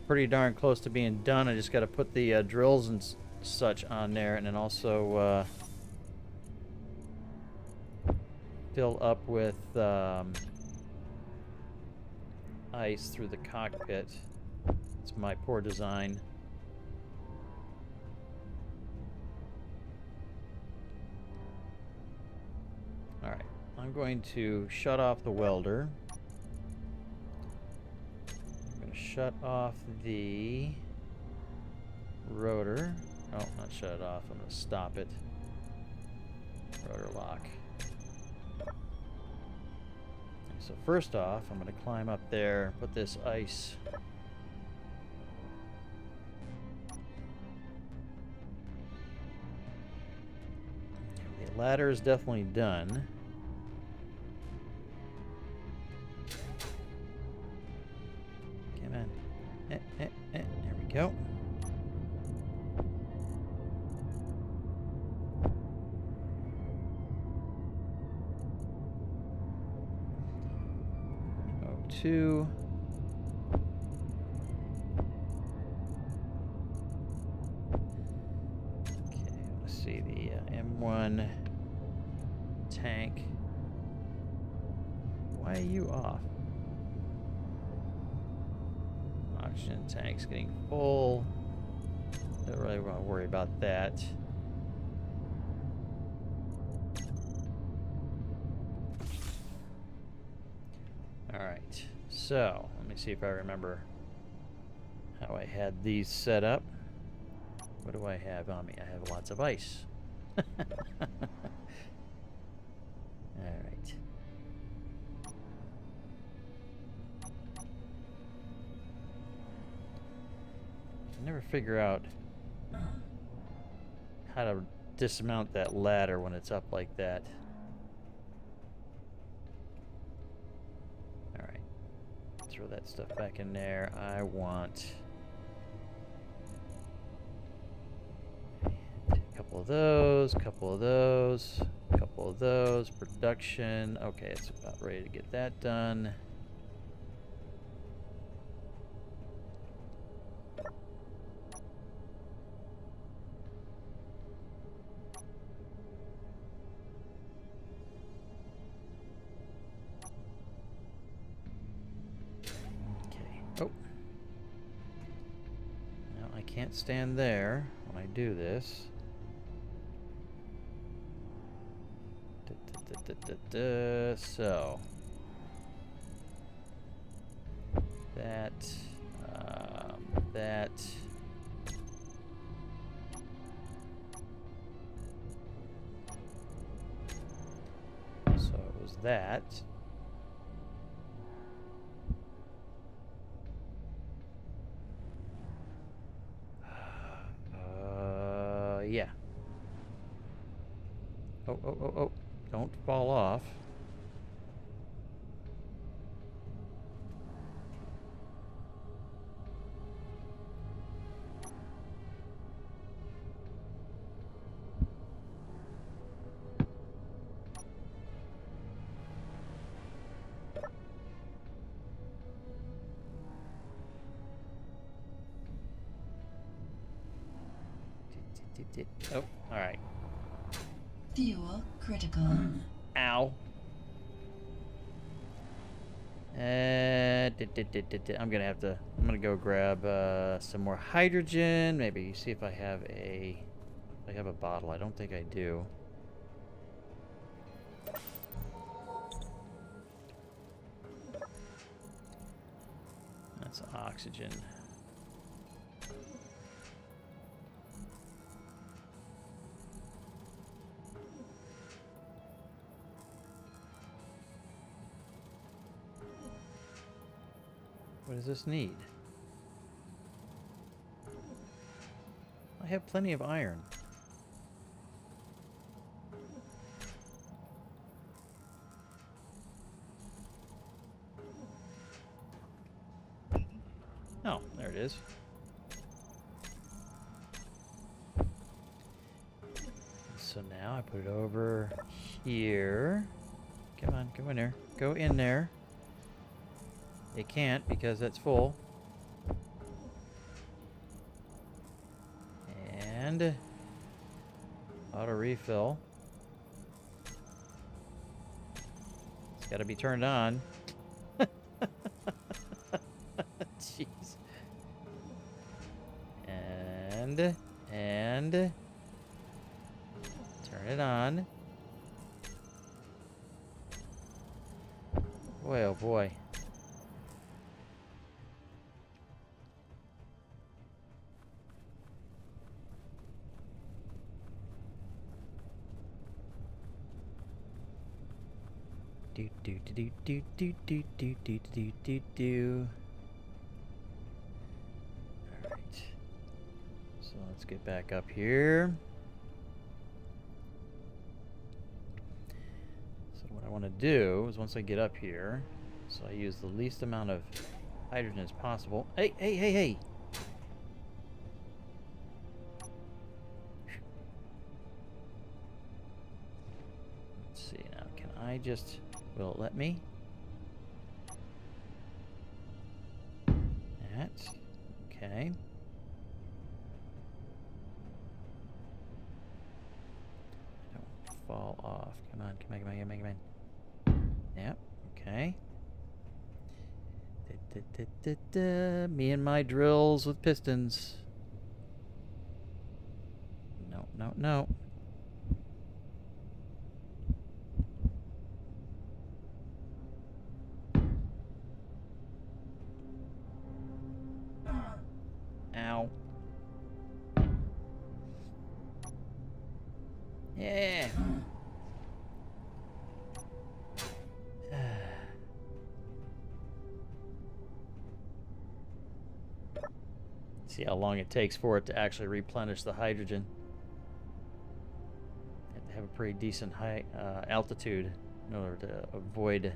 Speaker 1: Pretty darn close to being done. I just got to put the drills and such on there, and then also fill up with ice through the cockpit. It's my poor design. Alright, I'm going to shut off the welder. Shut off the rotor. Oh, not shut it off. I'm going to stop it. Rotor lock. So first off, I'm going to climb up there, put this ice. The ladder is definitely done. go. O2. Okay, let's see the M1 tank. Why are you off? Oxygen tank's getting full. Don't really want to worry about that. Alright, so let me see if I remember how I had these set up. What do I have on me? I have lots of ice. Alright. I never figure out how to dismount that ladder when it's up like that. Alright. Throw that stuff back in there. I want a couple of those, couple of those, couple of those. Production. Okay, it's about ready to get that done. Oh. Now I can't stand there when I do this. So. That. That. So it was that. Yeah. Oh, oh, oh, oh. Don't fall off. Oh, all right.
Speaker 2: Fuel critical.
Speaker 1: Ow. I'm gonna go grab some more hydrogen. Maybe see if I have a bottle. I don't think I do. That's oxygen. What does this need? I have plenty of iron. Oh, there it is. So now I put it over here. Come on, go in there. Go in there. It can't because that's full. And auto refill. It's got to be turned on. Jeez. And turn it on. Boy, oh boy. Do do do do do do do do do do do. All right. So let's get back up here. So what I want to do is once I get up here, so I use the least amount of hydrogen as possible. Hey, hey, hey, hey! I just... Will it let me? That. Okay. Don't fall off. Come on, come on, come on, come on, come on. Yep, okay. Me and my drills with pistons. No, no, no. Ow. Yeah. See how long it takes for it to actually replenish the hydrogen. You have to have a pretty decent high altitude in order to avoid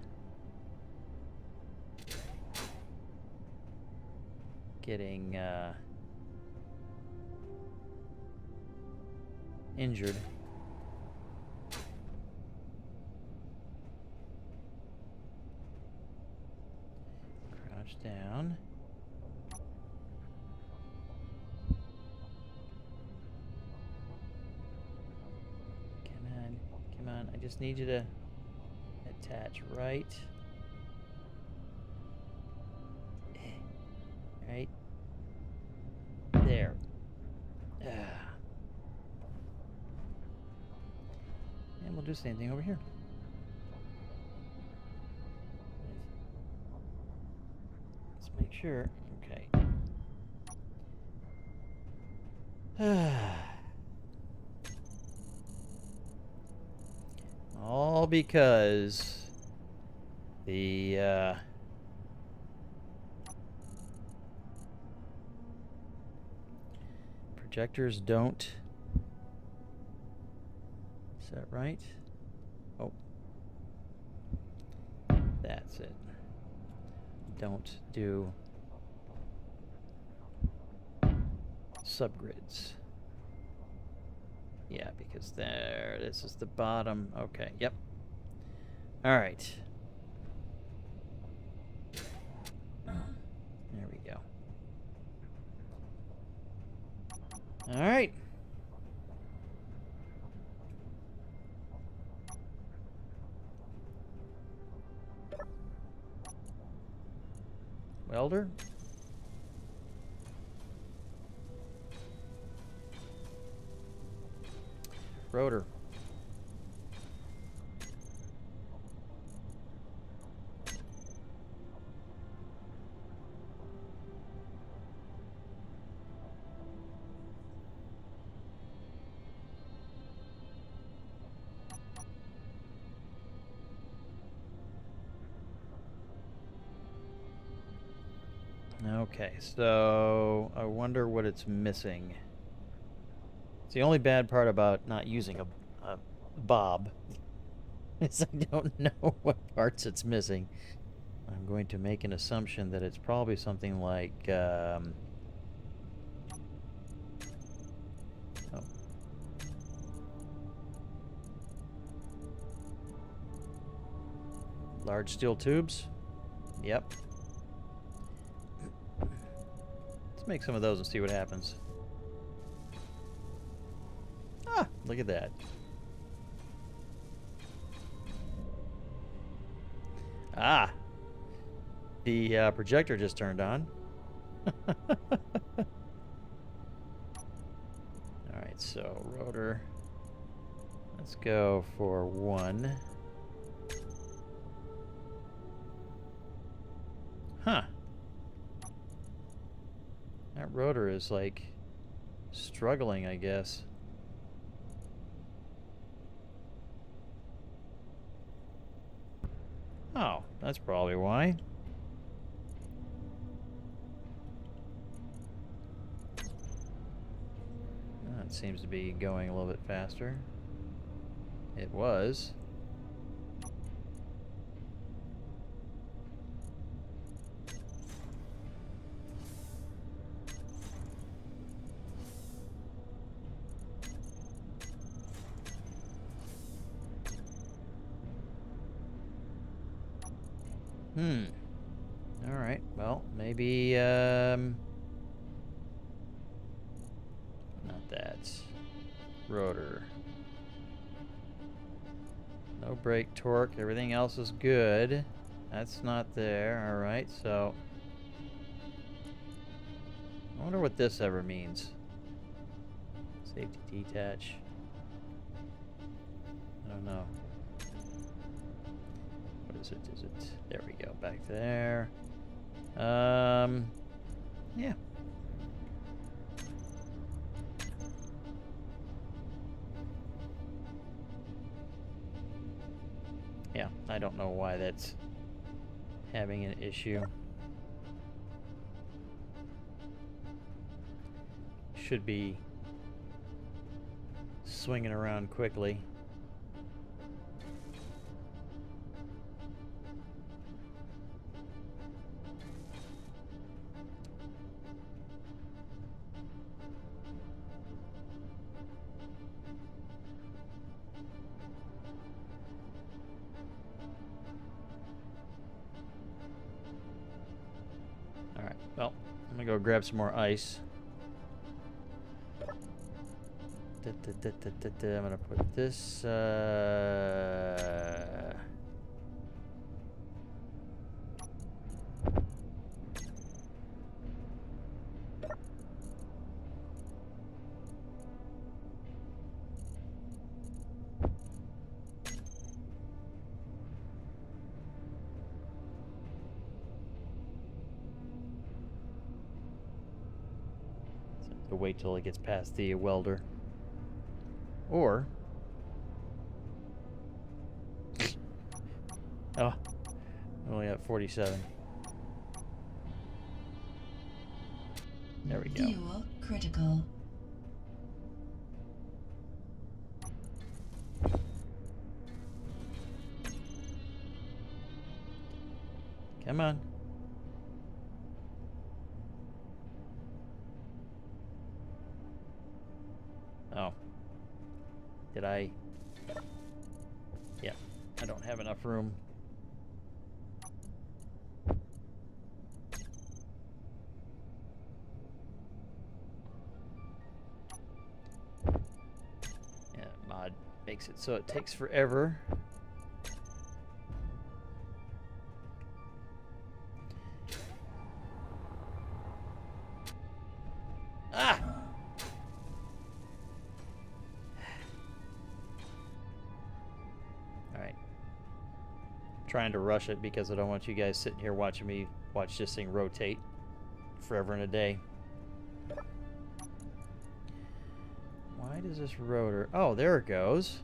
Speaker 1: getting injured. Crouch down. Come on, I just need you to attach right. Right there. And we'll do the same thing over here. Let's make sure. Okay. All because the projectors don't. Is that right? Oh. That's it. Don't do subgrids. Yeah, because this is the bottom. Okay, yep. All right. There we go. All right. Welder. Rotor. Okay, so I wonder what it's missing. It's the only bad part about not using a bob is I don't know what parts it's missing. I'm going to make an assumption that it's probably something like oh. Large steel tubes. Yep. Let's make some of those and see what happens. Ah, look at that. Ah, the projector just turned on. Alright, so rotor. Let's go for 1. Huh. That rotor is like struggling, I guess. Oh, that's probably why. That seems to be going a little bit faster. It was. Alright, well, maybe, not that. Rotor. No brake torque. Everything else is good. That's not there. Alright, so... I wonder what this ever means. Safety detach. I don't know. What is it? Is it... There we go. Back there. Yeah. Yeah, I don't know why that's having an issue. Should be swinging around quickly. Alright, well, I'm gonna go grab some more ice. I'm gonna put this, to wait till it gets past the welder. Or... Oh, only at 47. There we go.
Speaker 2: Fuel critical.
Speaker 1: Come on. Oh. Did I? Yeah, I don't have enough room. Yeah, mod makes it so it takes forever. Ah! Alright. Trying to rush it because I don't want you guys sitting here watching me watch this thing rotate forever and a day. Why does this rotor... Oh, there it goes.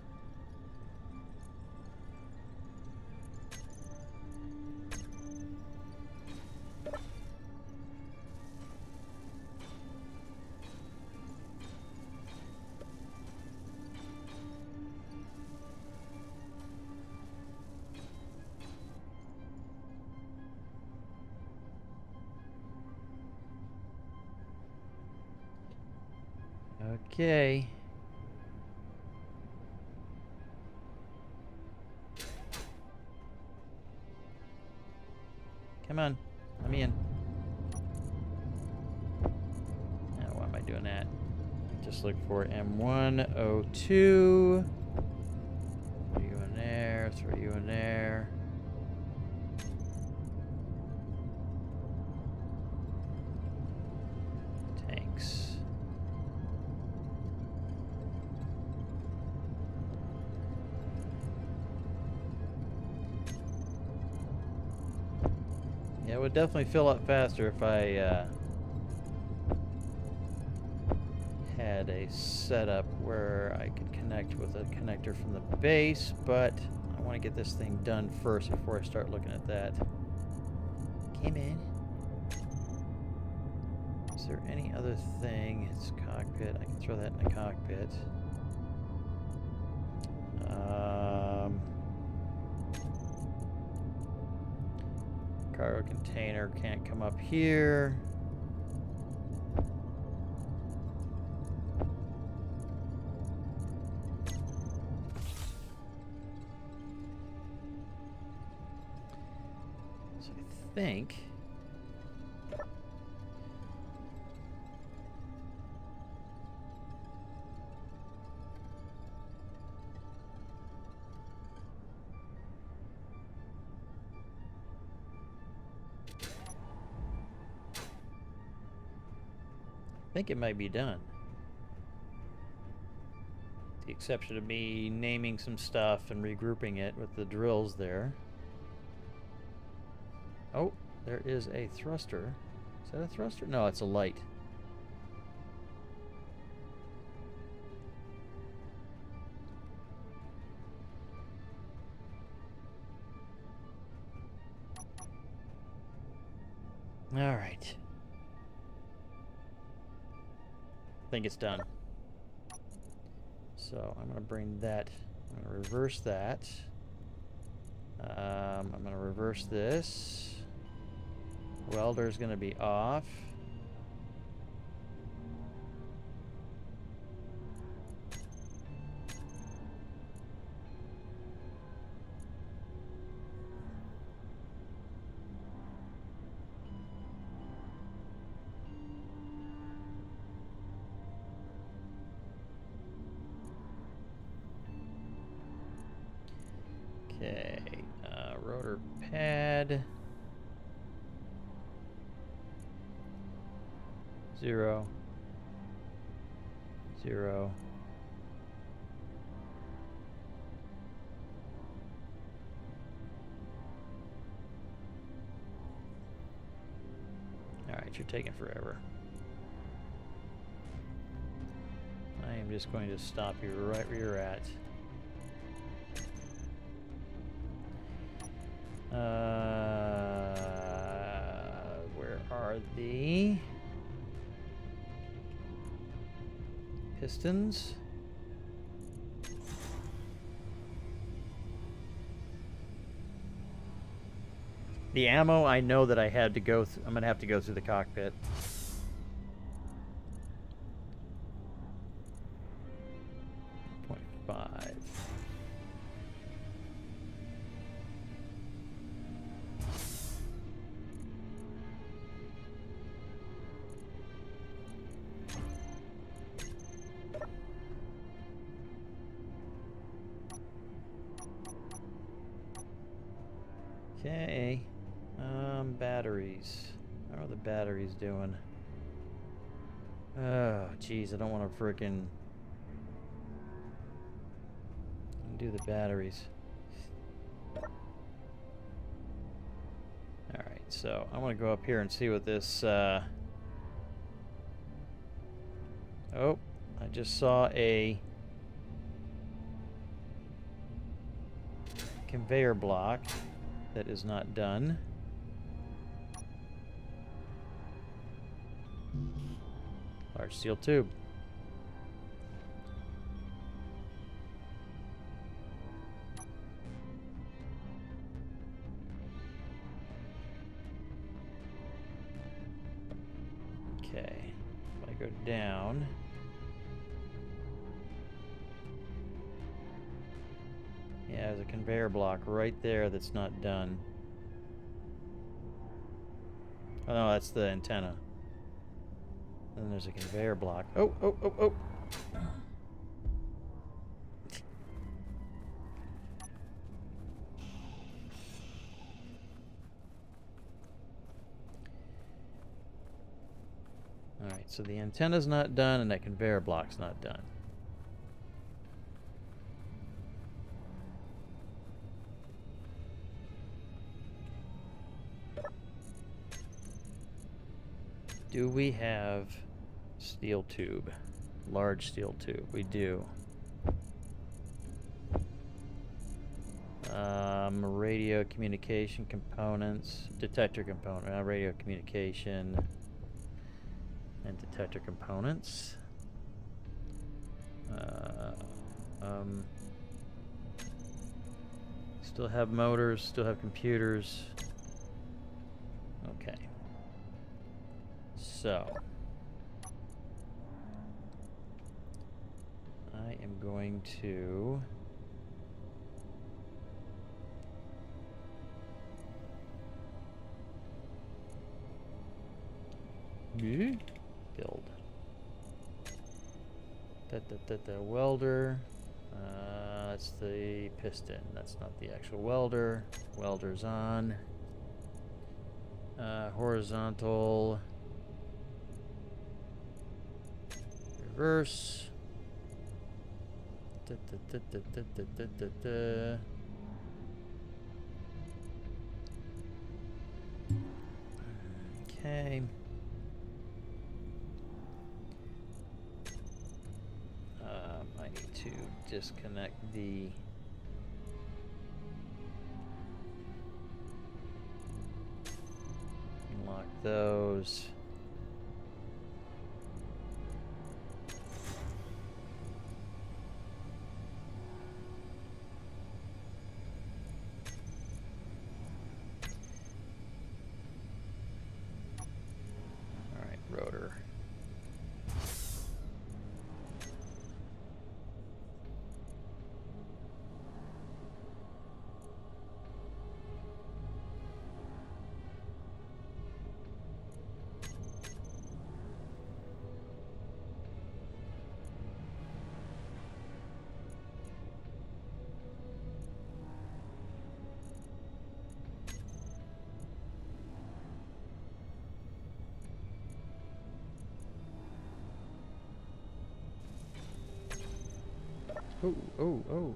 Speaker 1: Okay. Come on. Let me in. Now, why am I doing that? Just look for M102. Throw you in there. Throw you in there. Tanks. Yeah, it would definitely fill up faster if I had a setup where I could connect with a connector from the base, but I want to get this thing done first before I start looking at that. Came in. Is there any other thing? It's cockpit. I can throw that in the cockpit. Cargo container can't come up here. So I think... I think it might be done. With the exception of me naming some stuff and regrouping it with the drills there. Oh, there is a thruster. Is that a thruster? No, it's a light. All right. I think it's done. So I'm going to bring that, I'm going to reverse that. I'm going to reverse this. Welder's going to be off. Okay, rotor pad. 0, 0. Alright, you're taking forever. I am just going to stop you right where you're at. Where are the pistons? The ammo, I know that I had to go I'm gonna have to go through the cockpit. .5. Okay. Batteries. How are the batteries doing? Oh, jeez, I don't want to frickin' do the batteries. Alright, so I want to go up here and see what this, Oh, I just saw a conveyor block that is not done. Large steel tube. Okay, if I go down, yeah, there's a conveyor block right there that's not done. Oh no, that's the antenna. Then there's a conveyor block. Oh, oh, oh, oh. Alright, so the antenna's not done and that conveyor block's not done. Do we have steel tube? Large steel tube. We do. Radio communication components. Detector component. Radio communication. And detector components. Still have motors. Still have computers. Okay. So, I am going to Build. Welder. That's the piston. That's not the actual welder. Welder's on. Horizontal. Reverse. Okay. I need to disconnect the lock those. All right, rotor. Oh, oh, oh.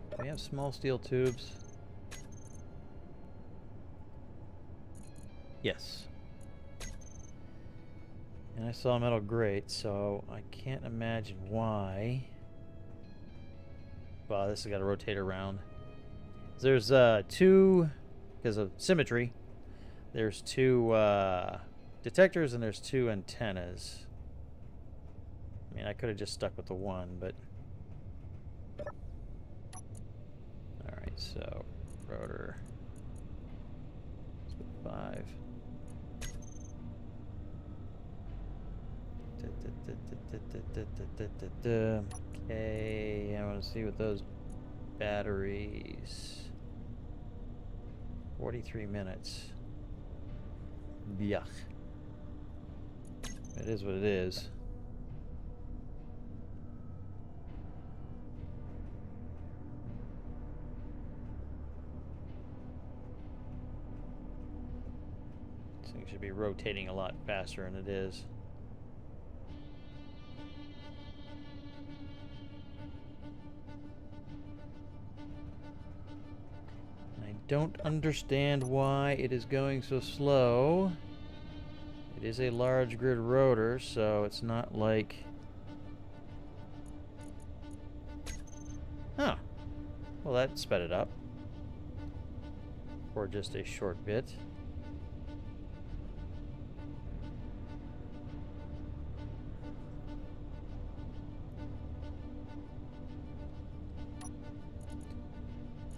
Speaker 1: Do we have small steel tubes? Yes. And I saw a metal grate, so I can't imagine why. Wow, this has got to rotate around. There's two, because of symmetry, there's two detectors and there's two antennas. I mean, I could have just stuck with the one, but... Alright, so, rotor. Let's put 5. Okay, I want to see what those batteries... 43 minutes. Yuck. It is what it is. This thing should be rotating a lot faster than it is. I don't understand why it is going so slow. It is a large grid rotor, so it's not like... Huh. Well, that sped it up. For just a short bit.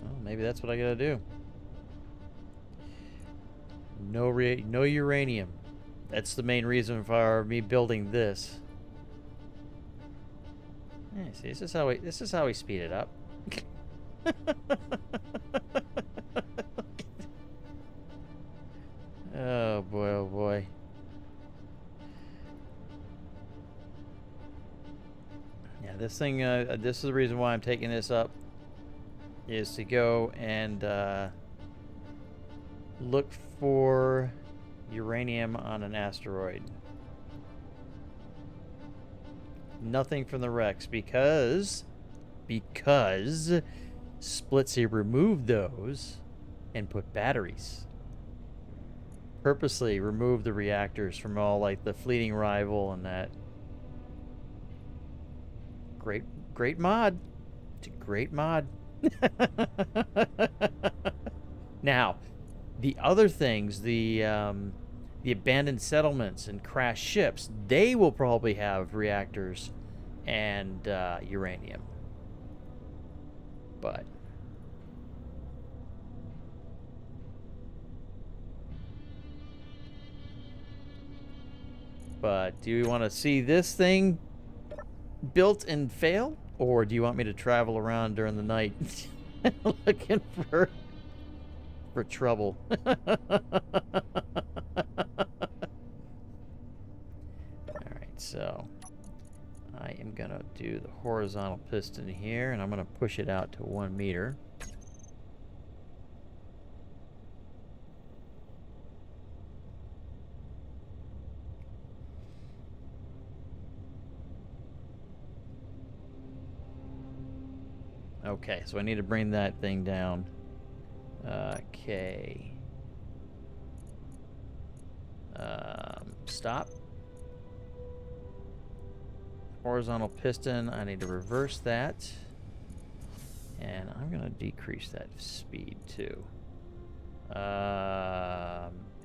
Speaker 1: Well, maybe that's what I gotta do. No uranium. That's the main reason for me building this. Yeah, see, this is how we speed it up. Oh boy, oh boy. Yeah, this thing, this is the reason why I'm taking this up, is to go and look for uranium on an asteroid. Nothing from the wrecks because Splitsy removed those and put batteries. Purposely removed the reactors from all like the fleeting rival and that. Great mod. It's a great mod. Now, the other things, the abandoned settlements and crashed ships, they will probably have reactors and uranium. But But do you want to see this thing built and fail? Or do you want me to travel around during the night looking for trouble? Alright, so I am going to do the horizontal piston here, and I'm going to push it out to 1 meter. Okay, so I need to bring that thing down. Okay. Stop. Horizontal piston, I need to reverse that. And I'm going to decrease that speed too.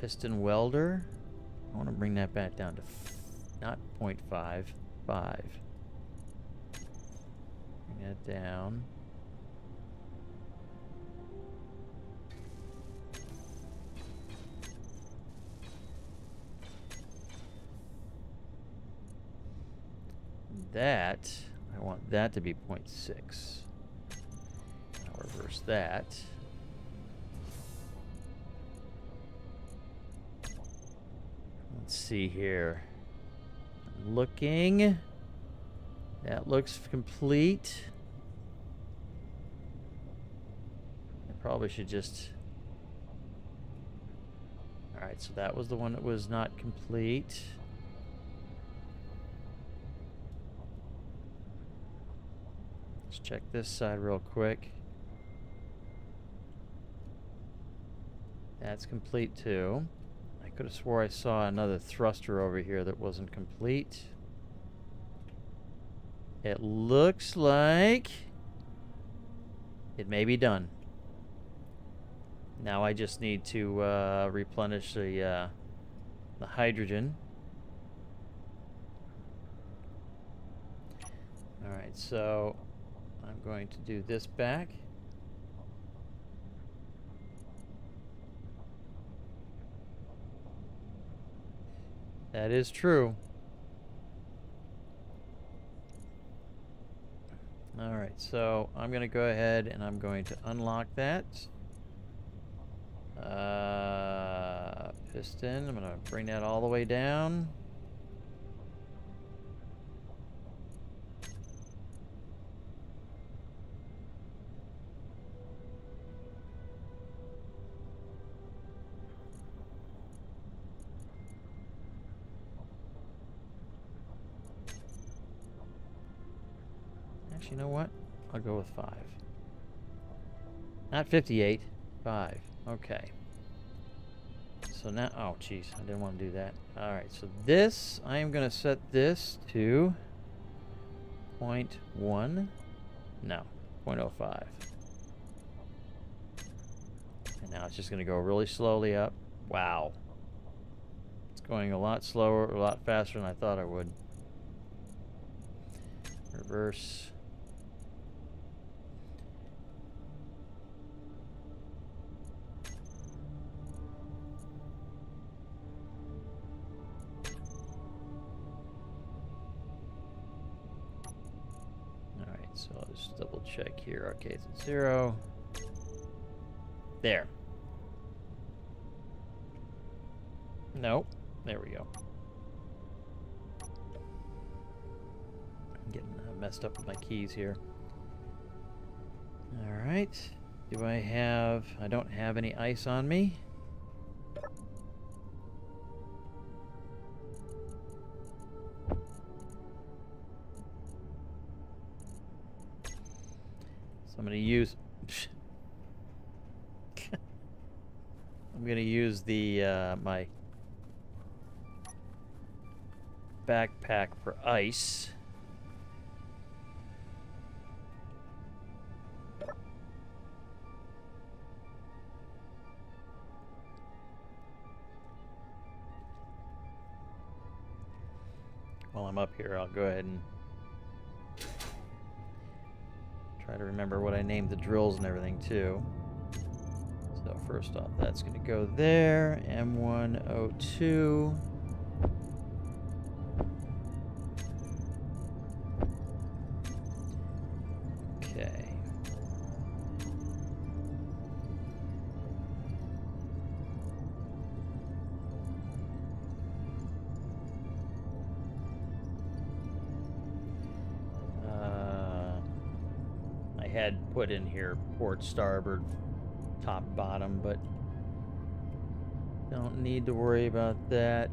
Speaker 1: Piston welder. I want to bring that back down to not 0.5, 5. Bring that down. That, I want that to be 0.6. I'll reverse that. Let's see here. I'm looking. That looks complete. I probably should just... Alright, so that was the one that was not complete. Let's check this side real quick. That's complete too. I could have swore I saw another thruster over here that wasn't complete. It looks like it may be done. Now I just need to replenish the hydrogen. Alright, so I'm going to do this back. That is true. Alright, so I'm going to go ahead and I'm going to unlock that. Piston, I'm going to bring that all the way down. Actually, you know what? I'll go with 5. Not 58, 5. Okay. So now, oh jeez, I didn't want to do that. Alright, so this, I am going to set this to 0.1. No, 0.05. And now it's just going to go really slowly up. Wow. It's going a lot slower, a lot faster than I thought it would. Reverse. So I'll just double check here. Okay, it's at 0. There. Nope. There we go. I'm getting messed up with my keys here. Alright. Do I have... I don't have any ice on me. I'm going to use... I'm going to use the, my backpack for ice. While I'm up here, I'll go ahead and try to remember what I named the drills and everything too. So first off, that's going to go there. M102. I had put in here port, starboard, top, bottom, but don't need to worry about that.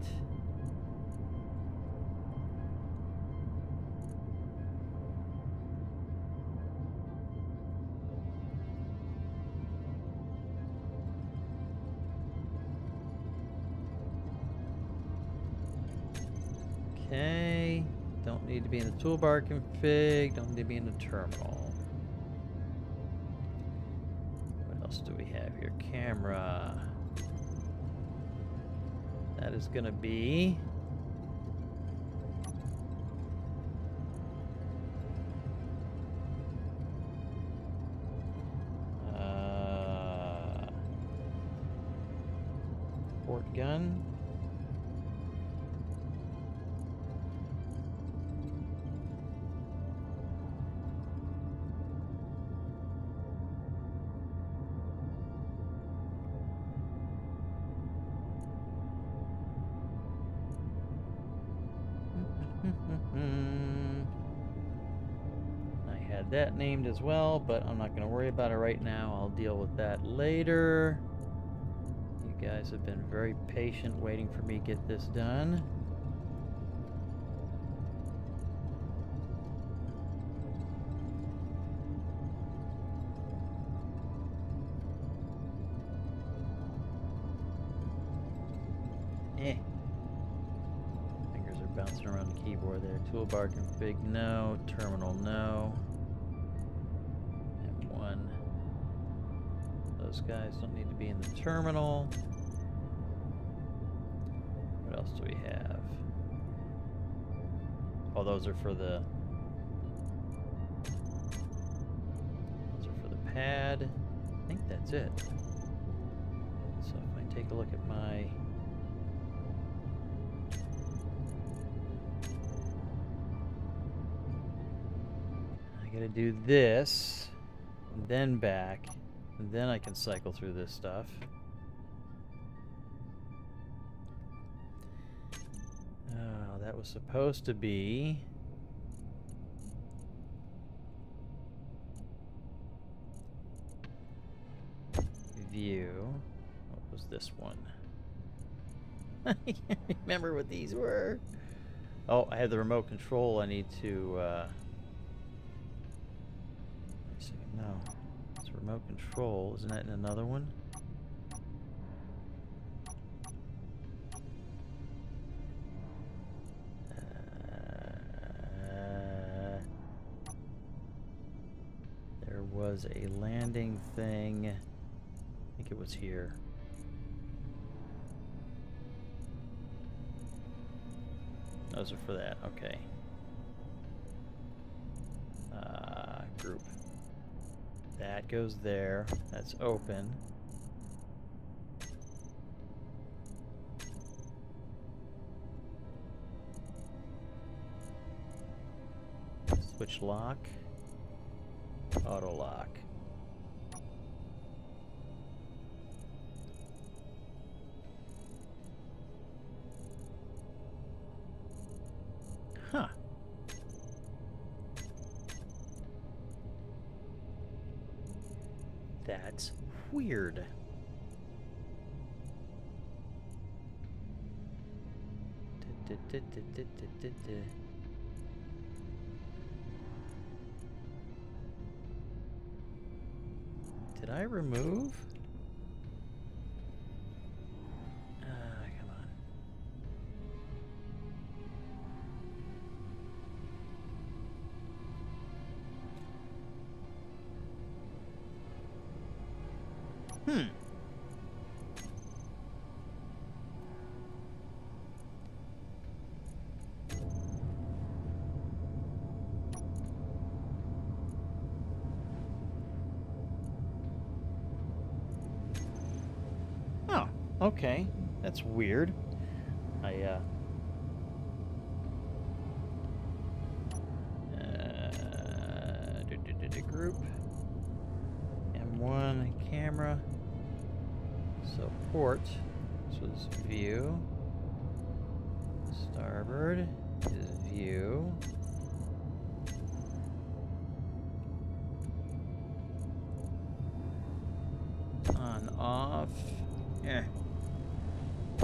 Speaker 1: Okay, don't need to be in the toolbar config, don't need to be in the terminal. What else do we have here? Camera. That is gonna be port gun. I had that named as well, but I'm not going to worry about it right now. I'll deal with that later. You guys have been very patient waiting for me to get this done. Fingers are bouncing around the keyboard there. Toolbar config, no. Terminal, no. M1. Those guys don't need to be in the terminal. What else do we have? Oh, those are for the... Those are for the pad. I think that's it. So if I take a look at my... I gotta do this, and then back, and then I can cycle through this stuff. Oh, that was supposed to be... View. What was this one? I can't remember what these were. Oh, I have the remote control. I need to... No, it's remote control. Isn't that in another one? There was a landing thing. I think it was here. Those are for that. Okay. Group. That goes there. That's open. Switch lock. Auto lock. Huh. That's weird. Did I remove? Come on. Oh, okay. That's weird. Group. M1 camera. So port. This was view. Starboard is view. On, off. Eh.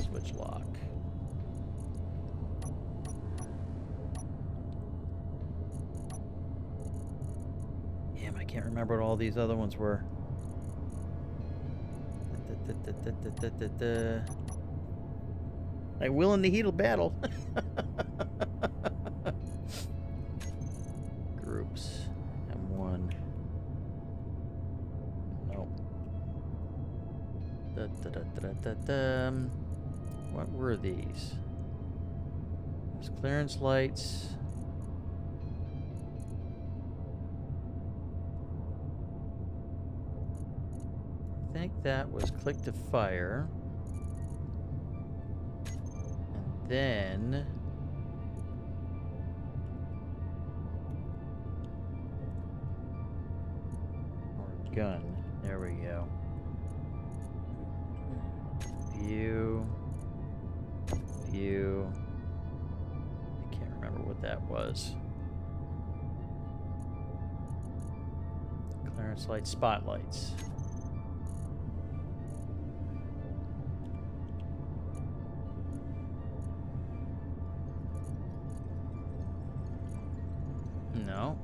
Speaker 1: Switch lock. Damn, I can't remember what all these other ones were. Like will in the heat of battle. Groups. M1. Nope. What were these? There's clearance lights. I think that was click to fire. And then or gun. There we go. View. View. I can't remember what that was. Clearance lights, spotlights. No.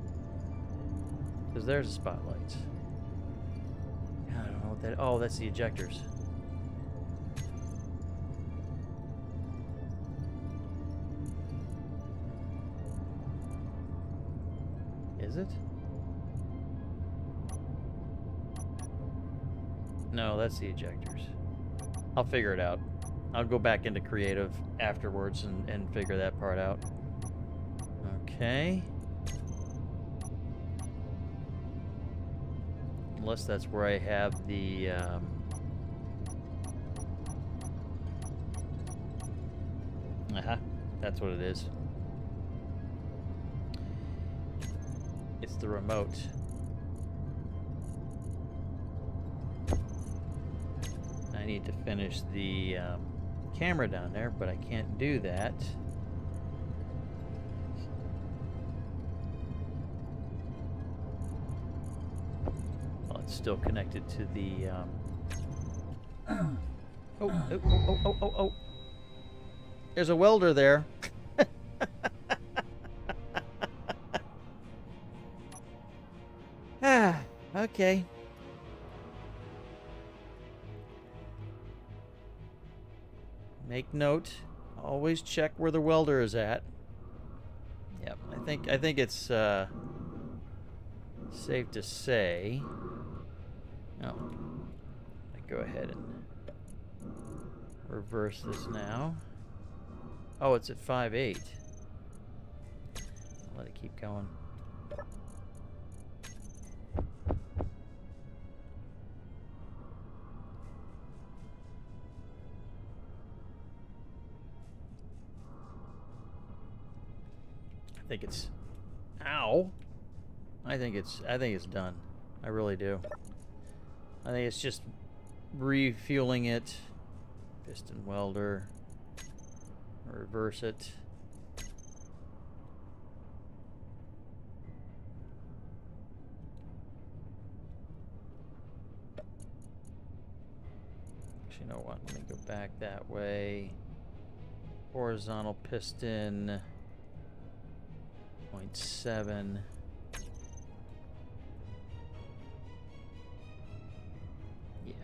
Speaker 1: Because there's the spotlights. I don't know what that... Oh, that's the ejectors. Is it? No, that's the ejectors. I'll figure it out. I'll go back into creative afterwards and figure that part out. Okay. Unless that's where I have the... That's what it is. It's the remote. I need to finish the camera down there, but I can't do that. Well, it's still connected to the... Oh. There's a welder there. Okay. Make note. Always check where the welder is at. Yep, I think it's safe to say. Oh, I go ahead and reverse this now. Oh, it's at 5.8. Let it keep going. I think it's... Ow! I think it's done. I really do. I think it's just refueling it. Piston welder. Reverse it. Actually, you know what? Let me go back that way. Horizontal piston. 0.7. Yeah.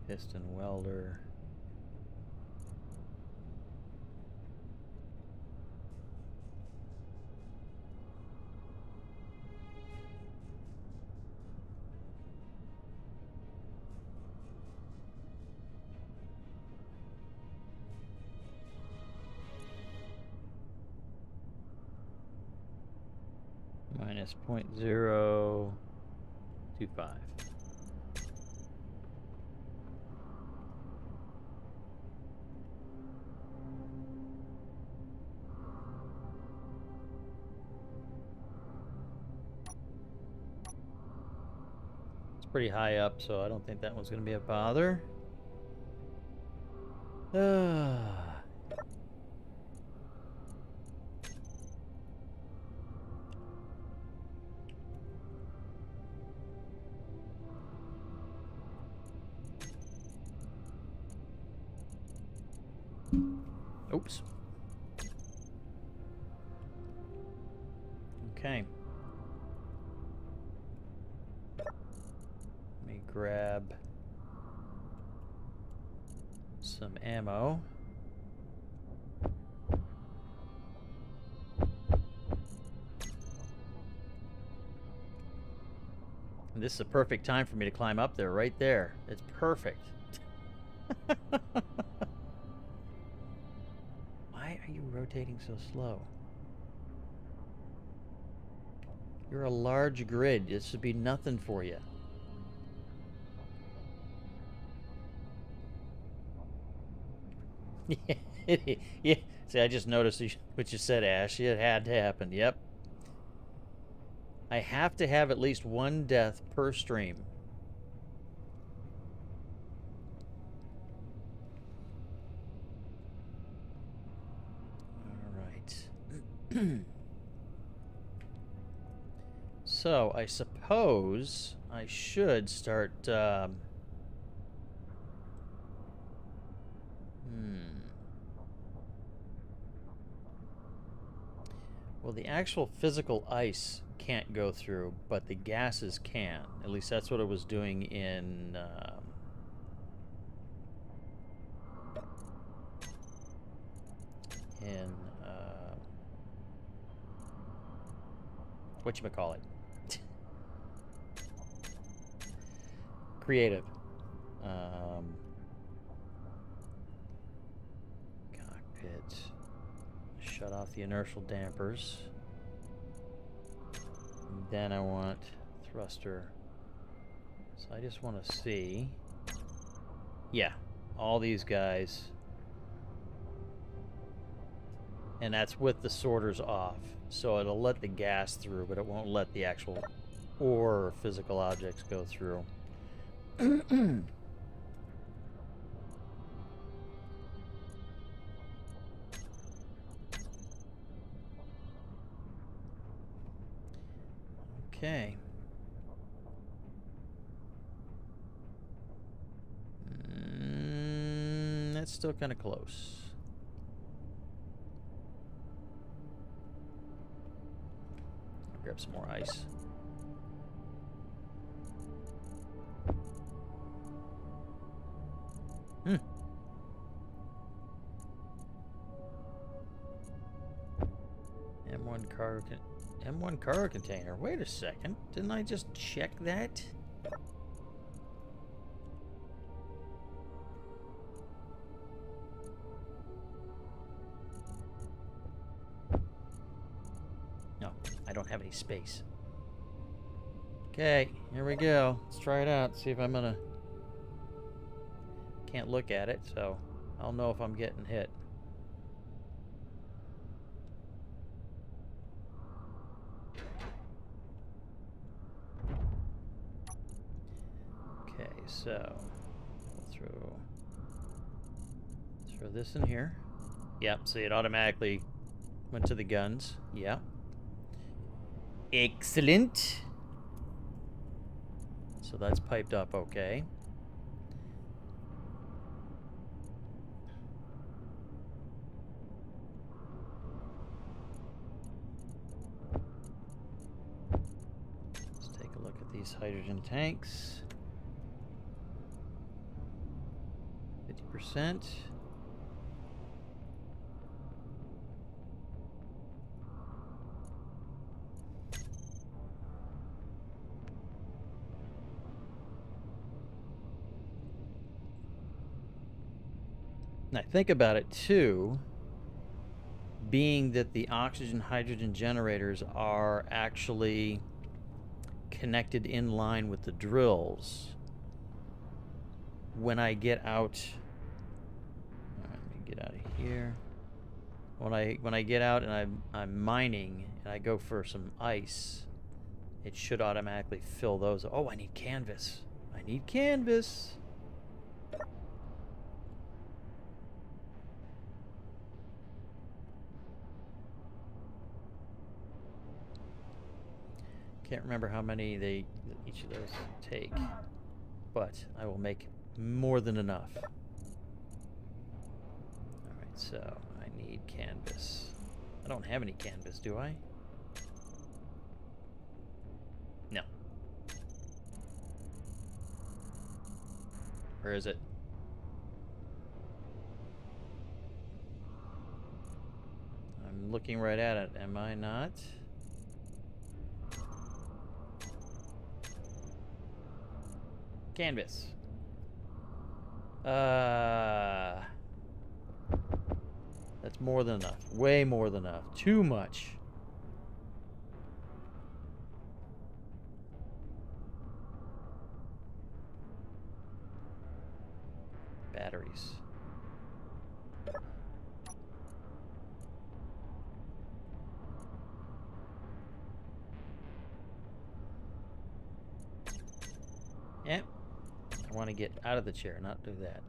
Speaker 1: Piston welder. Minus 0.025. It's pretty high up, so I don't think that one's going to be a bother. Oops. Okay. Let me grab some ammo. And this is a perfect time for me to climb up there, right there. It's perfect. Why are you rotating so slow? You're a large grid. This should be nothing for you. Yeah. See, I just noticed what you said, Ash. It had to happen. Yep. I have to have at least one death per stream. All right. So, I suppose I should start... Well, the actual physical ice can't go through, but the gases can. At least that's what it was doing in... whatchamacallit? Creative. Cockpit. Shut off the inertial dampers. And then I want thruster. So I just want to see. Yeah, all these guys. And that's with the sorters off. So it'll let the gas through, but it won't let the actual ore or physical objects go through. Okay. That's still kind of close. Grab some more ice. M1 cargo container. Wait a second. Didn't I just check that? No, I don't have any space. Okay, here we go. Let's try it out. See if I'm gonna... Can't look at it, so I'll know if I'm getting hit. Okay, so throw this in here. Yep, see, it automatically went to the guns. Yep. Excellent. So that's piped up okay. Let's take a look at these hydrogen tanks. 50%. And I think about it too, being that the oxygen hydrogen generators are actually connected in line with the drills. When I get out, let me get out of here. When I get out and I'm mining and I go for some ice, it should automatically fill those. Oh, I need canvas. I need canvas. Can't remember how many each of those take, but I will make more than enough. All right, so I Need canvas. I don't have any canvas, do I? No. Where is it? I'm looking right at it, am I not? Canvas. That's more than enough. Way more than enough. Too much. Batteries. Yep. I want to get out of the chair, not do that.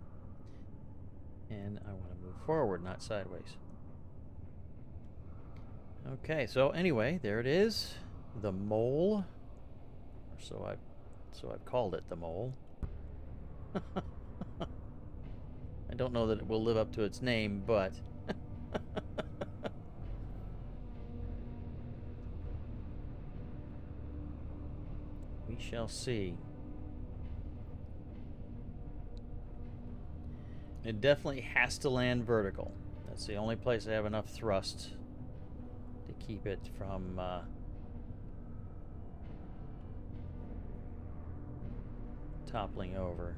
Speaker 1: And I want to move forward, not sideways. Okay, so anyway, there it is. The mole. Or so I've called it the mole. I don't know that it will live up to its name, but we shall see. It definitely has to land vertical. That's the only place I have enough thrust to keep it from toppling over.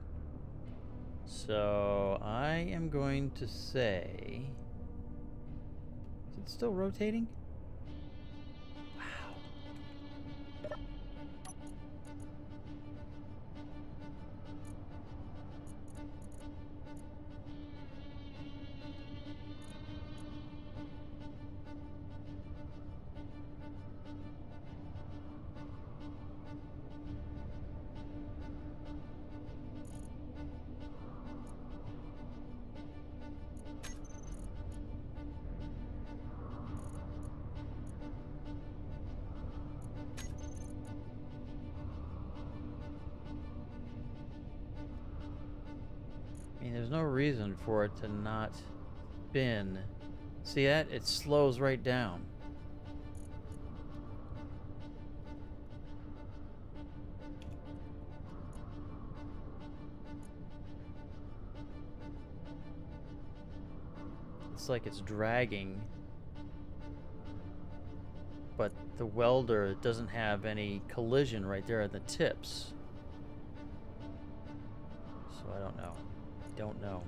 Speaker 1: So I am going to say, is it still rotating? Wow. I mean, there's no reason for it to not spin. See that? It slows right down. It's like it's dragging, but the welder doesn't have any collision right there at the tips. So I don't know. Don't know.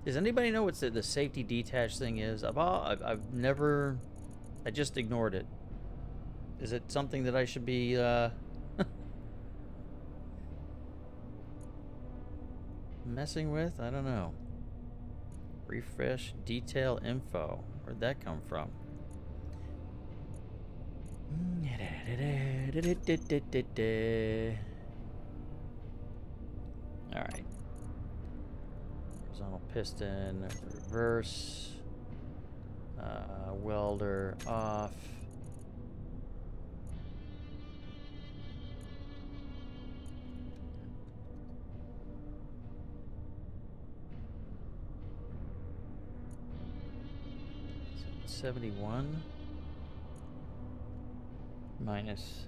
Speaker 1: Does anybody know what the safety detach thing is? I've never... I just ignored it. Is it something that I should be messing with? I don't know. Refresh detail info. Where'd that come from? Alright. Horizontal piston, reverse, welder off. -71 -5.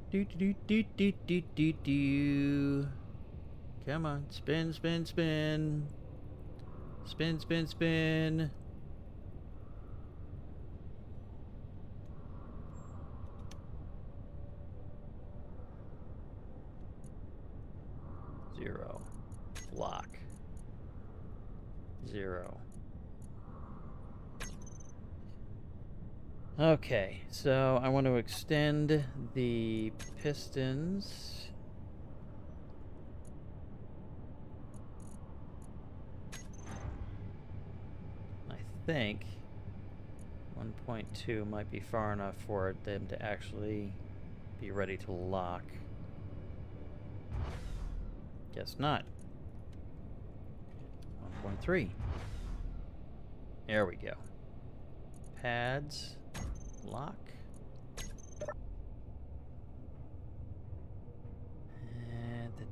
Speaker 1: Do do do do do do do. Come on, spin, spin, spin. Spin, spin, spin. Zero. Lock. Zero. Okay, so I want to extend the pistons think 1.2 might be far enough for them to actually be ready to lock. Guess not. 1.3. There we go. Pads, lock.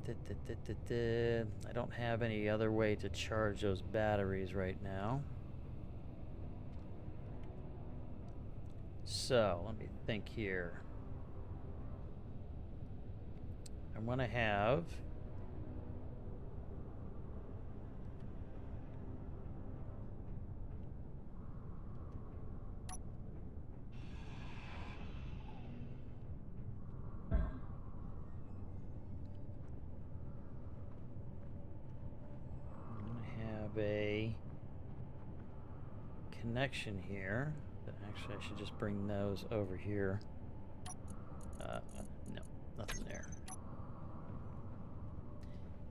Speaker 1: I don't have any other way to charge those batteries right now. So, let me think here. I want to have a connection here. But actually, I should just bring those over here. No, nothing there.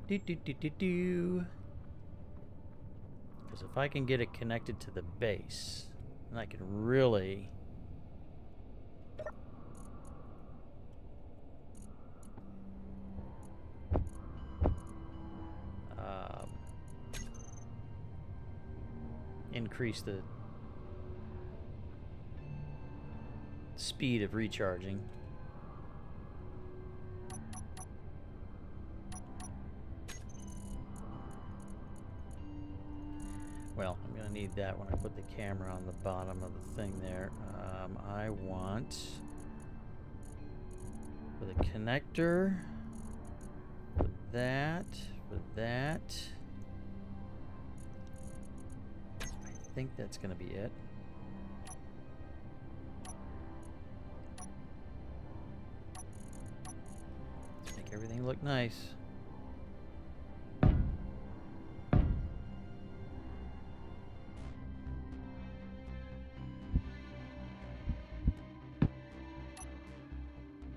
Speaker 1: Because if I can get it connected to the base, then I can really increase the speed of recharging. Well, I'm going to need that when I put the camera on the bottom of the thing there. I want for the connector, for that. I think that's going to be it. Let's make everything look nice.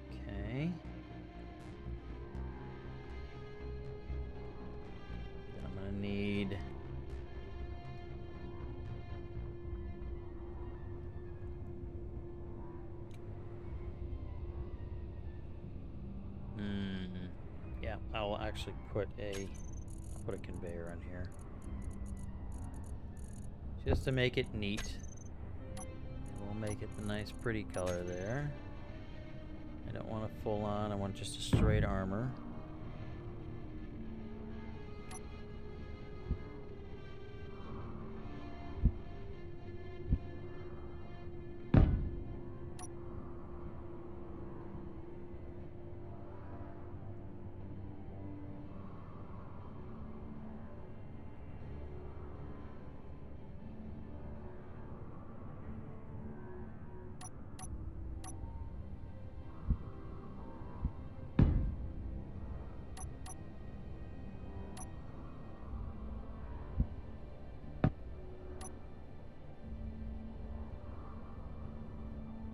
Speaker 1: Okay. Then I'm going to need yeah, I'll actually put a conveyor on here. Just to make it neat. We'll make it the nice pretty color there. I don't want a full on, I want just a straight armor.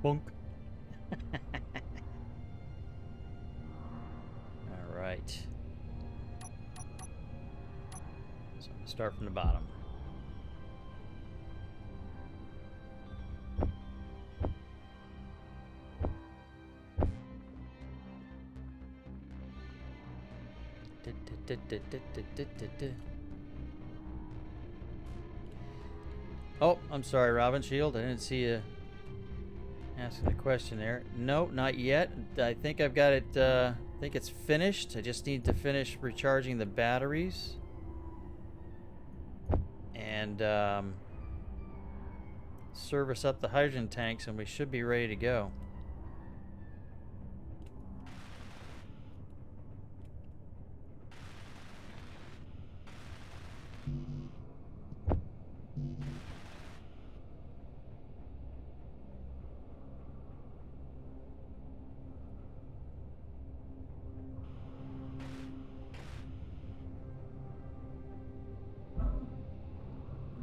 Speaker 1: Bonk. All right. So I'm gonna start from the bottom. Oh, I'm sorry, Robin Shield. I didn't see you asking a question there. No, not yet. I think I've got it. I think it's finished. I just need to finish recharging the batteries. And service up the hydrogen tanks, and we should be ready to go.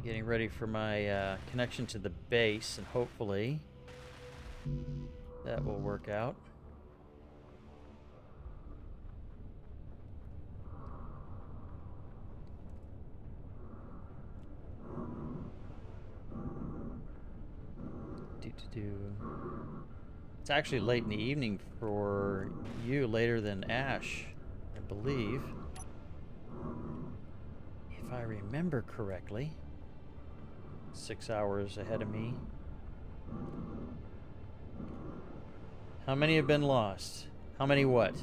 Speaker 1: Getting ready for my connection to the base, and hopefully that will work out. It's actually late in the evening for you, later than Ash, I believe. If I remember correctly. 6 hours ahead of me. How many have been lost? How many what?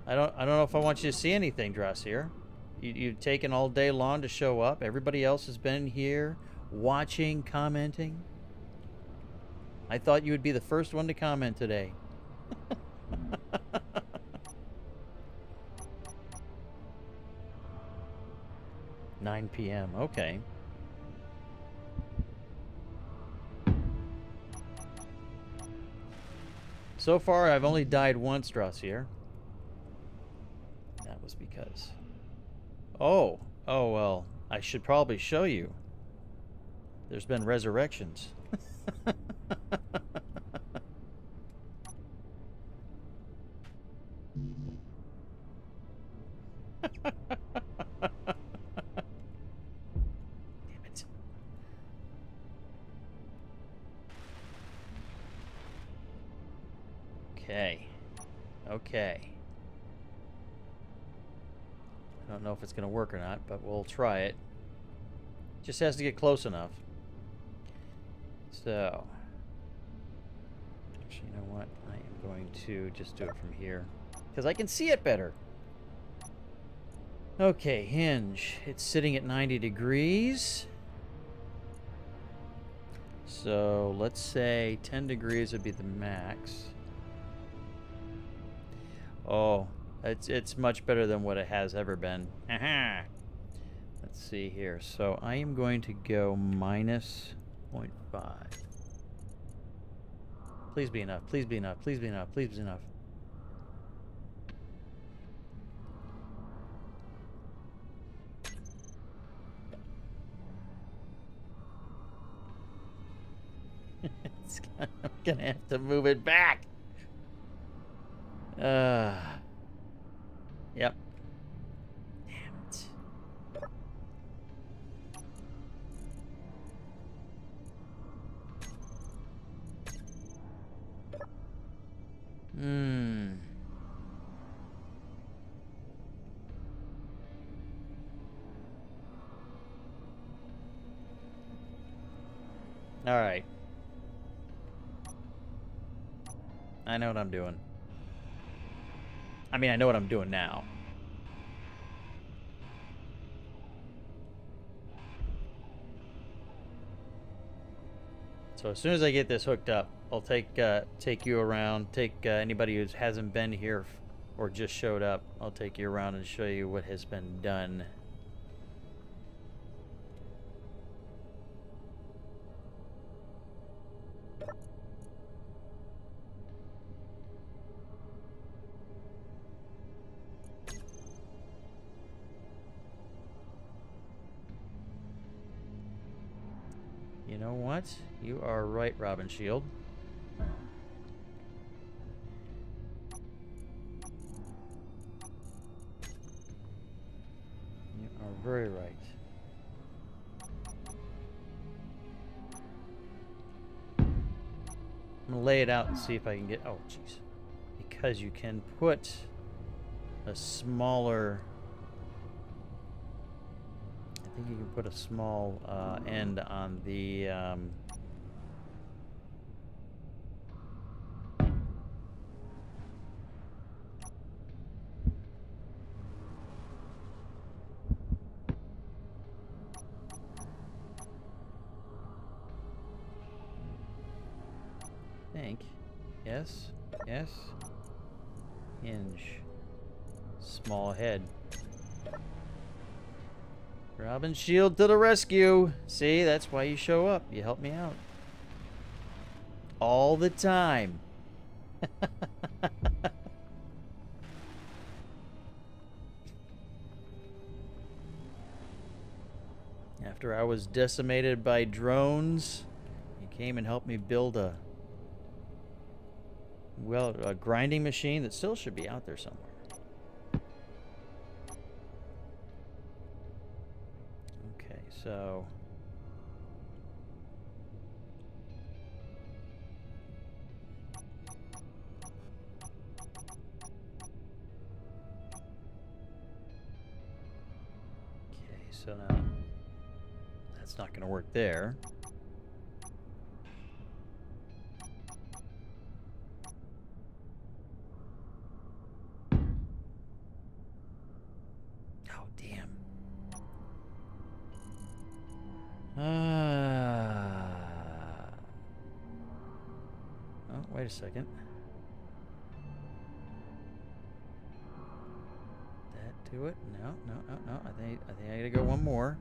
Speaker 1: I don't know if I want you to see anything, Drossier. You've taken all day long to show up. Everybody else has been here, watching, commenting. I thought you would be the first one to comment today. 9 p.m. Okay. So far, I've only died once, Drossier. That was because... Oh, well, I should probably show you. There's been resurrections. Damn it. Okay. I don't know if it's going to work or not, but we'll try it. Just has to get close enough. So, actually, you know what? I am going to just do it from here, because I can see it better. Okay, hinge. It's sitting at 90 degrees. So, let's say 10 degrees would be the max. Oh, it's much better than what it has ever been. Aha! Let's see here. So I am going to go minus 0.5. Please be enough. Please be enough. Please be enough. Please be enough. I'm gonna have to move it back. Yep. Damn it. All right. I know what I'm doing. I mean, I know what I'm doing now. So as soon as I get this hooked up, I'll take you around, take anybody who hasn't been here or just showed up. I'll take you around and show you what has been done. You know what? You are right, Robin Shield. You are very right. I'm gonna lay it out and see if I can get... Oh, jeez. Because you can put a smaller... I think you can put a small end on the... think. Yes. Yes. Hinge. Small head. Robin Shield to the rescue. See, that's why you show up. You help me out. All the time. After I was decimated by drones, you came and helped me build a grinding machine that still should be out there somewhere. Okay, so so now that's not going to work there. Oh, damn. Oh, wait a second. That do it? No. I think I gotta go one more.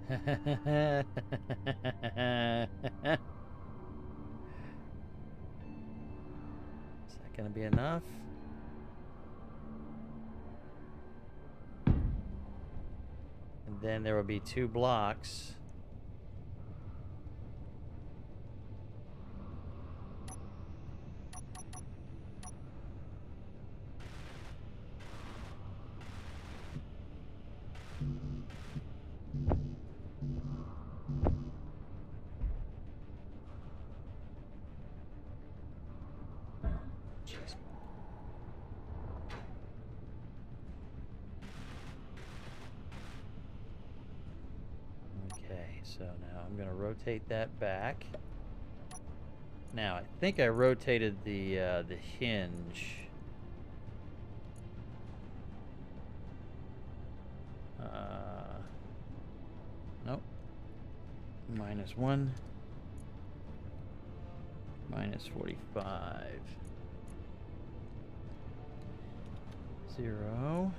Speaker 1: Is that gonna be enough? And then there will be 2 blocks. Jeez. Okay, so now I'm going to rotate that back. Now, I think I rotated the hinge. Nope. -1. -45. 0.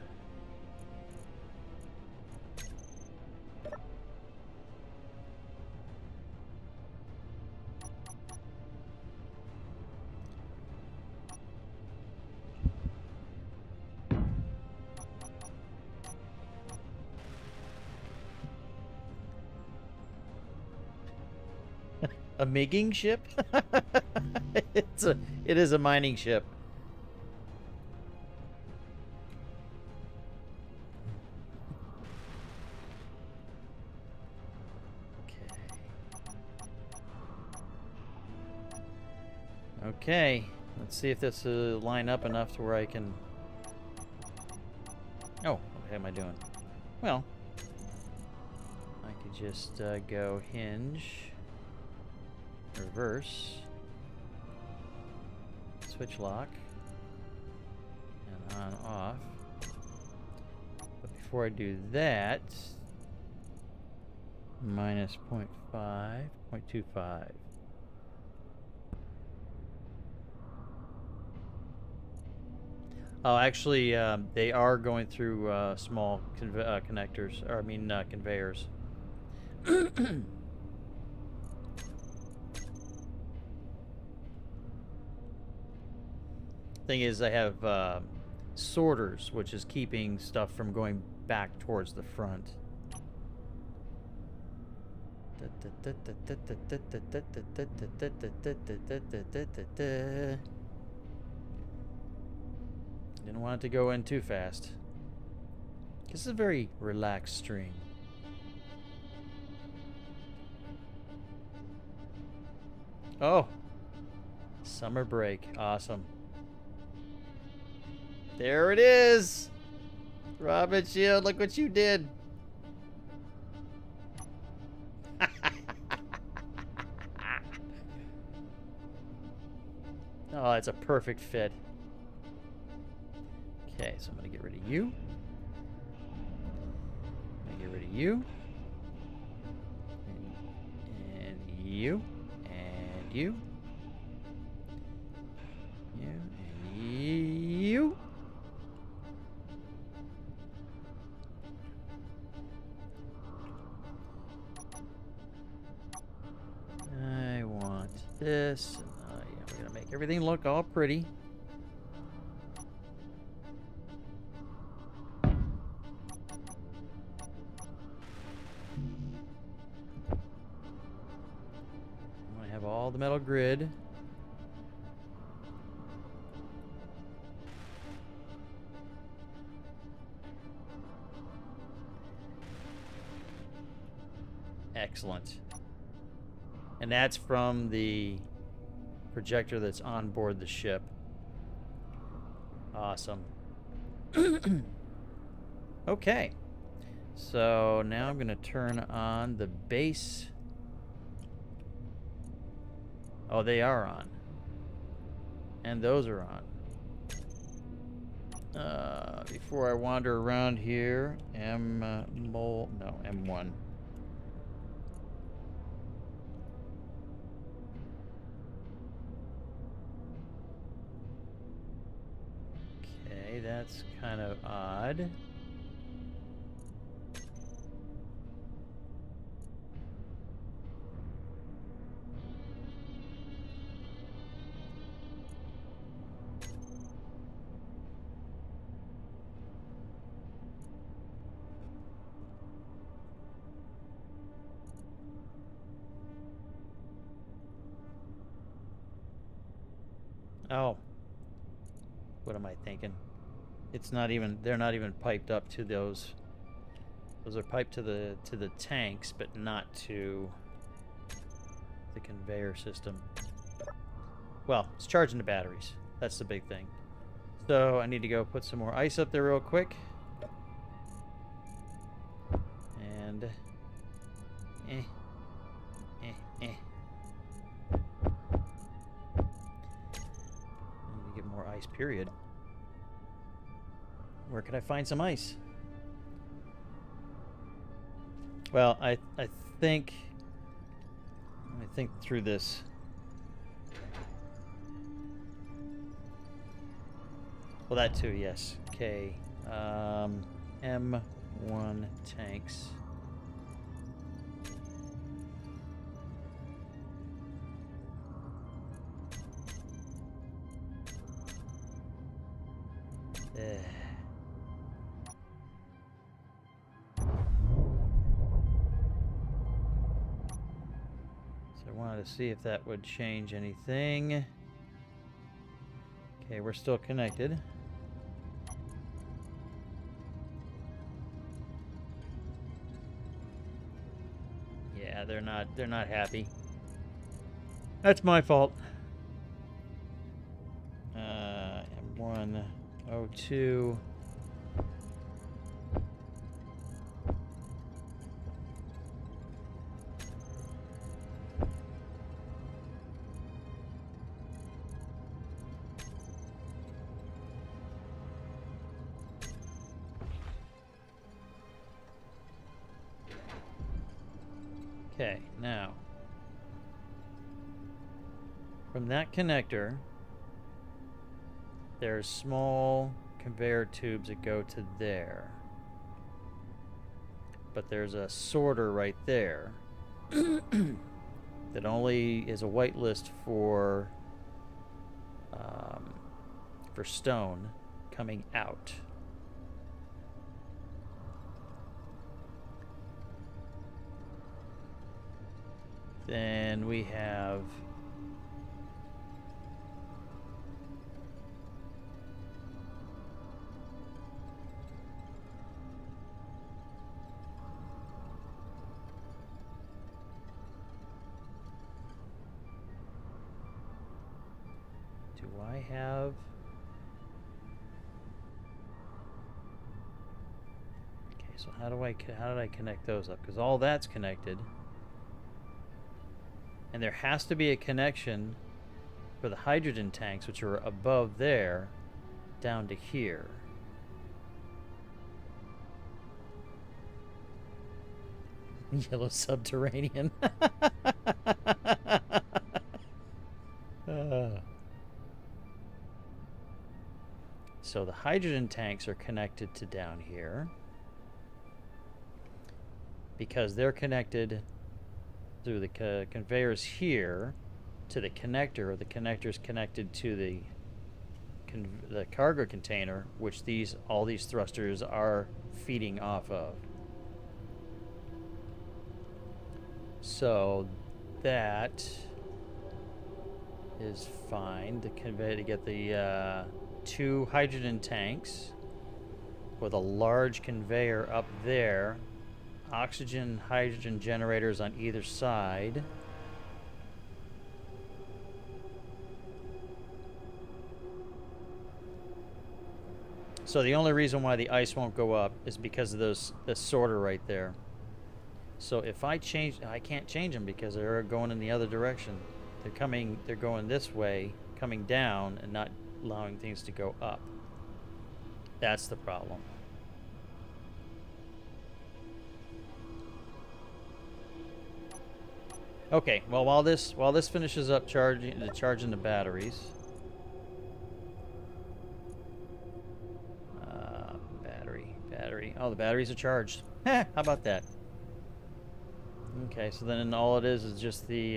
Speaker 1: A MiGing ship? It is a mining ship. Okay. Let's see if this will line up enough to where I can... Oh, what am I doing? Well, I could just go hinge, reverse, switch lock, and on off. But before I do that, -0.5, 0.25. Oh, actually, they are going through small connectors, or I mean conveyors. Thing is, I have sorters, which is keeping stuff from going back towards the front. Didn't want it to go in too fast. This is a very relaxed stream. Oh! Summer break. Awesome. There it is! Robin Shield, look what you did! Oh, it's a perfect fit. Okay, so I'm going to get rid of you. I'm going to get rid of you. And you. And you. You. And you. I want this. Yeah, we're going to make everything look all pretty. All the metal grid. Excellent. And that's from the projector that's on board the ship. Awesome. Okay. So now I'm going to turn on the base. Oh, they are on. And those are on. Before I wander around here, M1. Okay, that's kind of odd. Oh. What am I thinking? It's not even, they're not even piped up to those. Those are piped to the tanks, but not to the conveyor system. Well, it's charging the batteries. That's the big thing. So I need to go put some more ice up there real quick. And eh. I need to get more ice, period. Where can I find some ice? Well, I think, let me think through this. Well, that too, yes. Okay. M1 tanks. So I wanted to see if that would change anything. Okay, we're still connected. Yeah, they're not happy. That's my fault. M102. Okay, now from that connector, there's small conveyor tubes that go to there. But there's a sorter right there that only is a whitelist for stone coming out. Then we have do I have so how did I connect those up? Because all that's connected. And there has to be a connection for the hydrogen tanks, which are above there, down to here. Yellow subterranean. So the hydrogen tanks are connected to down here because they're connected through the conveyors here to the connector, or the connector's connected to the cargo container, which all these thrusters are feeding off of. So that is fine to get the 2 hydrogen tanks with a large conveyor up there, oxygen, hydrogen generators on either side. So the only reason why the ice won't go up is because of the sorter right there. So if I change, I can't change them because they're going in the other direction. They're going this way, coming down, and not allowing things to go up. That's the problem. Okay, well while this finishes up charging the batteries. Battery. Oh, the batteries are charged. How about that? Okay, so then all it is just the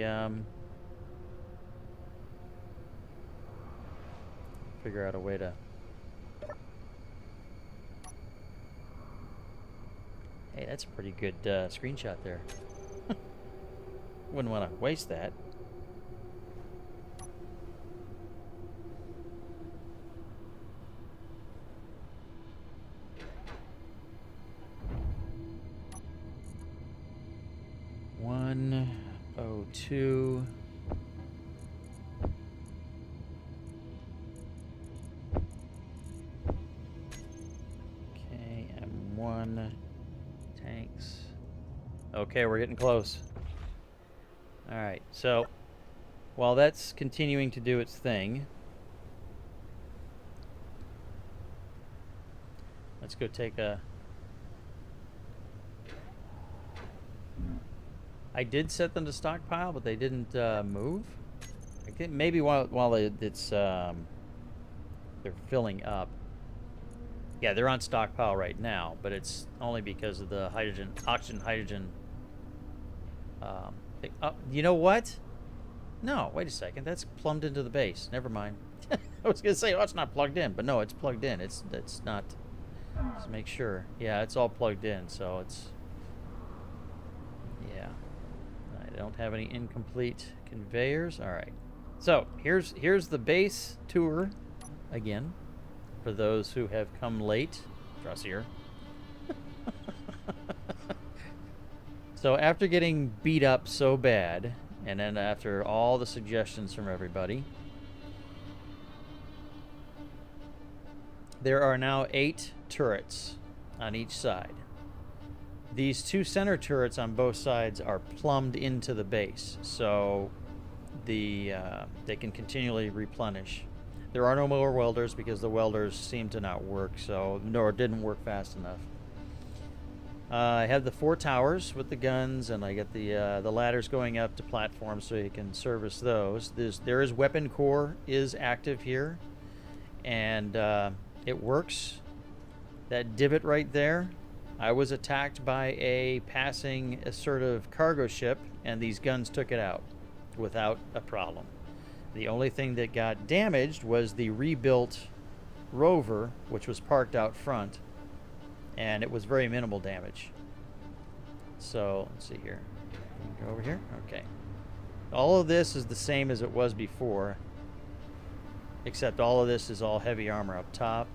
Speaker 1: figure out a way to. Hey, that's a pretty good screenshot there. Wouldn't want to waste that. $102. KM1 tanks. Okay, we're getting close. All right, so while that's continuing to do its thing, let's go take a. I did set them to stockpile, but they didn't move. I think maybe while it's they're filling up. Yeah, they're on stockpile right now, but it's only because of the oxygen hydrogen. You know what? No, wait a second. That's plumbed into the base. Never mind. I was gonna say, oh, it's not plugged in, but no, it's plugged in. It's not. Let's make sure. Yeah, it's all plugged in, so it's. Yeah. I don't have any incomplete conveyors. All right. So here's the base tour again for those who have come late. Drossier. So after getting beat up so bad, and then after all the suggestions from everybody, there are now 8 turrets on each side. These 2 center turrets on both sides are plumbed into the base, so they can continually replenish. There are no more welders because the welders seem to not work, nor didn't work fast enough. I have the 4 towers with the guns, and I get the ladders going up to platforms so you can service those. There is weapon core is active here, and it works. That divot right there, I was attacked by a passing assertive cargo ship, and these guns took it out without a problem. The only thing that got damaged was the rebuilt rover, which was parked out front, and it was very minimal damage. So let's see here. Go over here. Okay. All of this is the same as it was before, except all of this is all heavy armor up top.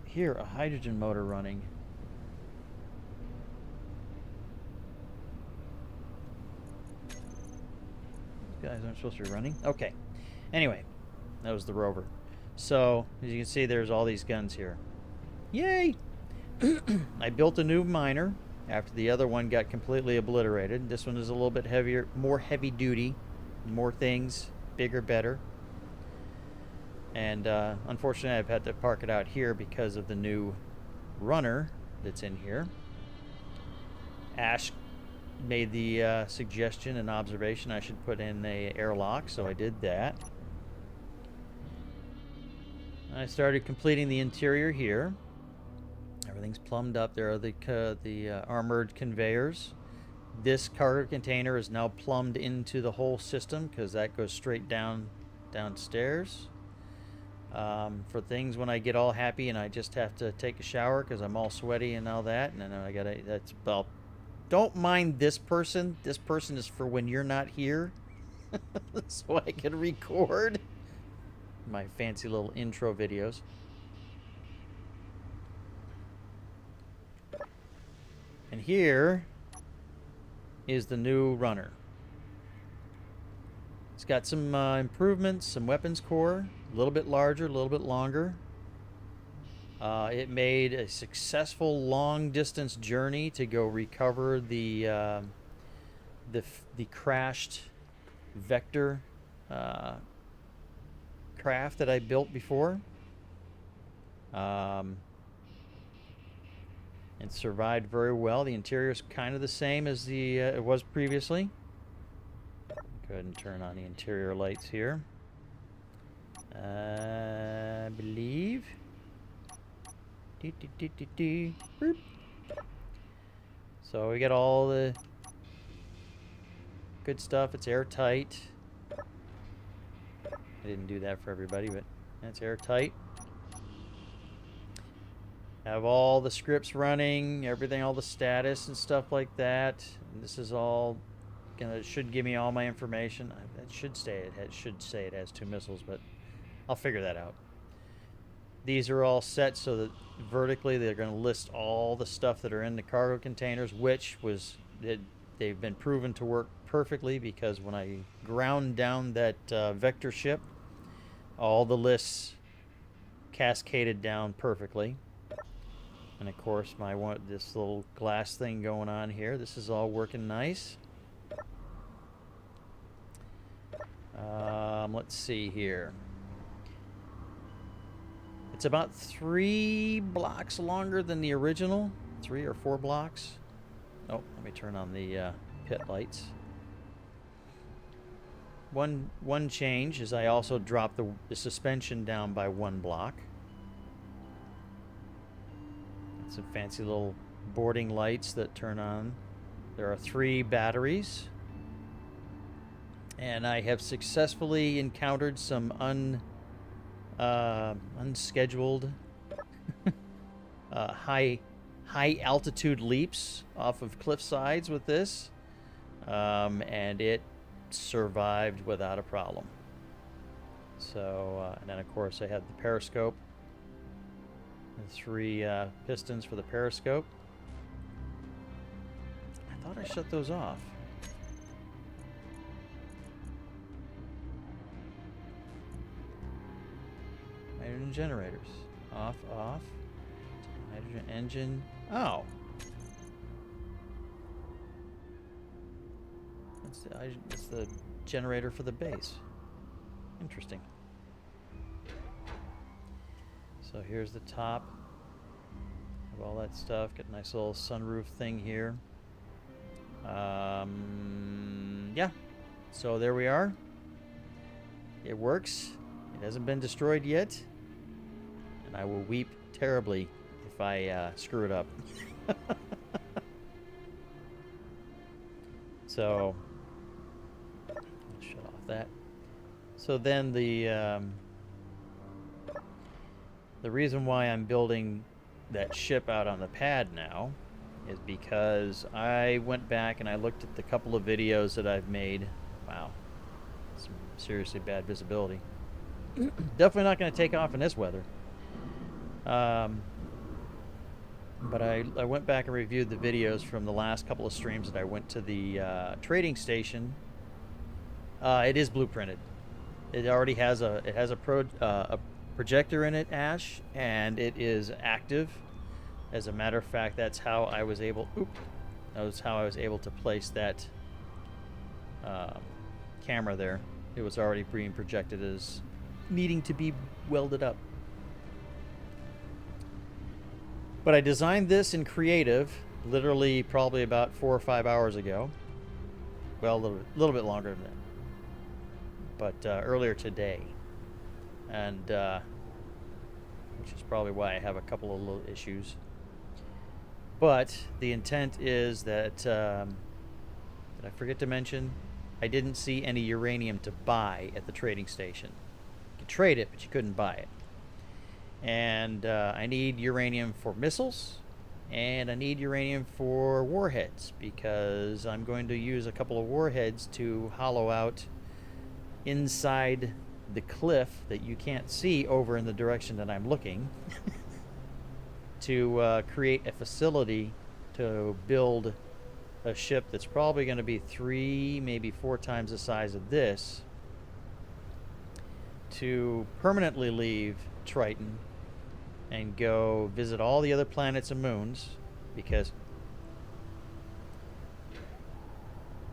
Speaker 1: Here, a hydrogen motor running. These guys aren't supposed to be running. Okay. Anyway, that was the rover. So, as you can see, there's all these guns here. Yay! I built a new miner after the other one got completely obliterated. This one is a little bit heavier, more heavy duty, more things, bigger, better. And unfortunately, I've had to park it out here because of the new runner that's in here. Ash made the suggestion and observation I should put in a airlock, so I did that. I started completing the interior here. Everything's plumbed up. There are the armored conveyors. This cargo container is now plumbed into the whole system because that goes straight downstairs. For things when I get all happy and I just have to take a shower because I'm all sweaty and all that, and then I gotta. Well, don't mind this person. This person is for when you're not here, so I can record my fancy little intro videos. And here is the new runner. got some improvements, some weapons core, a little bit larger, a little bit longer. It made a successful long-distance journey to go recover the crashed vector craft that I built before. And survived very well. The interior is kind of the same as it was previously. Go ahead and turn on the interior lights here. I believe. So we got all the good stuff. It's airtight. I didn't do that for everybody, but that's airtight. Have all the scripts running, everything, all the status and stuff like that. And this is all should give me all my information. It should say it has 2 missiles, but I'll figure that out. These are all set so that vertically they're going to list all the stuff that are in the cargo containers, which they've been proven to work perfectly, because when I ground down that vector ship, all the lists cascaded down perfectly. And of course, this little glass thing going on here, this is all working nice. Let's see here. It's about 3 blocks longer than the original. 3 or 4 blocks. Oh, let me turn on the pit lights. One change is I also dropped the suspension down by 1 block. Some fancy little boarding lights that turn on. There are 3 batteries. And I have successfully encountered some unscheduled high altitude leaps off of cliff sides with this, and it survived without a problem. So and then of course I had the periscope, the 3 pistons for the periscope. I thought I shut those off. Hydrogen generators. Off. Hydrogen engine. Oh. It's the generator for the base. Interesting. So here's the top of all that stuff. Got a nice little sunroof thing here. Yeah. So there we are. It works. It hasn't been destroyed yet. And I will weep terribly if I screw it up. So, shut off that. So then the reason why I'm building that ship out on the pad now is because I went back and I looked at the couple of videos that I've made. Wow, some seriously bad visibility. Definitely not going to take off in this weather. But I went back and reviewed the videos from the last couple of streams that I went to the trading station. It is blueprinted. It already has a projector in it, Ash, and it is active. As a matter of fact, that's how I was able. That was how I was able to place that camera there. It was already being projected as needing to be welded up. But I designed this in creative, literally probably about 4 or 5 hours ago. Well, a little bit longer than that. But earlier today. And which is probably why I have a couple of little issues. But the intent is that, did I forget to mention, I didn't see any uranium to buy at the trading station. You could trade it, but you couldn't buy it. And I need uranium for missiles, and I need uranium for warheads, because I'm going to use a couple of warheads to hollow out inside the cliff that you can't see over in the direction that I'm looking to create a facility to build a ship that's probably going to be 3, maybe 4 times the size of this, to permanently leave Triton and go visit all the other planets and moons, because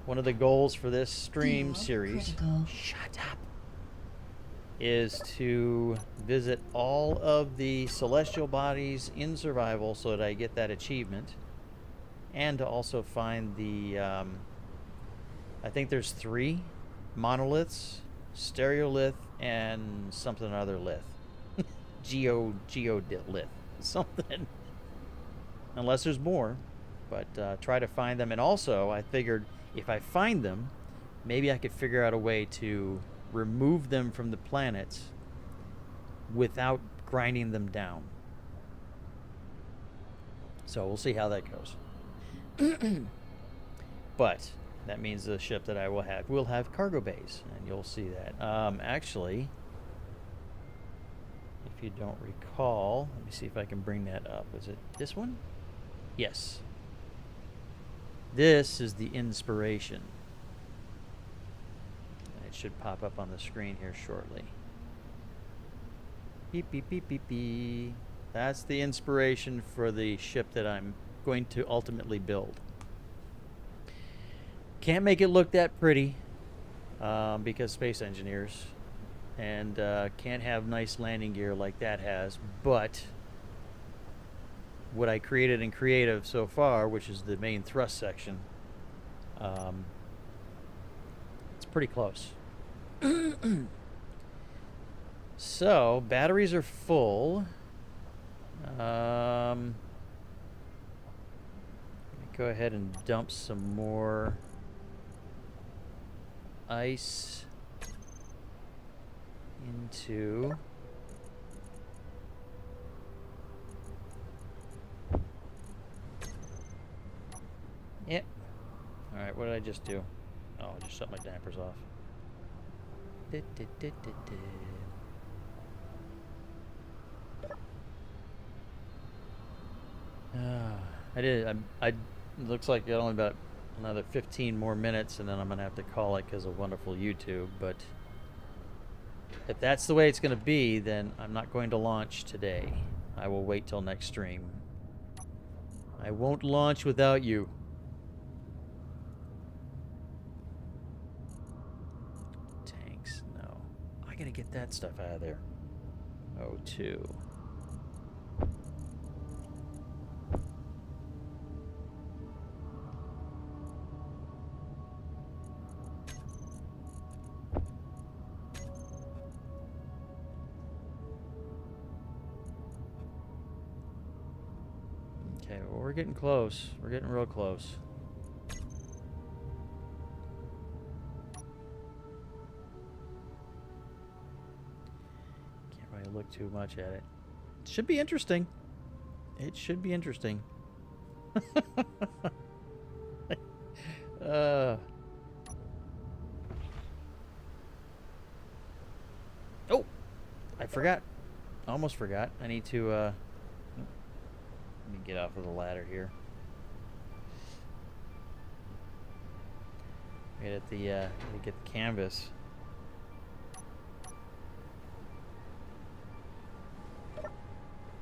Speaker 1: one of the goals for this stream series, shut up, is to visit all of the celestial bodies in survival so that I get that achievement, and to also find the I think there's 3 monoliths, stereolith, and something other lith. Geolith. Something. Unless there's more. But try to find them. And also, I figured if I find them, maybe I could figure out a way to remove them from the planets without grinding them down. So we'll see how that goes. But that means the ship that I will have cargo bays, and you'll see that. Actually, if you don't recall, let me see if I can bring that up. Is it this one? Yes. This is the inspiration. And it should pop up on the screen here shortly. Beep, beep, beep, beep, beep. That's the inspiration for the ship that I'm going to ultimately build. Can't make it look that pretty because space engineers, and can't have nice landing gear like that has, but what I created in creative so far, which is the main thrust section, it's pretty close. So batteries are full. Let me go ahead and dump some more ice into yep. All right, what did I just do? Oh, I just shut my dampers off. I did. It looks like only about another 15 more minutes, and then I'm gonna have to call it because of wonderful YouTube. But if that's the way it's gonna be, then I'm not going to launch today. I will wait till next stream. I won't launch without you. Tanks, no. I gotta get that stuff out of there. O2. Okay, well, we're getting close. We're getting real close. Can't really look too much at it. It should be interesting. It should be interesting. Oh! I forgot. Almost forgot. I need to, let me get off of the ladder here. Get the canvas.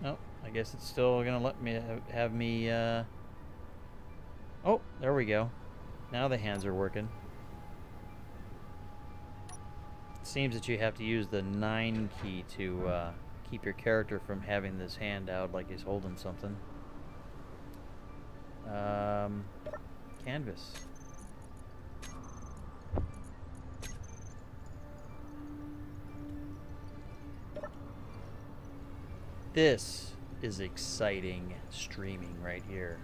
Speaker 1: Oh, I guess it's still gonna let me have me. Oh, there we go. Now the hands are working. It seems that you have to use the 9 key to keep your character from having this hand out like he's holding something. Canvas. This is exciting streaming right here.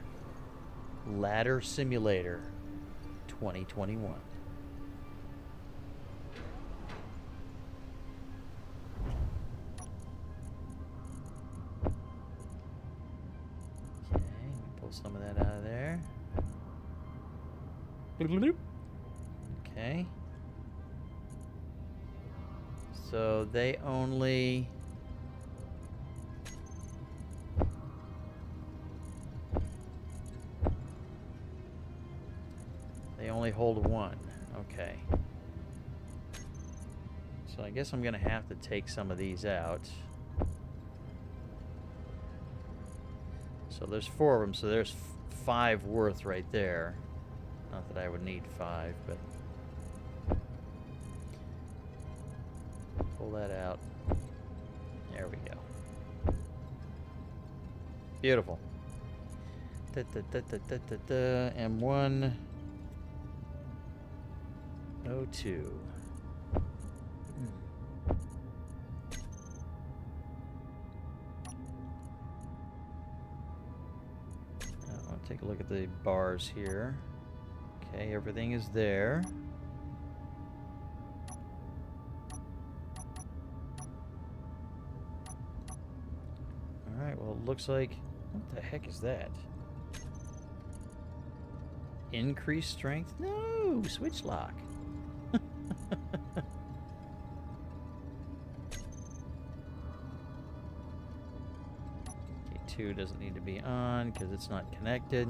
Speaker 1: Ladder Simulator 2021. Okay, let me pull some of that out of there. Okay. So they only... They only hold 1. Okay. So I guess I'm gonna have to take some of these out. So there's 4 of them, so there's 5 worth right there. Not that I would need 5, but pull that out. There we go. Beautiful. M1 02. I'll take a look at the bars here. Okay, everything is there. Alright, well, it looks like... What the heck is that? Increased strength? No! Switch lock. K2 doesn't need to be on because it's not connected.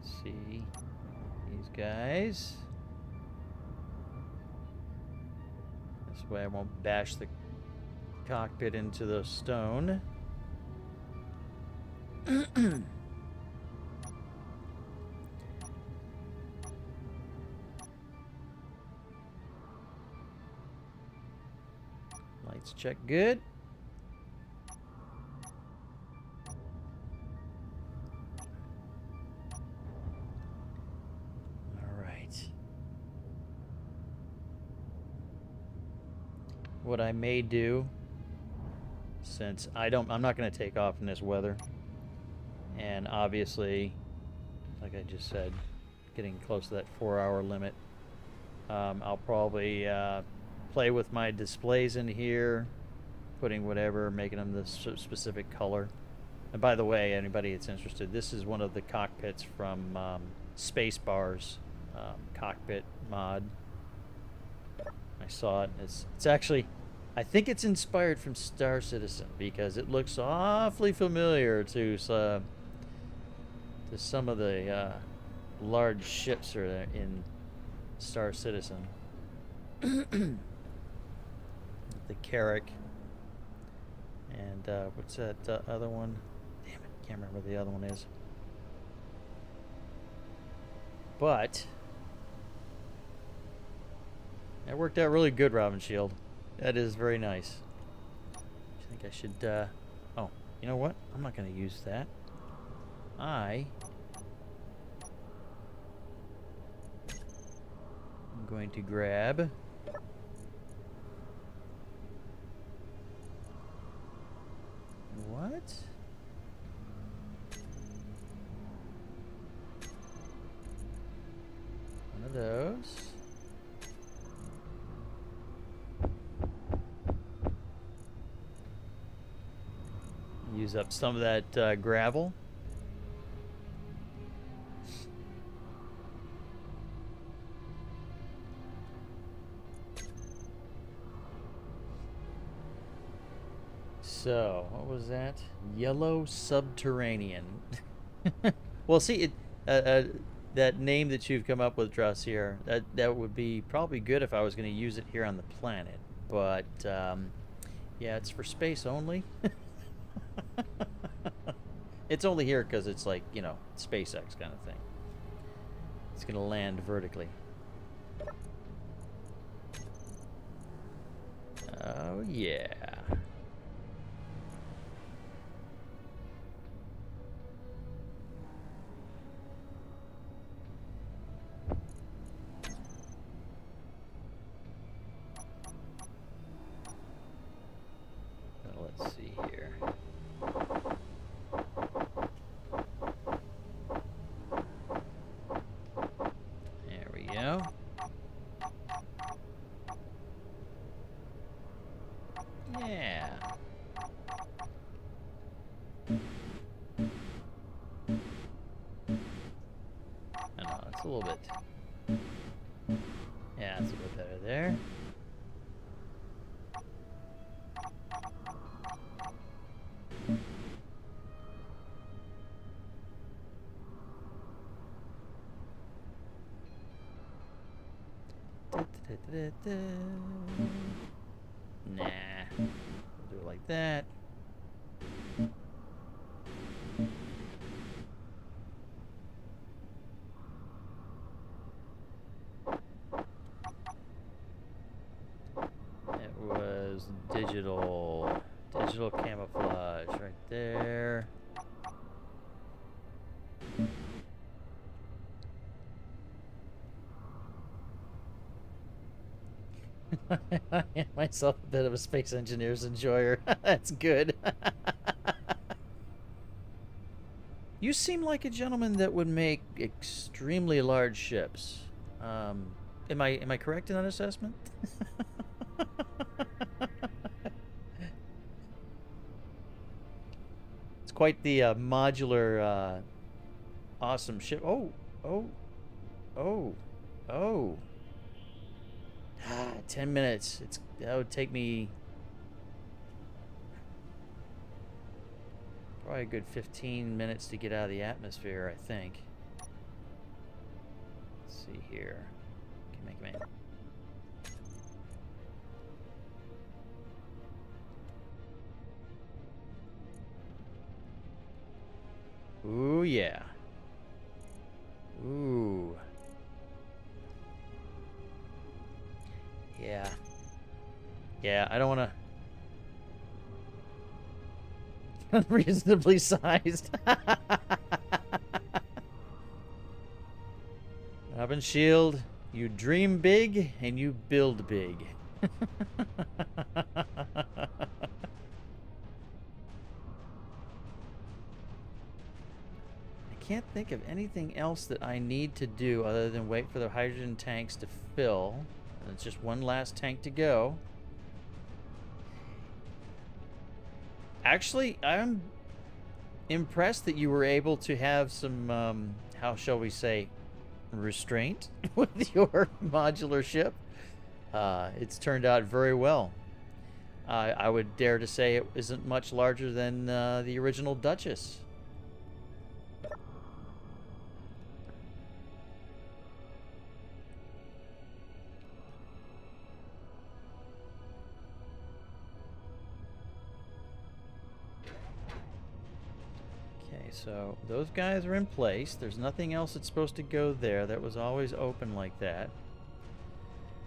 Speaker 1: See these guys. This way I won't bash the cockpit into the stone. Lights check good. What I may do, since I'm not going to take off in this weather, and obviously, like I just said, getting close to that 4-hour limit, I'll probably play with my displays in here, putting whatever, making them the specific color. And by the way, anybody that's interested, this is one of the cockpits from Spacebar's cockpit mod. I saw it. It's actually, I think it's inspired from Star Citizen because it looks awfully familiar to some of the large ships are in Star Citizen. The Carrack and what's that other one? Damn it, can't remember what the other one is. But that worked out really good, Robin Shield. That is very nice. I think I should, oh, you know what? I'm not going to use that. I'm going to grab... What? One of those. Use up some of that gravel. So, what was that? Yellow Subterranean. Well, see, that name that you've come up with, Drassier, that would be probably good if I was going to use it here on the planet. But, yeah, it's for space only. It's only here because it's like, you know, SpaceX kind of thing. It's going to land vertically. Oh, yeah. Let's see here. There we go. Yeah. I know, it's a little bit. Yeah, it's a bit better there. Da-da-da-da. Nah. We'll do it like that. It was digital camouflage right there. I am myself a bit of a space engineer's enjoyer. That's good. You seem like a gentleman that would make extremely large ships. Am I correct in that assessment? It's quite the modular, awesome ship. Oh, oh, oh, oh. 10 minutes. That would take me probably a good 15 minutes to get out of the atmosphere, I think. Let's see here. Come in. Ooh, yeah. Ooh. Yeah. Yeah, I don't want to... Unreasonably sized. Robin Shield, you dream big and you build big. I can't think of anything else that I need to do other than wait for the hydrogen tanks to fill. And it's just one last tank to go. Actually, I'm impressed that you were able to have some, how shall we say, restraint with your modular ship. It's turned out very well. I would dare to say it isn't much larger than the original Duchess. So those guys are in place. There's nothing else that's supposed to go there. That was always open like that.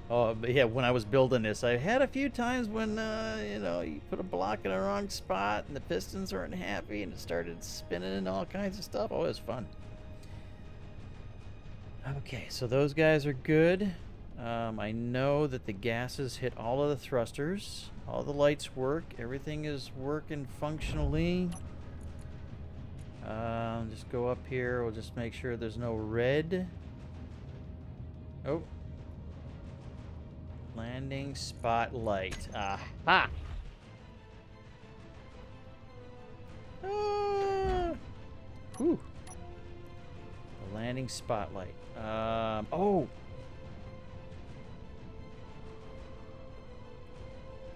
Speaker 1: Oh, but yeah, when I was building this, I had a few times when, you know, you put a block in the wrong spot and the pistons weren't happy and it started spinning and all kinds of stuff. Oh, it was fun. Okay, so those guys are good. I know that the gases hit all of the thrusters. All the lights work. Everything is working functionally. Just go up here. We'll just make sure there's no red. Oh. Landing spotlight. Aha! Whew. The landing spotlight. Oh!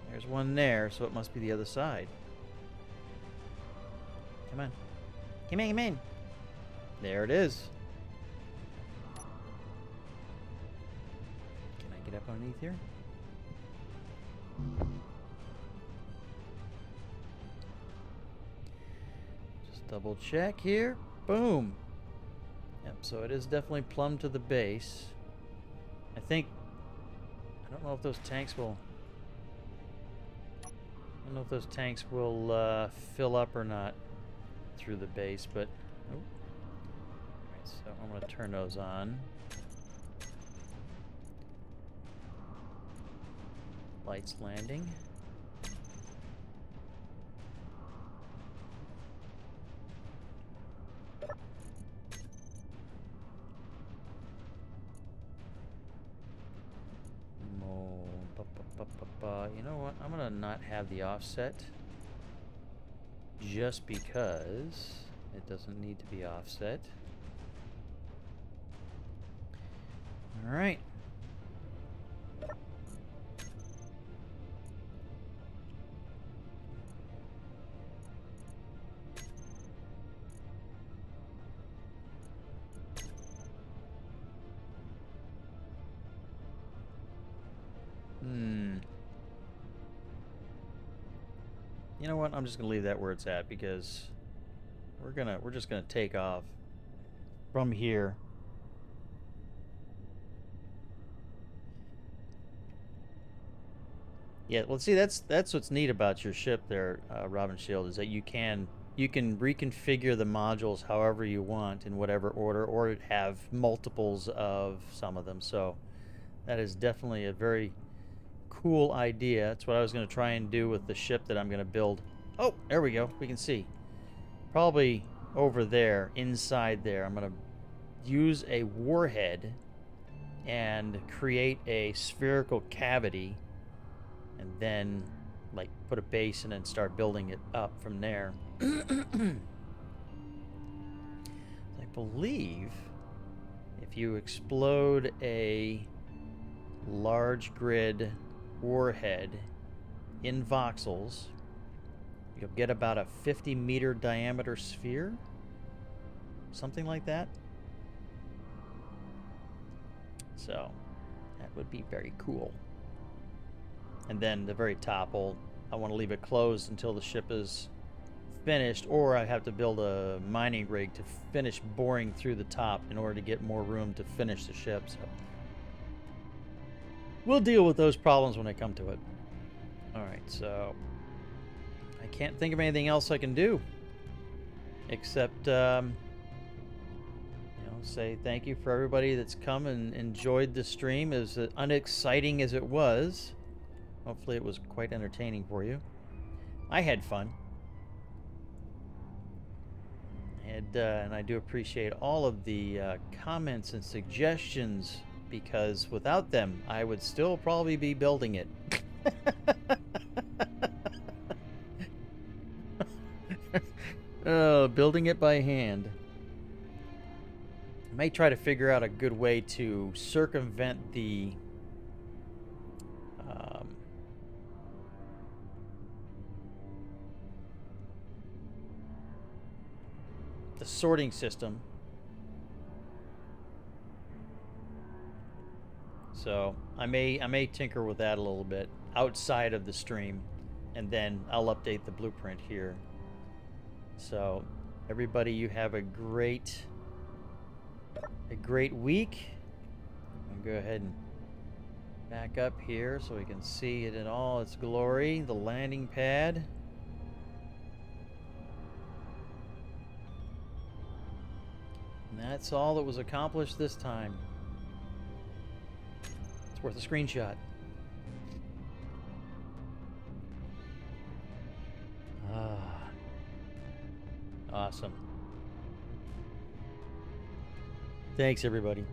Speaker 1: There's one there, so it must be the other side. Come on. Come in, come in. There it is. Can I get up underneath here? Just double check here. Boom. Yep, so it is definitely plumb to the base. I don't know if those tanks will... I don't know if those tanks will fill up or not through the base, but oh. Alright, so I'm going to turn those on. Lights landing. You know what? I'm going to not have the offset. Just because it doesn't need to be offset. All right. you know what? I'm just gonna leave that where it's at because we're just gonna take off from here. Yeah, well, see, that's what's neat about your ship there, Robin Shield, is that you can reconfigure the modules however you want in whatever order, or have multiples of some of them. So that is definitely a very cool idea. That's what I was going to try and do with the ship that I'm going to build. Oh, there we go. We can see. Probably over there, inside there, I'm going to use a warhead and create a spherical cavity, and then like put a base and then start building it up from there. I believe if you explode a large grid warhead in voxels, you'll get about a 50-meter diameter sphere, something like that. So that would be very cool. And then the very top, I want to leave it closed until the ship is finished, or I have to build a mining rig to finish boring through the top in order to get more room to finish the ship. So we'll deal with those problems when they come to it. Alright, so I can't think of anything else I can do except say thank you for everybody that's come and enjoyed the stream, as unexciting as it was. Hopefully it was quite entertaining for you. I had fun. And I do appreciate all of the comments and suggestions, because without them, I would still probably be building it. Oh, building it by hand. I may try to figure out a good way to circumvent the sorting system. So I may tinker with that a little bit outside of the stream, and then I'll update the blueprint here. So everybody, you have a great week. I'm gonna go ahead and back up here so we can see it in all its glory, the landing pad. And that's all that was accomplished this time. It's worth a screenshot. Awesome. Thanks, everybody.